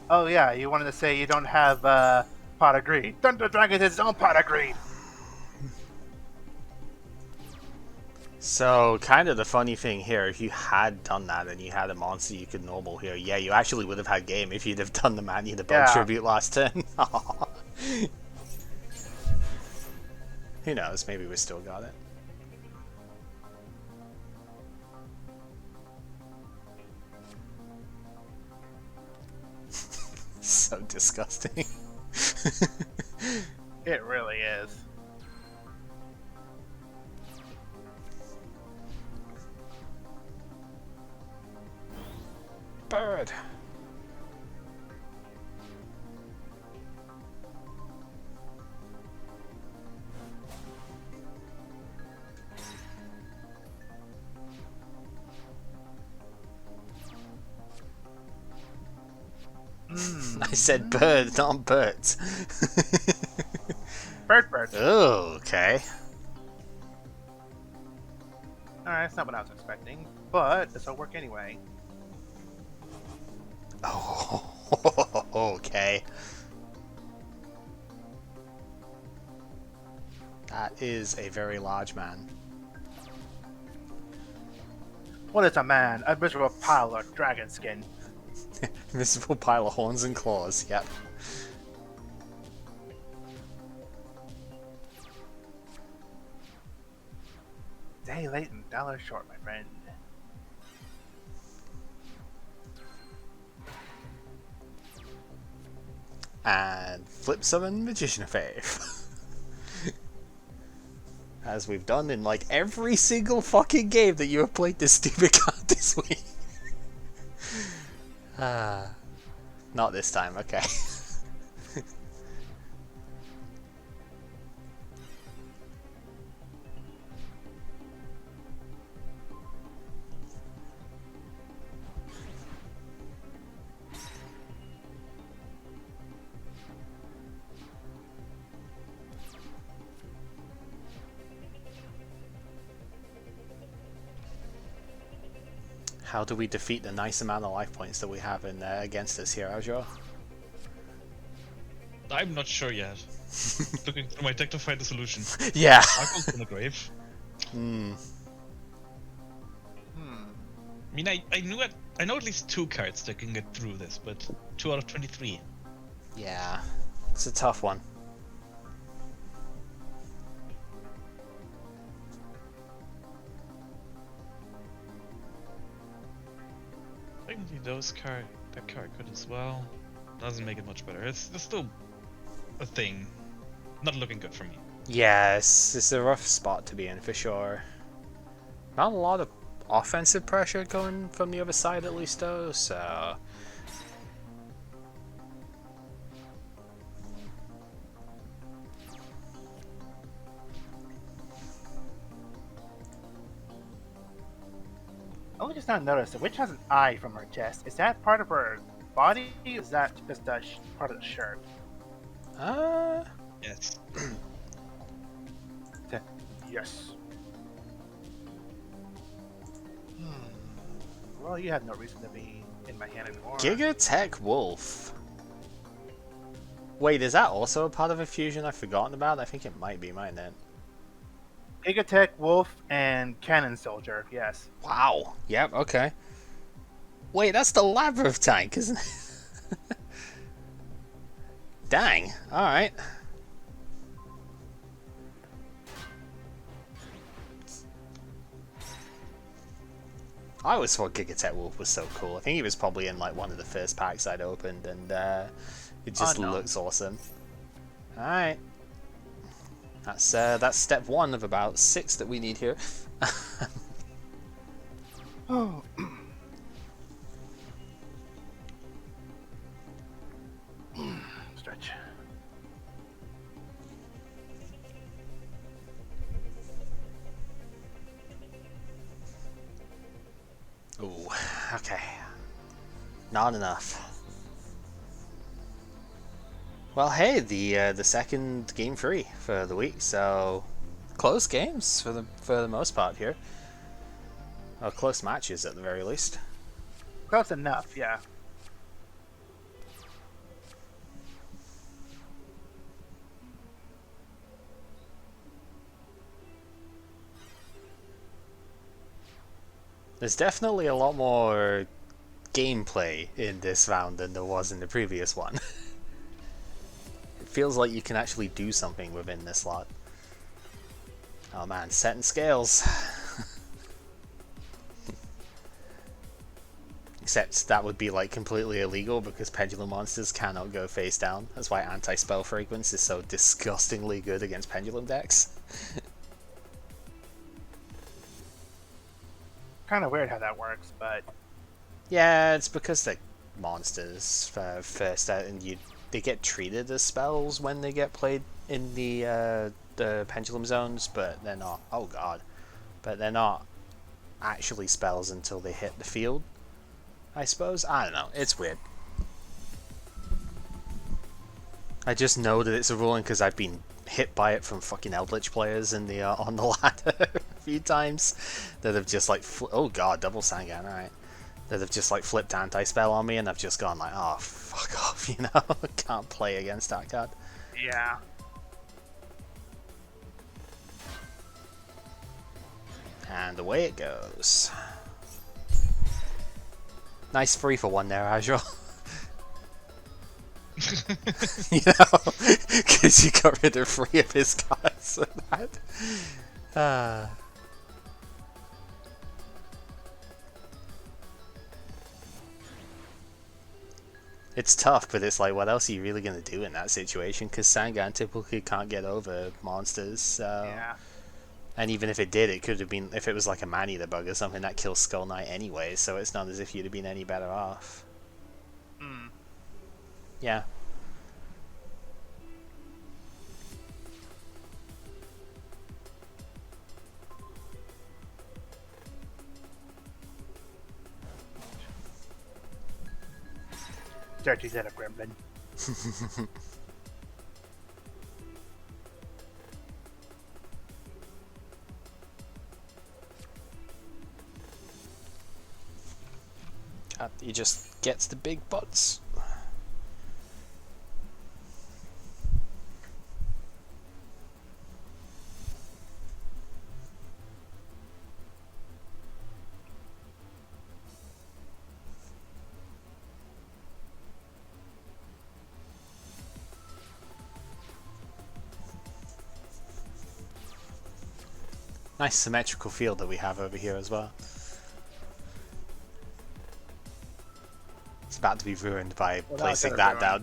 S2: Oh yeah, you wanted to say you don't have pot of greed. Thunder Dragon's its own pot of greed.
S1: So, kind of the funny thing here, if you had done that and you had a monster you could normal here, yeah, you actually would have had game if you'd have done the Mania the Bug tribute last turn. Who knows, maybe we still got it. So disgusting.
S2: It really is.
S1: Bird. I said bird, not birds.
S2: Bird.
S1: Oh, okay.
S2: Alright, that's not what I was expecting, but this will work anyway.
S1: Oh, okay. That is a very large man.
S2: What is a man? A miserable pile of dragon skin.
S1: Miserable pile of horns and claws, yep.
S2: Day late and dollar short, my friend.
S1: And flip summon Magician of Faith. As we've done in like every single fucking game that you have played this stupid card this week. Not this time, okay. How do we defeat the nice amount of life points that we have in against us here, Aljo?
S3: I'm not sure yet. Looking through my deck to find the solution.
S1: Yeah.
S3: Arcle's in the grave. I mean, I know at least 2 cards that can get through this, but 2 out of 23.
S1: Yeah. It's a tough one.
S3: Technically, that card could as well. Doesn't make it much better. It's still a thing. Not looking good for me.
S1: Yes, it's a rough spot to be in for sure. Not a lot of offensive pressure going from the other side at least though, so...
S2: I just now noticed the witch has an eye from her chest. Is that part of her body? Or is that just a part of the shirt?
S3: Yes.
S2: Yes. Well, you have no reason to be in my hand anymore.
S1: Gigatech Wolf. Wait, is that also a part of a fusion I've forgotten about? I think it might be, mightn't it?
S2: Gigatech, Wolf, and Cannon Soldier, yes.
S1: Wow. Yep, okay. Wait, that's the Labyrinth tank, isn't it? Dang. Alright. I always thought Gigatech Wolf was so cool. I think he was probably in like one of the first packs I'd opened, and it just looks awesome. Alright. That's step 1 of about 6 that we need here.
S2: Oh. Stretch.
S1: Ooh, okay. Not enough. Well, hey, the second game free for the week, so close games for the most part here. Or close matches at the very least.
S2: Close enough, yeah.
S1: There's definitely a lot more gameplay in this round than there was in the previous one. It feels like you can actually do something within this lot. Oh man, setting scales. Except that would be like completely illegal because pendulum monsters cannot go face down. That's why anti-spell fragrance is so disgustingly good against pendulum decks.
S2: Kind of weird how that works, but
S1: Yeah, it's because they're monsters first out, and they get treated as spells when they get played in the pendulum zones, but they're not. Oh god, but they're not actually spells until they hit the field. I suppose. I don't know. It's weird. I just know that it's a ruling because I've been hit by it from fucking Eldritch players in the on the ladder a few times that have just like oh god, double Sangan, alright. That have just like flipped anti-spell on me and I've just gone like, oh fuck off, you know. Can't play against that card.
S2: yeah.
S1: And away it goes. Nice 3 for 1 there, Azure. You know, because you got rid of 3 of his cards with that. It's tough, but it's like, what else are you really going to do in that situation? Because Sangan typically can't get over monsters, so...
S2: Yeah.
S1: And even if it did, it could have been, if it was like a man-eater bug or something, that kills Skull Knight anyway, so it's not as if you'd have been any better off.
S2: Hmm.
S1: Yeah.
S2: Dirty little gremlin.
S1: He just gets the big butts. Nice symmetrical field that we have over here as well. It's about to be ruined by placing that down.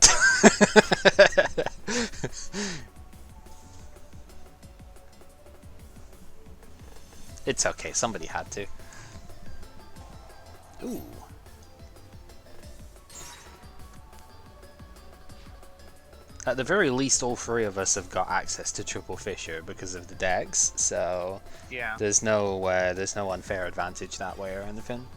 S1: It's okay, somebody had to. Ooh. At the very least, all 3 of us have got access to Triple Fisher because of the decks, so
S2: Yeah.
S1: there's no unfair advantage that way or anything.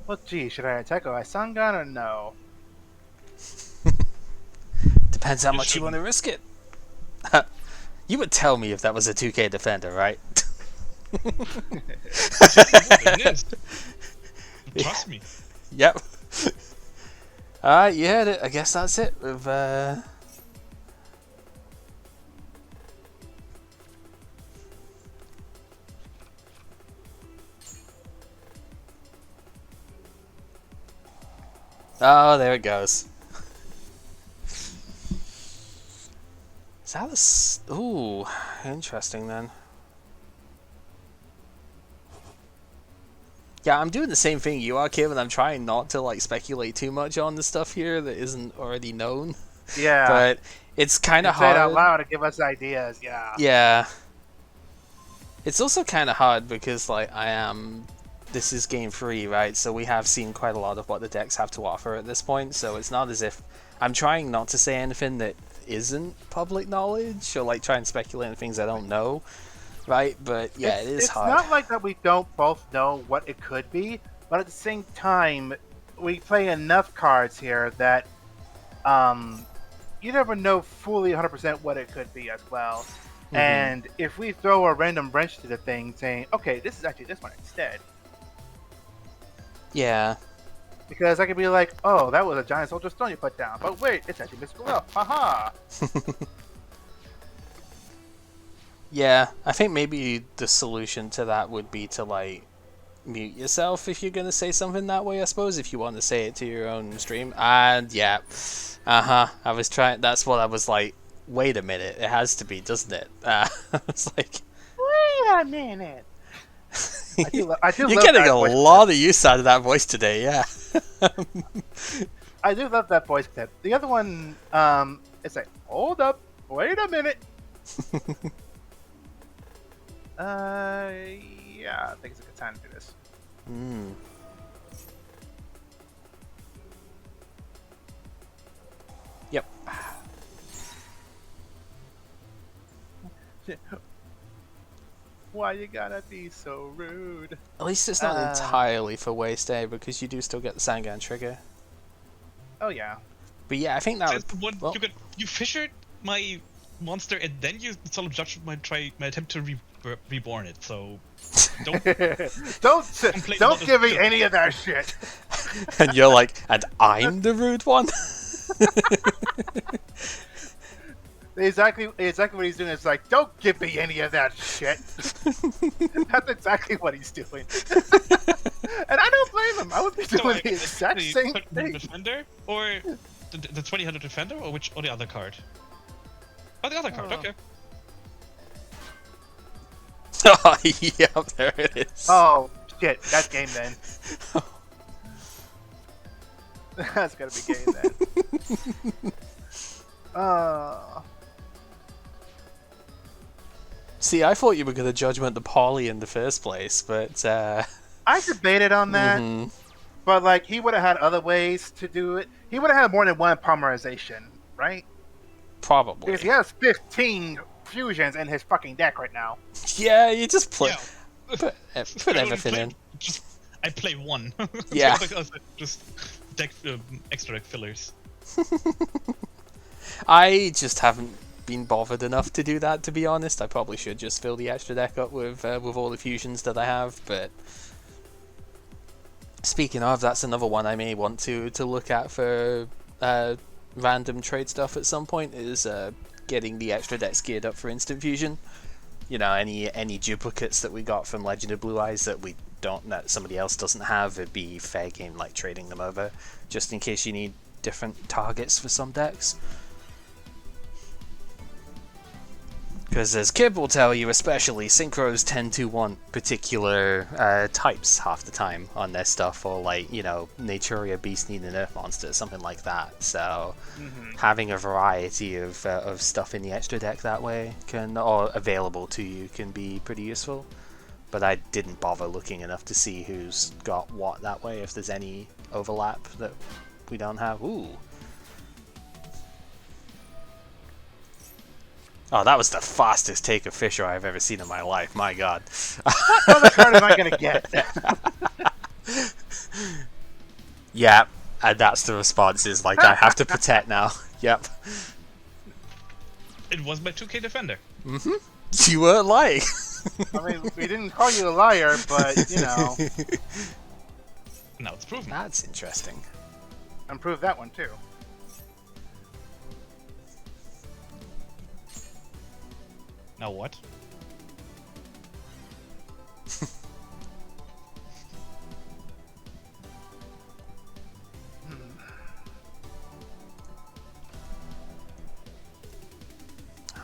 S2: Well, gee, should I attack a Sangan or no?
S1: Depends how
S3: You
S1: much you want to
S3: shouldn't.
S1: risk it. You would tell me if that was a 2k defender, right?
S3: It is. Trust me.
S1: Yep. You heard it. I guess that's it. With oh, there it goes. Is that a ooh, interesting then. Yeah, I'm doing the same thing you are, Kevin. I'm trying not to like speculate too much on the stuff here that isn't already known.
S2: Yeah.
S1: But it's kind of
S2: Say it
S1: hard.
S2: out loud to give us ideas. Yeah.
S1: Yeah. It's also kind of hard because like this is game 3, right? So we have seen quite a lot of what the decks have to offer at this point. So it's not as if I'm trying not to say anything that isn't public knowledge or like try and speculate on things I don't know, right? But yeah, it's hard.
S2: It's not like that we don't both know what it could be, but at the same time, we play enough cards here that you never know fully 100% what it could be as well.
S1: Mm-hmm.
S2: And if we throw a random wrench to the thing saying, okay, this is actually this one instead.
S1: Yeah.
S2: Because I could be like, oh, that was a giant soldier stone you put down. But wait, it's actually Mystical Elf. Haha.
S1: Yeah, I think maybe the solution to that would be to like mute yourself if you're gonna say something that way, I suppose, if you want to say it to your own stream. And yeah, I was trying. That's what I was like. Wait a minute, it has to be, doesn't it? I was like,
S2: Wait a minute. I do
S1: you're
S2: love
S1: getting
S2: that
S1: a
S2: voice
S1: lot of use out of that voice today. Yeah.
S2: I do love that voice clip. The other one, it's like, hold up, wait a minute. Yeah, I think it's a good time to do this.
S1: Mm. Yep.
S2: Why you gotta be so rude?
S1: At least it's not entirely for waste, because you do still get the Sangan trigger.
S2: Oh yeah.
S1: But yeah, I think that
S3: That's
S1: would.
S3: the one
S1: Well,
S3: you fissured my monster and then you Solemn Judgment my attempt to reborn it. So don't
S2: don't give me any of that shit.
S1: and you're like, and I'm the rude one.
S2: Exactly what he's doing is like, don't give me any of that shit. That's exactly what he's doing. And I don't blame him. I would be doing the exact same thing.
S3: Defender or the 2000 defender or the other card? Oh, the other card. Okay.
S1: Oh, yeah, there it is.
S2: Oh shit, that's game then. That's gotta be game then.
S1: See, I thought you were going to judgment the poly in the first place, but
S2: I debated on that, but like he would have had other ways to do it. He would have had more than one polymerization, right?
S1: probably.
S2: Because he has 15 fusions in his fucking deck right now.
S1: Yeah, you just put
S3: Yeah.
S1: put everything in.
S3: I play one.
S1: Yeah.
S3: Just deck extra deck fillers.
S1: I just haven't been bothered enough to do that, to be honest. I probably should just fill the extra deck up with all the fusions that I have, but speaking of, that's another one I may want to look at for random trade stuff at some point, is getting the extra decks geared up for instant fusion. You know, any duplicates that we got from Legend of Blue Eyes that somebody else doesn't have, it'd be fair game like trading them over, just in case you need different targets for some decks. Because as Kib will tell you, especially, synchros tend to want particular types half the time on their stuff, or like, you know, Naturia Beast need an Earth Monster, something like that. So having a variety of stuff in the extra deck that way or available to you, can be pretty useful. But I didn't bother looking enough to see who's got what that way, if there's any overlap that we don't have. Ooh. Oh, that was the fastest take of Fisher I've ever seen in my life. My god.
S2: What other card am I going to get?
S1: Yeah, and that's the response, is like, I have to protect now. Yep.
S3: It was my 2K defender.
S1: You weren't lying.
S2: I mean, we didn't call you a liar, but, you know.
S3: Now it's proven.
S1: That's interesting.
S2: And prove that one, too.
S3: Now what?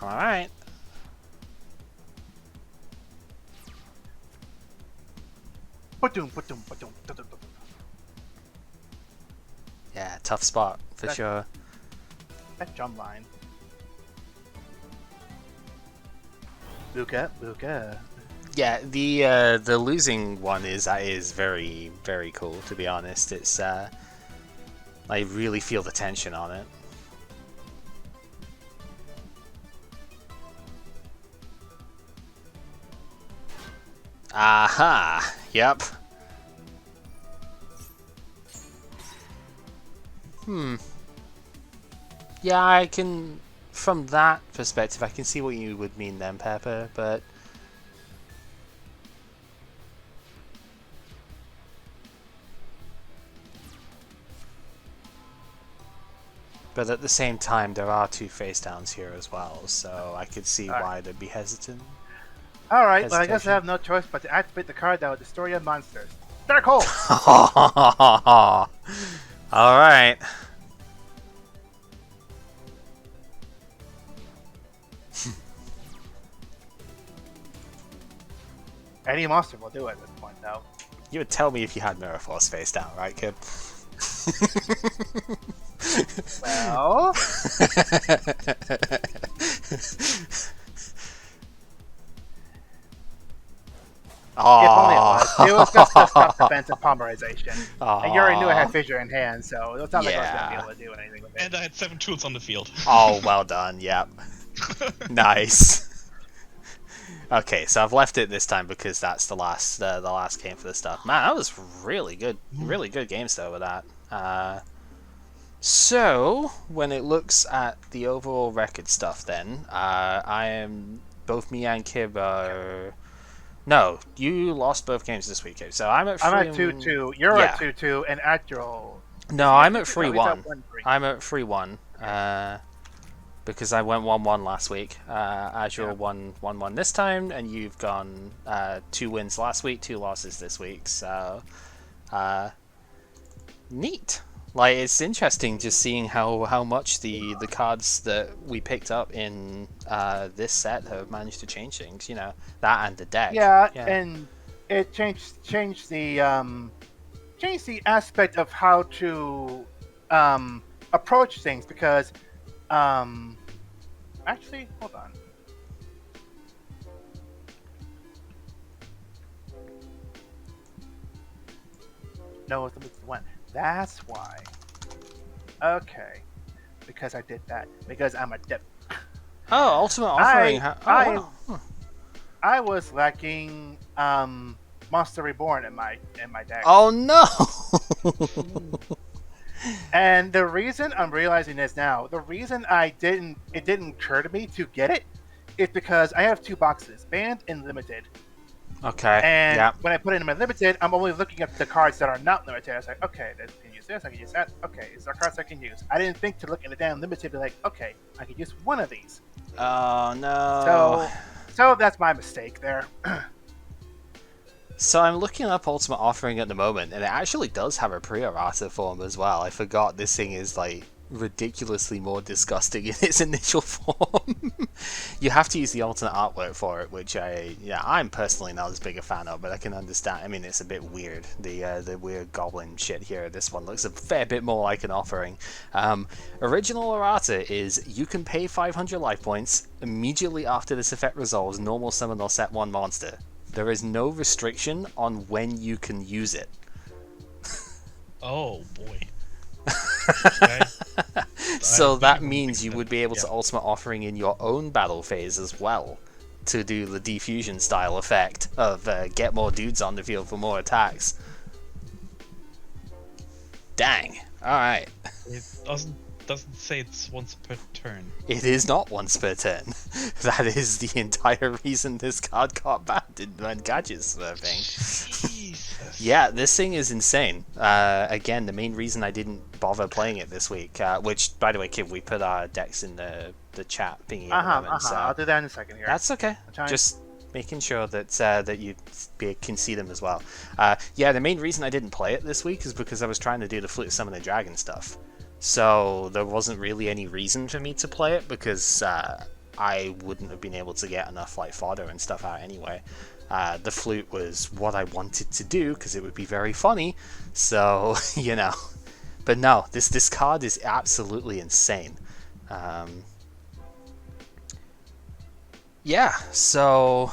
S1: Alright. Yeah, tough spot, for sure.
S2: That jump line. Luca.
S1: Yeah, the losing one is very, very cool, to be honest. It's I really feel the tension on it. Aha! Yep. Yeah, I can... From that perspective, I can see what you would mean then, Pepper, but... But at the same time, there are two face downs here as well, so I could see why they'd be hesitant.
S2: Alright, well I guess I have no choice but to activate the card that will destroy your monsters. Dark Hole!
S1: Alright.
S2: Any monster will do it at this point, though.
S1: You would tell me if you had Mirror Force face down, right, kid?
S2: Well...
S1: Oh.
S2: If only it was. It was just a tough defensive polymerization. And you already knew I had Fissure in hand, so it was not like I was going to be able to do anything with it.
S3: And I had 7 tools on the field.
S1: Oh, well done, yep. Nice. Okay, so I've left it this time because that's the last game for this stuff. Man, that was really good games though with that. So when it looks at the overall record stuff, then both me and Kib are. No, you lost both games this week, Kib. So I'm at
S2: 2-2. You're at 2-2, and Actual.
S1: No, I'm at 3-1. I'm at 3-1. Because I went 1-1 last week. Azure
S2: Yeah.
S1: won 1-1 this time, and you've gone 2 wins last week, 2 losses this week. So, neat. Like, it's interesting just seeing how much the cards that we picked up in this set have managed to change things. You know, that and the deck.
S2: Yeah, and it changed the aspect of how to approach things because actually, hold on. No, it's the one. That's why. Okay, because I did that. Because I'm a dip.
S1: Oh, Ultimate Offering.
S2: I was lacking Monster Reborn in my deck.
S1: Oh no!
S2: And the reason I'm realizing this now, the reason it didn't occur to me to get it is because I have 2 boxes, banned and limited.
S1: Okay.
S2: And when I put it in my limited, I'm only looking at the cards that are not limited. I was like, okay, I can use this, I can use that. Okay, these are cards I can use. I didn't think to look at the damn limited, be like, okay, I can use one of these.
S1: Oh no.
S2: So that's my mistake there.
S1: So I'm looking up Ultimate Offering at the moment, and it actually does have a pre-errata form as well. I forgot this thing is like ridiculously more disgusting in its initial form. You have to use the alternate artwork for it, which I'm personally not as big a fan of, but I can understand. I mean, it's a bit weird, the weird goblin shit here. This one looks a fair bit more like an offering. Original errata is you can pay 500 life points immediately after this effect resolves, normal summon or set 1 monster. There is no restriction on when you can use it.
S3: Oh boy. Okay.
S1: So that means you would be able to Ultimate Offering in your own battle phase as well to do the defusion style effect of get more dudes on the field for more attacks. Dang. Alright.
S3: It doesn't say it's once per turn.
S1: It is not once per turn. That is the entire reason this card got banned in Gadget's thing.
S3: Jesus.
S1: Yeah, this thing is insane. Again, the main reason I didn't bother playing it this week, which, by the way, Kid, we put our decks in the chat thingy at the moment. So
S2: I'll do that in a second here.
S1: that's okay. Just making sure that you can see them as well. Yeah, the main reason I didn't play it this week is because I was trying to do the Flute Summon a Dragon stuff. So there wasn't really any reason for me to play it because I wouldn't have been able to get enough like fodder and stuff out anyway. The flute was what I wanted to do because it would be very funny. So you know, but no, this card is absolutely insane. Yeah, so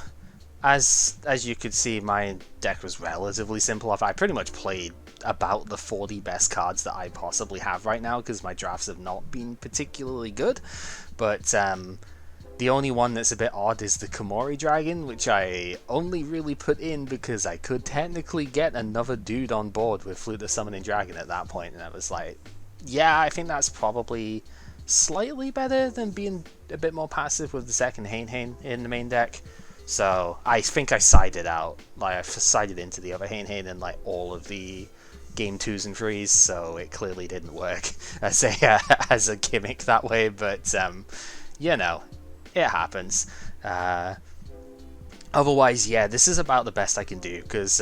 S1: as you could see, my deck was relatively simple. I pretty much played about the 40 best cards that I possibly have right now because my drafts have not been particularly good. But the only one that's a bit odd is the Komori Dragon, which I only really put in because I could technically get another dude on board with Flute the Summoning Dragon at that point, and I was like, yeah, I think that's probably slightly better than being a bit more passive with the second Hain in the main deck. So I think I sided out. Like I sided into the other Hain and like all of the game 2s and 3s, so it clearly didn't work as a gimmick that way, but you know, it happens. Otherwise, yeah, this is about the best I can do because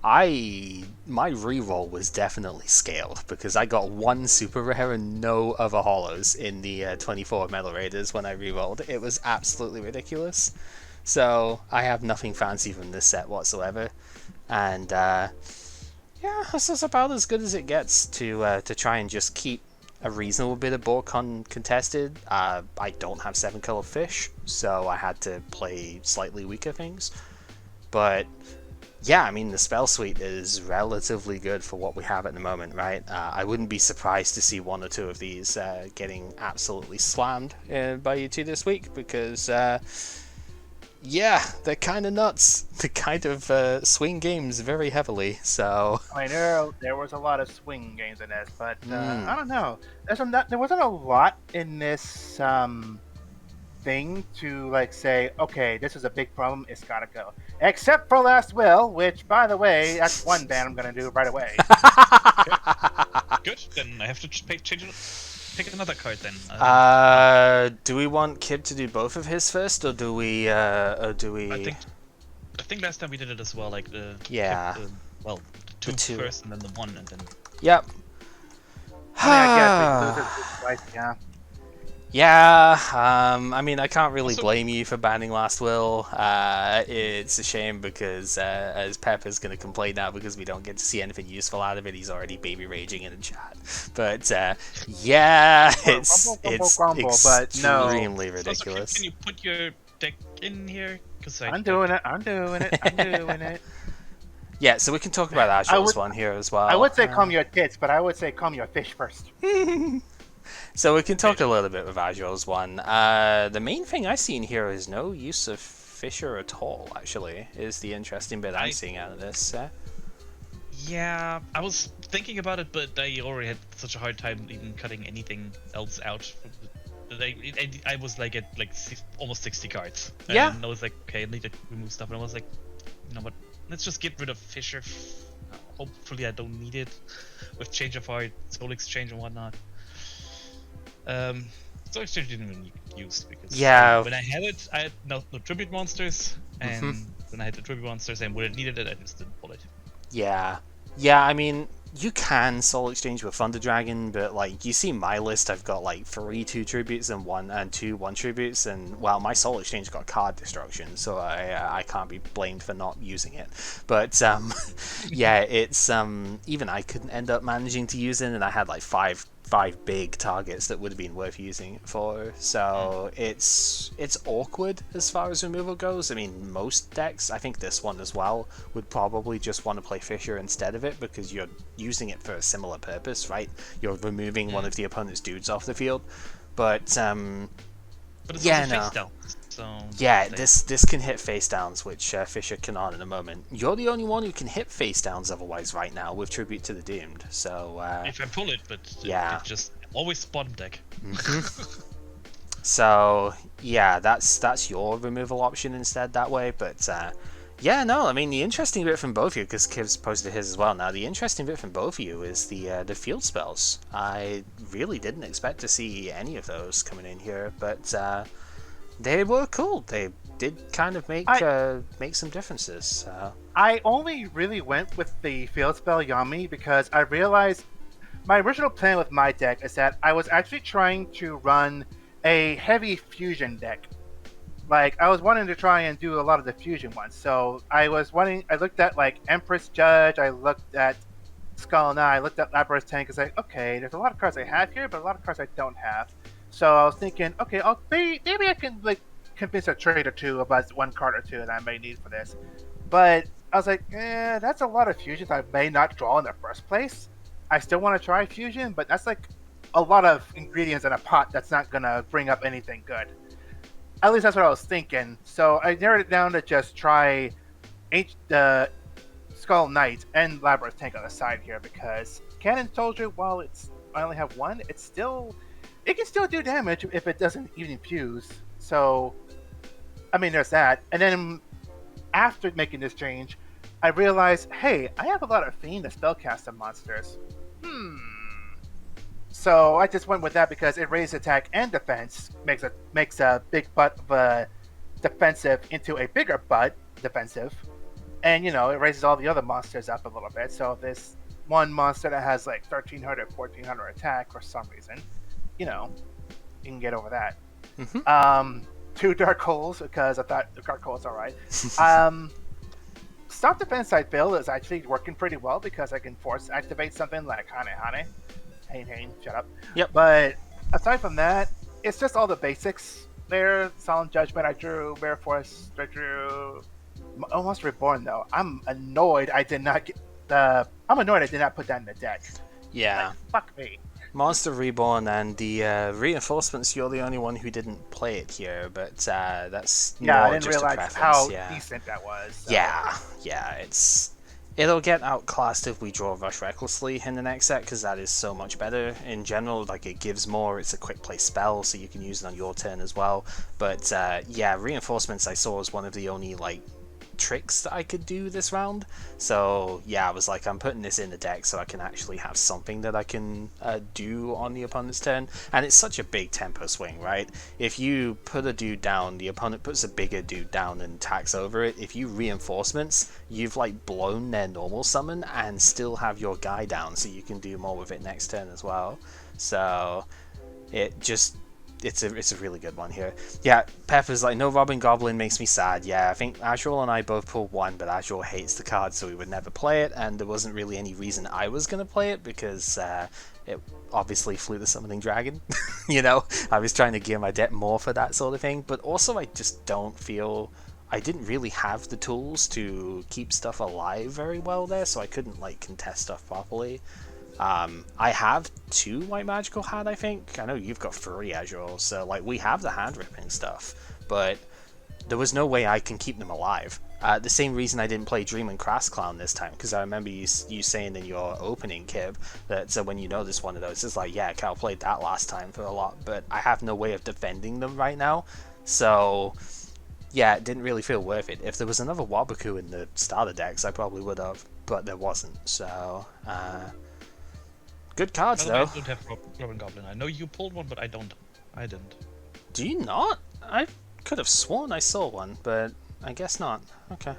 S1: my reroll was definitely scaled because I got 1 super rare and no other hollows in the 24 Metal Raiders when I rerolled. It was absolutely ridiculous. So I have nothing fancy from this set whatsoever, and yeah, this is about as good as it gets to try and just keep a reasonable bit of board contested. I don't have 7 color fish, so I had to play slightly weaker things. But yeah, I mean, the spell suite is relatively good for what we have at the moment, right? I wouldn't be surprised to see 1 or 2 of these getting absolutely slammed by you 2 this week because yeah, they're kind of nuts. They kind of swing games very heavily, so...
S2: I mean, there was a lot of swing games in this, but I don't know. There wasn't a lot in this thing to, like, say, okay, this is a big problem, it's gotta go. Except for Last Will, which, by the way, that's one ban I'm gonna do right away.
S3: Good, then I have to change it. pick another card then.
S1: Do we want Kib to do both of his first, or do we?
S3: I think last time we did it as well, like the
S1: Yeah.
S3: the
S1: The
S3: two
S1: two.
S3: first and then the one and then.
S1: Yep.
S2: I mean, I guess we lose it twice, yeah.
S1: Yeah, I mean, I can't really
S3: Also-
S1: blame you for banning Last Will. It's a shame because, as Pepper's going to complain now because we don't get to see anything useful out of it, he's already baby raging in the chat. But, yeah, it's
S2: Grumble, but no.
S1: extremely
S3: Also,
S1: ridiculous.
S3: can you put your deck in here? Because
S2: I'm doing it. I'm doing it.
S1: Yeah, so we can talk about Azrael's one here as well.
S2: I would say comb your tits, but I would say comb your fish first.
S1: So we can talk a little bit with Azrael's one. The main thing I see in here is no use of Fisher at all, actually, is the interesting bit I'm seeing out of this.
S3: Yeah, I was thinking about it, but I already had such a hard time even cutting anything else out. I was like at almost 60 cards.
S1: Yeah.
S3: And I was like, okay, I need to remove stuff. And I was like, you know what? Let's just get rid of Fisher. Hopefully I don't need it with Change of Heart, Soul Exchange and whatnot. Soul Exchange didn't even use because when I had it, I had no tribute monsters, and when I had the tribute monsters and when I needed it, I just didn't pull it.
S1: Yeah. Yeah, I mean, you can Soul Exchange with Thunder Dragon, but like you see my list, I've got like 3 2 tributes and 2 1 tributes, and well, my Soul Exchange got card destruction, so I can't be blamed for not using it. But yeah, it's even I couldn't end up managing to use it, and I had like five big targets that would have been worth using it for. So it's awkward as far as removal goes. I mean, most decks, I think this one as well, would probably just want to play Fisher instead of it because you're using it for a similar purpose, right? You're removing one of the opponent's dudes off the field. But
S3: it's
S1: yeah,
S3: also
S1: no.
S3: face down, so
S1: Yeah, this can hit face downs, which Fisher cannot in a moment. You're the only one who can hit face downs otherwise right now with Tribute to the Doomed. So
S3: if I pull it, but
S1: yeah,
S3: it just always bottom deck.
S1: So yeah, that's your removal option instead that way. But yeah, no, I mean the interesting bit from both of you, because Kiv's posted his as well. Now the interesting bit from both of you is the field spells. I really didn't expect to see any of those coming in here, but they were cool. They did kind of make some differences.
S2: I only really went with the field spell Yami because I realized my original plan with my deck is that I was actually trying to run a heavy fusion deck. Like, I was wanting to try and do a lot of the fusion ones. So I looked at like Empress Judge, I looked at Skull Knight, I looked at Labyrinth Tank, because okay, there's a lot of cards I have here, but a lot of cards I don't have. So I was thinking, okay, maybe I can like convince a trade or two about one card or two that I may need for this. But I was like, that's a lot of fusions I may not draw in the first place. I still want to try fusion, but that's like a lot of ingredients in a pot that's not gonna bring up anything good. At least that's what I was thinking. So I narrowed it down to just try the Skull Knight and Labyrinth Tank on the side here because Cannon Soldier, while I only have one, it can still do damage if it doesn't even fuse. So, I mean, there's that. And then after making this change, I realized, hey, I have a lot of Fiend and Spellcaster monsters. So I just went with that because it raises attack and defense, makes a big butt of a defensive into a bigger butt defensive, and it raises all the other monsters up a little bit. So if there's one monster that has like 1300, 1400 attack for some reason, you can get over that. 2 Dark Holes because I thought the Dark Hole was alright. Stop defense I build is actually working pretty well because I can force activate something like Hane. Hane, shut up.
S1: Yep.
S2: But aside from that, it's just all the basics there. Solemn Judgment I drew, Bear Force I drew. Almost Reborn though. I'm annoyed I did not put that in the deck.
S1: Yeah.
S2: Like, fuck me.
S1: Monster Reborn and the reinforcements, you're the only one who didn't play it here, but that's
S2: I
S1: more
S2: didn't
S1: just a
S2: realize
S1: preference.
S2: how decent that was. So.
S1: Yeah, it'll get outclassed if we draw Rush Recklessly in the next set, because that is so much better in general. Like, it gives more, it's a quick play spell, so you can use it on your turn as well. But yeah, Reinforcements I saw as one of the only like tricks that I could do this round. So yeah, I was like, I'm putting this in the deck so I can actually have something that I can do on the opponent's turn. And it's such a big tempo swing, right? If you put a dude down, the opponent puts a bigger dude down and attacks over it. If you reinforcements, you've like blown their normal summon and still have your guy down, so you can do more with it next turn as well. So it's a really good one here. Yeah, Pepper's like, no Robin Goblin makes me sad. Yeah, I think Azrael and I both pulled one, but Azrael hates the card, so we would never play it, and there wasn't really any reason I was going to play it, because it obviously flew the Summoning Dragon. You know, I was trying to gear my deck more for that sort of thing, but also I just don't feel... I didn't really have the tools to keep stuff alive very well there, so I couldn't like contest stuff properly. I have 2 White Magical Hand, I think. I know you've got 3 Azure, so like we have the hand ripping stuff, but there was no way I can keep them alive. The same reason I didn't play Dream and Crass Clown this time, because I remember you saying in your opening, Kib, that when you notice one of those, it's like, yeah, Cal played that last time for a lot, but I have no way of defending them right now, so yeah, it didn't really feel worth it. If there was another Wabaku in the starter decks, I probably would have, but there wasn't, so... Good cards, though.
S3: I don't have Robin Goblin. I know you pulled one, but I don't. I didn't.
S1: Do you not? I could have sworn I saw one, but I guess not. Okay.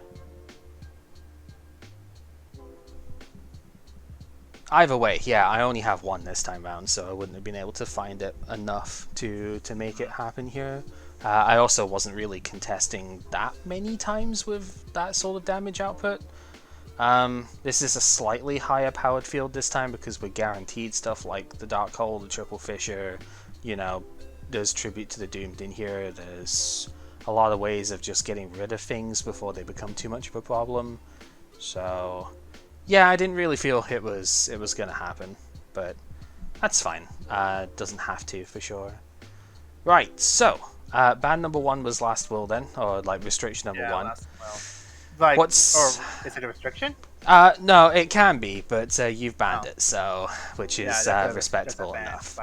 S1: Either way, yeah, I only have one this time round, so I wouldn't have been able to find it enough to make it happen here. I also wasn't really contesting that many times with that sort of damage output. This is a slightly higher powered field this time because we're guaranteed stuff like the Dark Hole, the Triple Fissure, you know, there's Tribute to the Doomed in here, there's a lot of ways of just getting rid of things before they become too much of a problem. So, yeah, I didn't really feel it was gonna happen, but that's fine. Doesn't have to, for sure. Right, so, ban number 1 was Last Will then, or like restriction number 1.
S2: Last will. Like, or is it a restriction?
S1: No, it can be, but you've banned it, so which is respectable enough.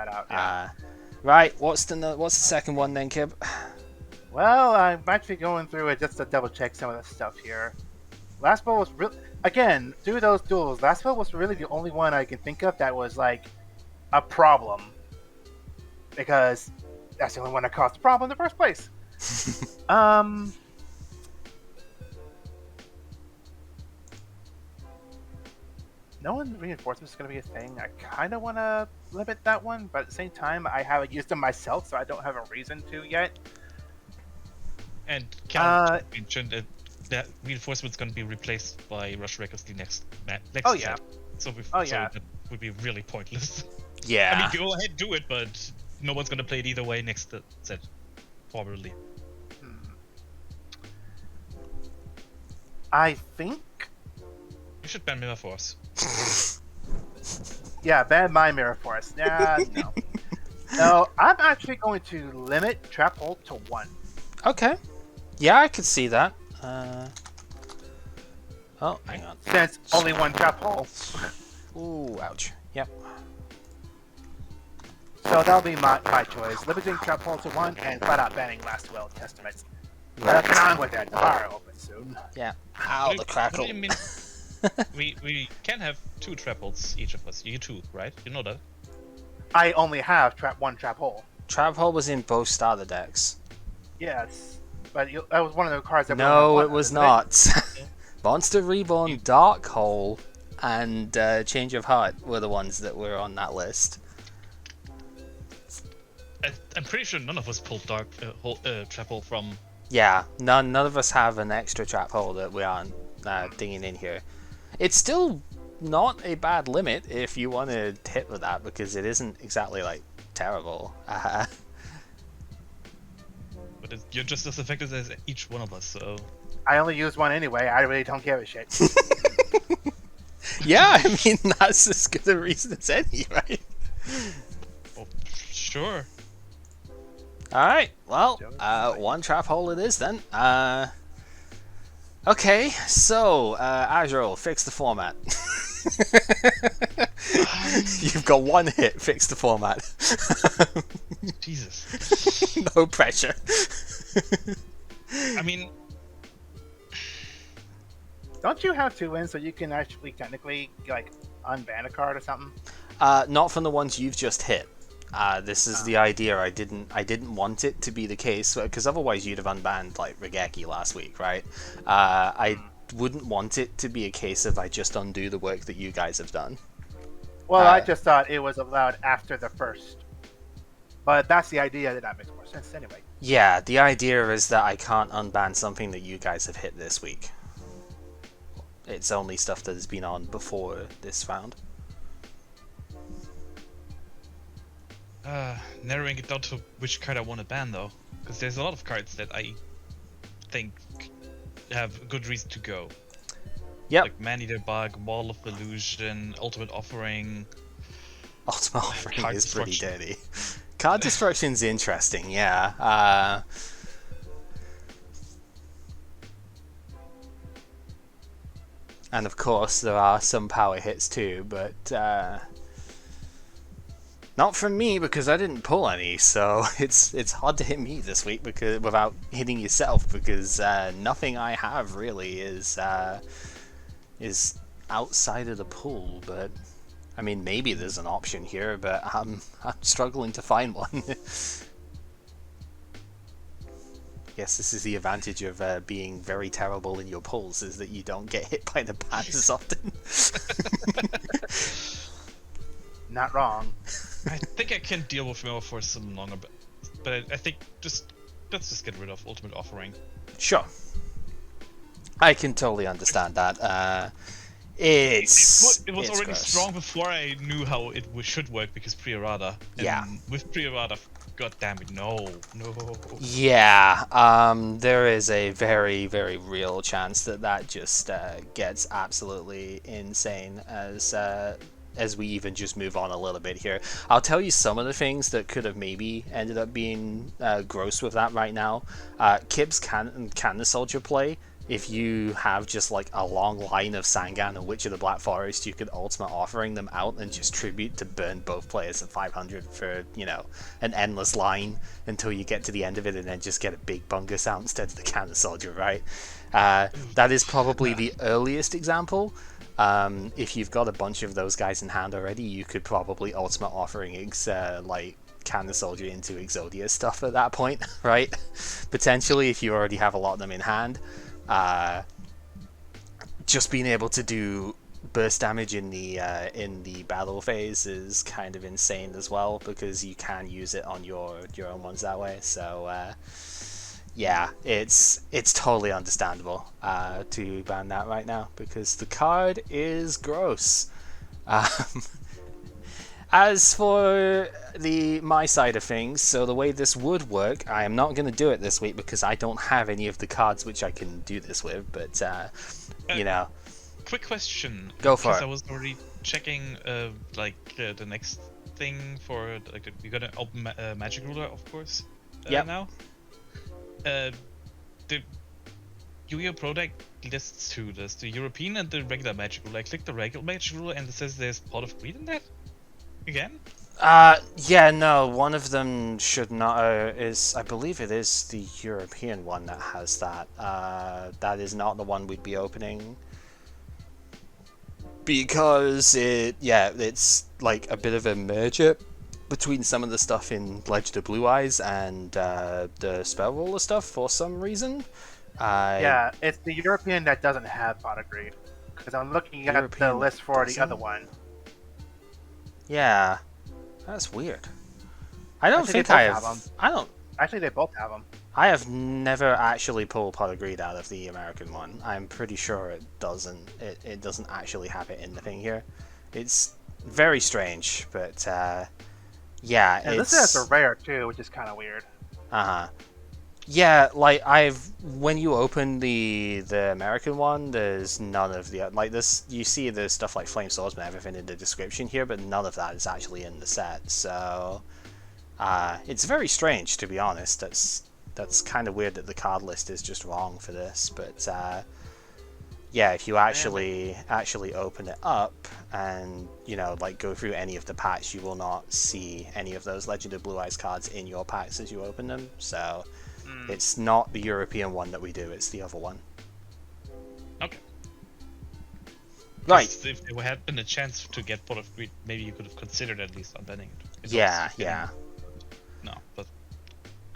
S1: Right, what's the second one then, Kib?
S2: Well, I'm actually going through it just to double check some of the stuff here. Last Will was really, again, through those duels, Last Will was really the only one I can think of that was like a problem, because that's the only one that caused the problem in the first place. Knowing reinforcements is going to be a thing, I kind of want to limit that one, but at the same time, I haven't used them myself, so I don't have a reason to yet.
S3: And Cal mentioned that reinforcement's going to be replaced by Rush Recklessly next
S2: Oh yeah.
S3: set. So that would be really pointless.
S1: Yeah.
S3: I mean, go ahead, do it, but no one's going to play it either way next set, probably.
S2: I think...
S3: You should ban Mirror Force.
S2: Yeah, ban my Mirror Force. Yeah, no. No, I'm actually going to limit Trap Hole to 1.
S1: Okay. Yeah, I could see that. Oh, hang on.
S2: Since only 1 Trap Hole.
S1: Ooh, ouch. Yep.
S2: So that'll be my choice. Limiting Trap Hole to 1 and flat out banning Last Will Testaments. But get on with it. The bar opens soon.
S1: Yeah. Ow, the crackle.
S3: What do you mean? we can have 2 trap holes, each of us. You 2, right? You know that.
S2: I only have 1 Trap Hole.
S1: Trap Hole was in both starter decks.
S2: Yes, but that was one of the cards that...
S1: No, it was not. Monster Reborn, Dark Hole, and Change of Heart were the ones that were on that list.
S3: I'm pretty sure none of us pulled Trap Hole from...
S1: Yeah, none of us have an extra Trap Hole that we aren't dinging in here. It's still not a bad limit if you want to hit with that, because it isn't exactly like terrible.
S3: But you're just as effective as each one of us, so...
S2: I only use 1 anyway, I really don't give a shit.
S1: Yeah, I mean, that's as good a reason as any, right?
S3: Oh, sure.
S1: Alright, well, 1 Trap Hole it is then. Okay, so, Azrael, fix the format. You've got 1 hit, fix the format.
S3: Jesus.
S1: No pressure.
S3: I mean...
S2: Don't you have 2 wins so you can actually technically like unban a card or something?
S1: Not from the ones you've just hit. This is the idea. I didn't want it to be the case because otherwise you'd have unbanned like Regeki last week, right? I wouldn't want it to be a case of I just undo the work that you guys have done.
S2: Well, I just thought it was allowed after the first. But that's the idea. That makes more sense anyway.
S1: Yeah, the idea is that I can't unban something that you guys have hit this week. It's only stuff that has been on before this round.
S3: Narrowing it down to which card I want to ban though, because there's a lot of cards that I think have good reason to go.
S1: Yep.
S3: Like Man-Eater Bug, Wall of Illusion, Ultimate Offering.
S1: Ultimate Offering
S3: Card
S1: is pretty
S3: Destruction.
S1: dirty. Card Destruction's interesting, yeah. And of course there are some power hits too, but not from me because I didn't pull any, so it's hard to hit me this week because without hitting yourself because nothing I have really is outside of the pool. But I mean, maybe there's an option here, but I'm struggling to find one. Yes, this is the advantage of being very terrible in your pulls, is that you don't get hit by the bans as often.
S2: Not wrong.
S3: I think I can deal with more for some longer, but I think let's just get rid of Ultimate Offering.
S1: Sure. I can totally understand that. It was
S3: already
S1: gross.
S3: strong before I knew how it should work because pre-errata.
S1: Yeah.
S3: With pre-errata, god damn it, no.
S1: Yeah, there is a very, very real chance that just gets absolutely insane as we even just move on a little bit here. I'll tell you some of the things that could have maybe ended up being gross with that right now. Kib's can the Soldier play. If you have just like a long line of Sangan and Witch of the Black Forest, you could Ultimate Offering them out and just tribute to burn both players at 500 for, you know, an endless line until you get to the end of it and then just get a big bungus out instead of the Cannon Soldier, right? That is probably the earliest example. If you've got a bunch of those guys in hand already, you could probably Ultimate Offering like Cannon Soldier into Exodia stuff at that point, right? Potentially, if you already have a lot of them in hand. Just being able to do burst damage in the battle phase is kind of insane as well, because you can use it on your own ones that way. So yeah, it's totally understandable to ban that right now because the card is gross. As for my side of things, so the way this would work, I am not going to do it this week because I don't have any of the cards which I can do this with, but, you know.
S3: Quick question.
S1: Go for it.
S3: Because I was already checking, the next thing for, you're going to open Magic Ruler, of course,
S1: yep.
S3: now. The Yu-Gi-Oh! Pro Deck lists two. There's the European and the regular Magic Ruler. I clicked the regular Magic Ruler and it says there's Pot of Greed in that? Again?
S1: Yeah, no, one of them should not, I believe it is the European one that has that. That is not the one we'd be opening. Because it's like a bit of a merger between some of the stuff in Legend of Blue Eyes and the Spell Roller stuff for some reason.
S2: Yeah, it's the European that doesn't have Pot of Greed. Because I'm looking at the list for the other one.
S1: Yeah, that's weird. I don't
S2: Actually,
S1: think I have.
S2: them.
S1: I don't.
S2: Actually, they both have them.
S1: I have never actually pulled Pot of Greed out of the American one. I'm pretty sure it doesn't. It doesn't actually have it in the thing here. It's very strange, but yeah.
S2: And this is a rare too, which is kind of weird.
S1: Yeah, like when you open the American one, there's none of the like this. You see the stuff like Flame Swordsman, everything in the description here, but none of that is actually in the set. So it's very strange, to be honest. That's kind of weird that the card list is just wrong for this. But yeah, if you actually open it up and like go through any of the packs, you will not see any of those Legend of Blue Eyes cards in your packs as you open them. So. It's not the European one that we do, it's the other one.
S3: Okay.
S1: Right.
S3: If there had been a chance to get Pot of Greed, maybe you could have considered at least unbanning it.
S1: Yeah, yeah.
S3: No, but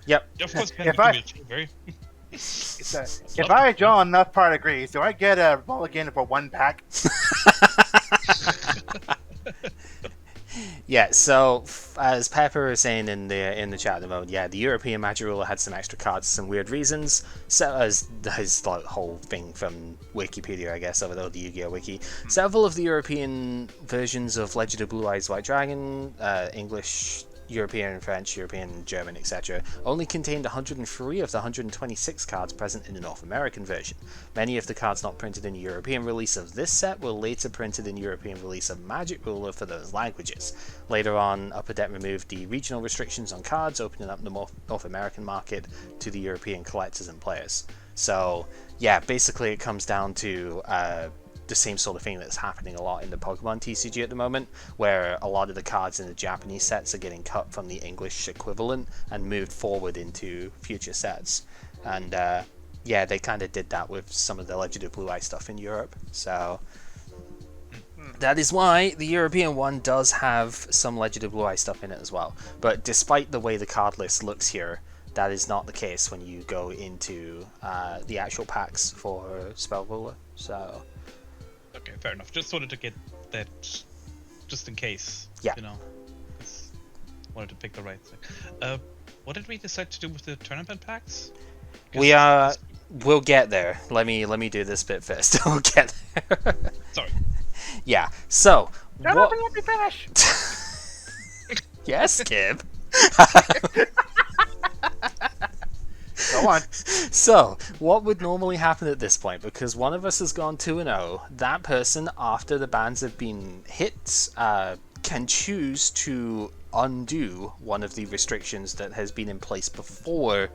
S1: Yep.
S3: of course, man,
S2: If
S3: you can
S2: I-
S3: be a chamber.
S2: If I draw enough part agrees, do I get a mulligan for one pack?
S1: Yeah, so as Pepper was saying in the chat at the moment, yeah, the European Magic Ruler had some extra cards for some weird reasons. So as his like, whole thing from Wikipedia, I guess, over the Yu-Gi-Oh wiki. Several of the European versions of Legend of Blue Eyes White Dragon, English, European, French, European, German, etc., only contained 103 of the 126 cards present in the North American version. Many of the cards not printed in the European release of this set were later printed in European release of Magic Ruler for those languages. Later on, Upper Deck removed the regional restrictions on cards, opening up the North American market to the European collectors and players. So, yeah, basically it comes down to the same sort of thing that's happening a lot in the Pokemon TCG at the moment, where a lot of the cards in the Japanese sets are getting cut from the English equivalent and moved forward into future sets. And yeah, they kind of did that with some of the Legend of Blue Eye stuff in Europe. So that is why the European one does have some Legend of Blue Eye stuff in it as well. But despite the way the card list looks here, that is not the case when you go into the actual packs for Spell Ruler. So
S3: Okay, fair enough. Just wanted to get that, just in case.
S1: Yeah.
S3: You know, just wanted to pick the right thing. What did we decide to do with the tournament packs?
S1: We'll get there. Let me do this bit first. We'll get there.
S3: Sorry.
S1: Yeah. So
S2: Shut up and let me finish!
S1: Yes, Kib.
S2: Go on.
S1: So, what would normally happen at this point? Because one of us has gone 2-0, that person, after the bans have been hit, can choose to undo one of the restrictions that has been in place before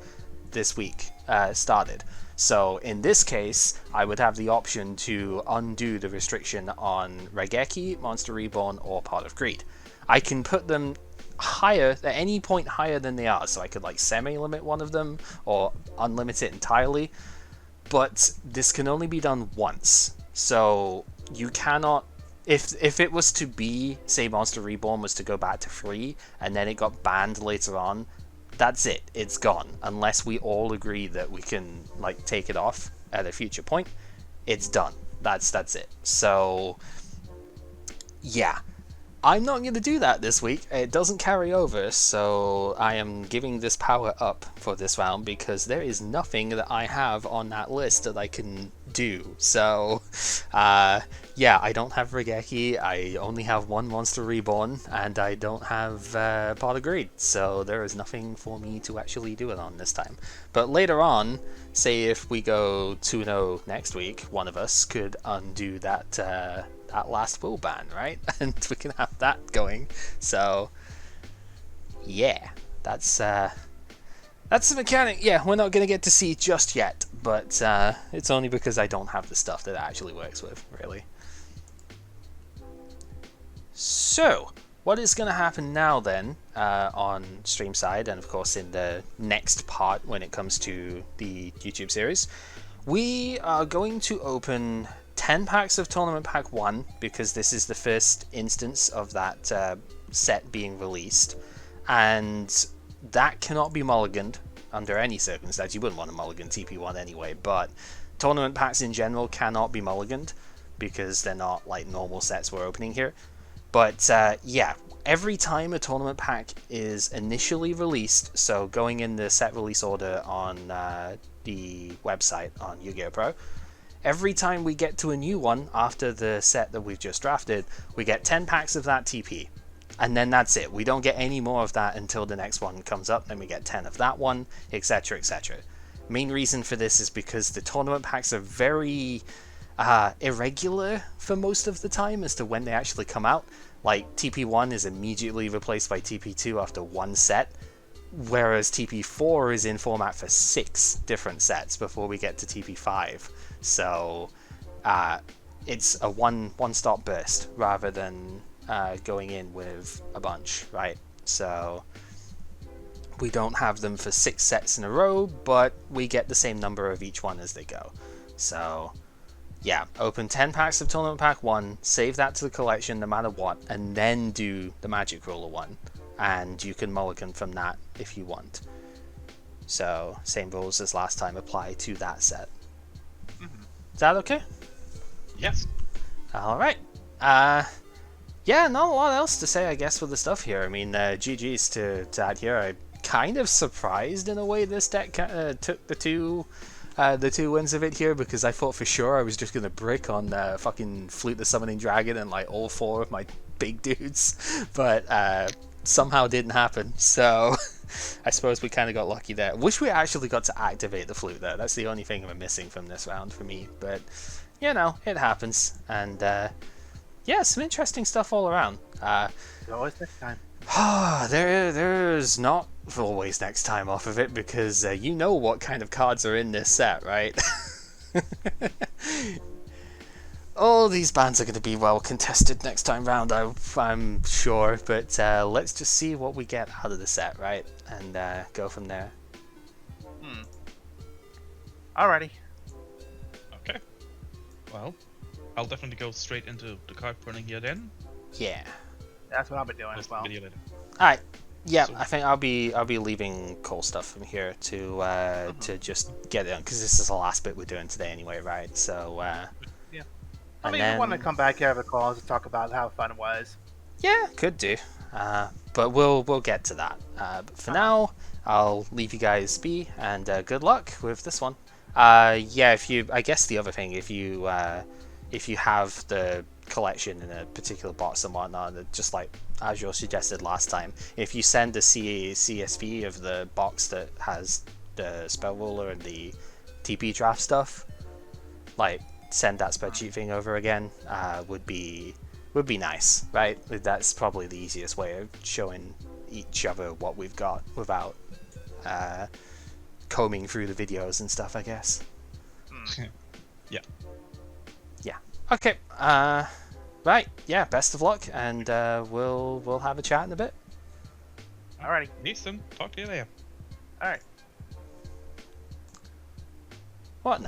S1: this week started. So, in this case, I would have the option to undo the restriction on Regeki, Monster Reborn, or Pot of Greed. I can put them higher, at any point higher than they are, so I could like semi-limit one of them or unlimit it entirely, but this can only be done once. So you cannot, if it was to be, say Monster Reborn was to go back to free and then it got banned later on, that's it, it's gone. Unless we all agree that we can like take it off at a future point, it's done. That's it. So yeah, I'm not going to do that this week. It doesn't carry over, so I am giving this power up for this round because there is nothing that I have on that list that I can do. So, yeah, I don't have Regeki, I only have one Monster Reborn, and I don't have Pot of Greed, so there is nothing for me to actually do it on this time. But later on, say if we go 2-0 next week, one of us could undo that last will ban, right? And we can have that going. So yeah, that's the mechanic. Yeah, we're not going to get to see just yet, but it's only because I don't have the stuff that it actually works with, really. So what is going to happen now then on stream side, and of course in the next part when it comes to the YouTube series, we are going to open 10 packs of Tournament Pack 1, because this is the first instance of that set being released, and that cannot be mulliganed under any circumstance. You wouldn't want to mulligan TP1 anyway, but tournament packs in general cannot be mulliganed, because they're not like normal sets we're opening here. But yeah, every time a tournament pack is initially released, so going in the set release order on the website on Yu-Gi-Oh! Pro, every time we get to a new one after the set that we've just drafted, we get 10 packs of that TP. And then that's it. We don't get any more of that until the next one comes up, then we get 10 of that one, etc, etc. Main reason for this is because the tournament packs are very irregular for most of the time as to when they actually come out. Like, TP1 is immediately replaced by TP2 after one set, whereas TP4 is in format for 6 different sets before we get to TP5. So it's a one-stop burst rather than going in with a bunch, right? So we don't have them for 6 sets in a row, but we get the same number of each one as they go. So Yeah, open 10 packs of Tournament Pack 1, save that to the collection no matter what, and then do the Magic Ruler one. And you can mulligan from that if you want. So, same rules as last time apply to that set. Is that okay?
S3: Yes.
S1: Alright. Yeah, not a lot else to say, I guess, with the stuff here. I mean, GG's to add here. I'm kind of surprised in a way this deck took the two wins of it here, because I thought for sure I was just going to brick on fucking Flute the Summoning Dragon and like all 4 of my big dudes, but somehow didn't happen, so I suppose we kind of got lucky there. Wish we actually got to activate the Flute though. That's the only thing I'm missing from this round for me, but you know, it happens. And yeah, some interesting stuff all around.
S2: Always next time.
S1: There's not always next time off of it, because you know what kind of cards are in this set, right? All these bands are going to be well contested next time round, I'm sure, but let's just see what we get out of the set, right? And go from there.
S2: Alrighty.
S3: Okay. Well, I'll definitely go straight into the card burning here then.
S1: Yeah.
S2: That's what I'll be doing as
S3: Post the
S2: well.
S3: video later.
S1: Alright. Yeah,
S3: So-
S1: I think I'll be leaving cool stuff from here to just get it on, because this is the last bit we're doing today anyway, right? So
S2: Yeah. I
S1: and
S2: mean,
S1: then,
S2: we want to come back out of the calls to talk about how fun it was.
S1: yeah, could do. But we'll get to that. But for now, I'll leave you guys be, and good luck with this one. Yeah, I guess the other thing, if you have the collection in a particular box and whatnot, just like Azure suggested last time, if you send a CSV of the box that has the spell ruler and the TP draft stuff, like send that spreadsheet thing over again, would be nice, right? That's probably the easiest way of showing each other what we've got without combing through the videos and stuff, I guess.
S3: Yeah.
S1: Yeah. Okay. Right. Yeah. Best of luck, and we'll have a chat in a bit.
S2: Alrighty.
S3: Nathan, talk to you later.
S2: Alright.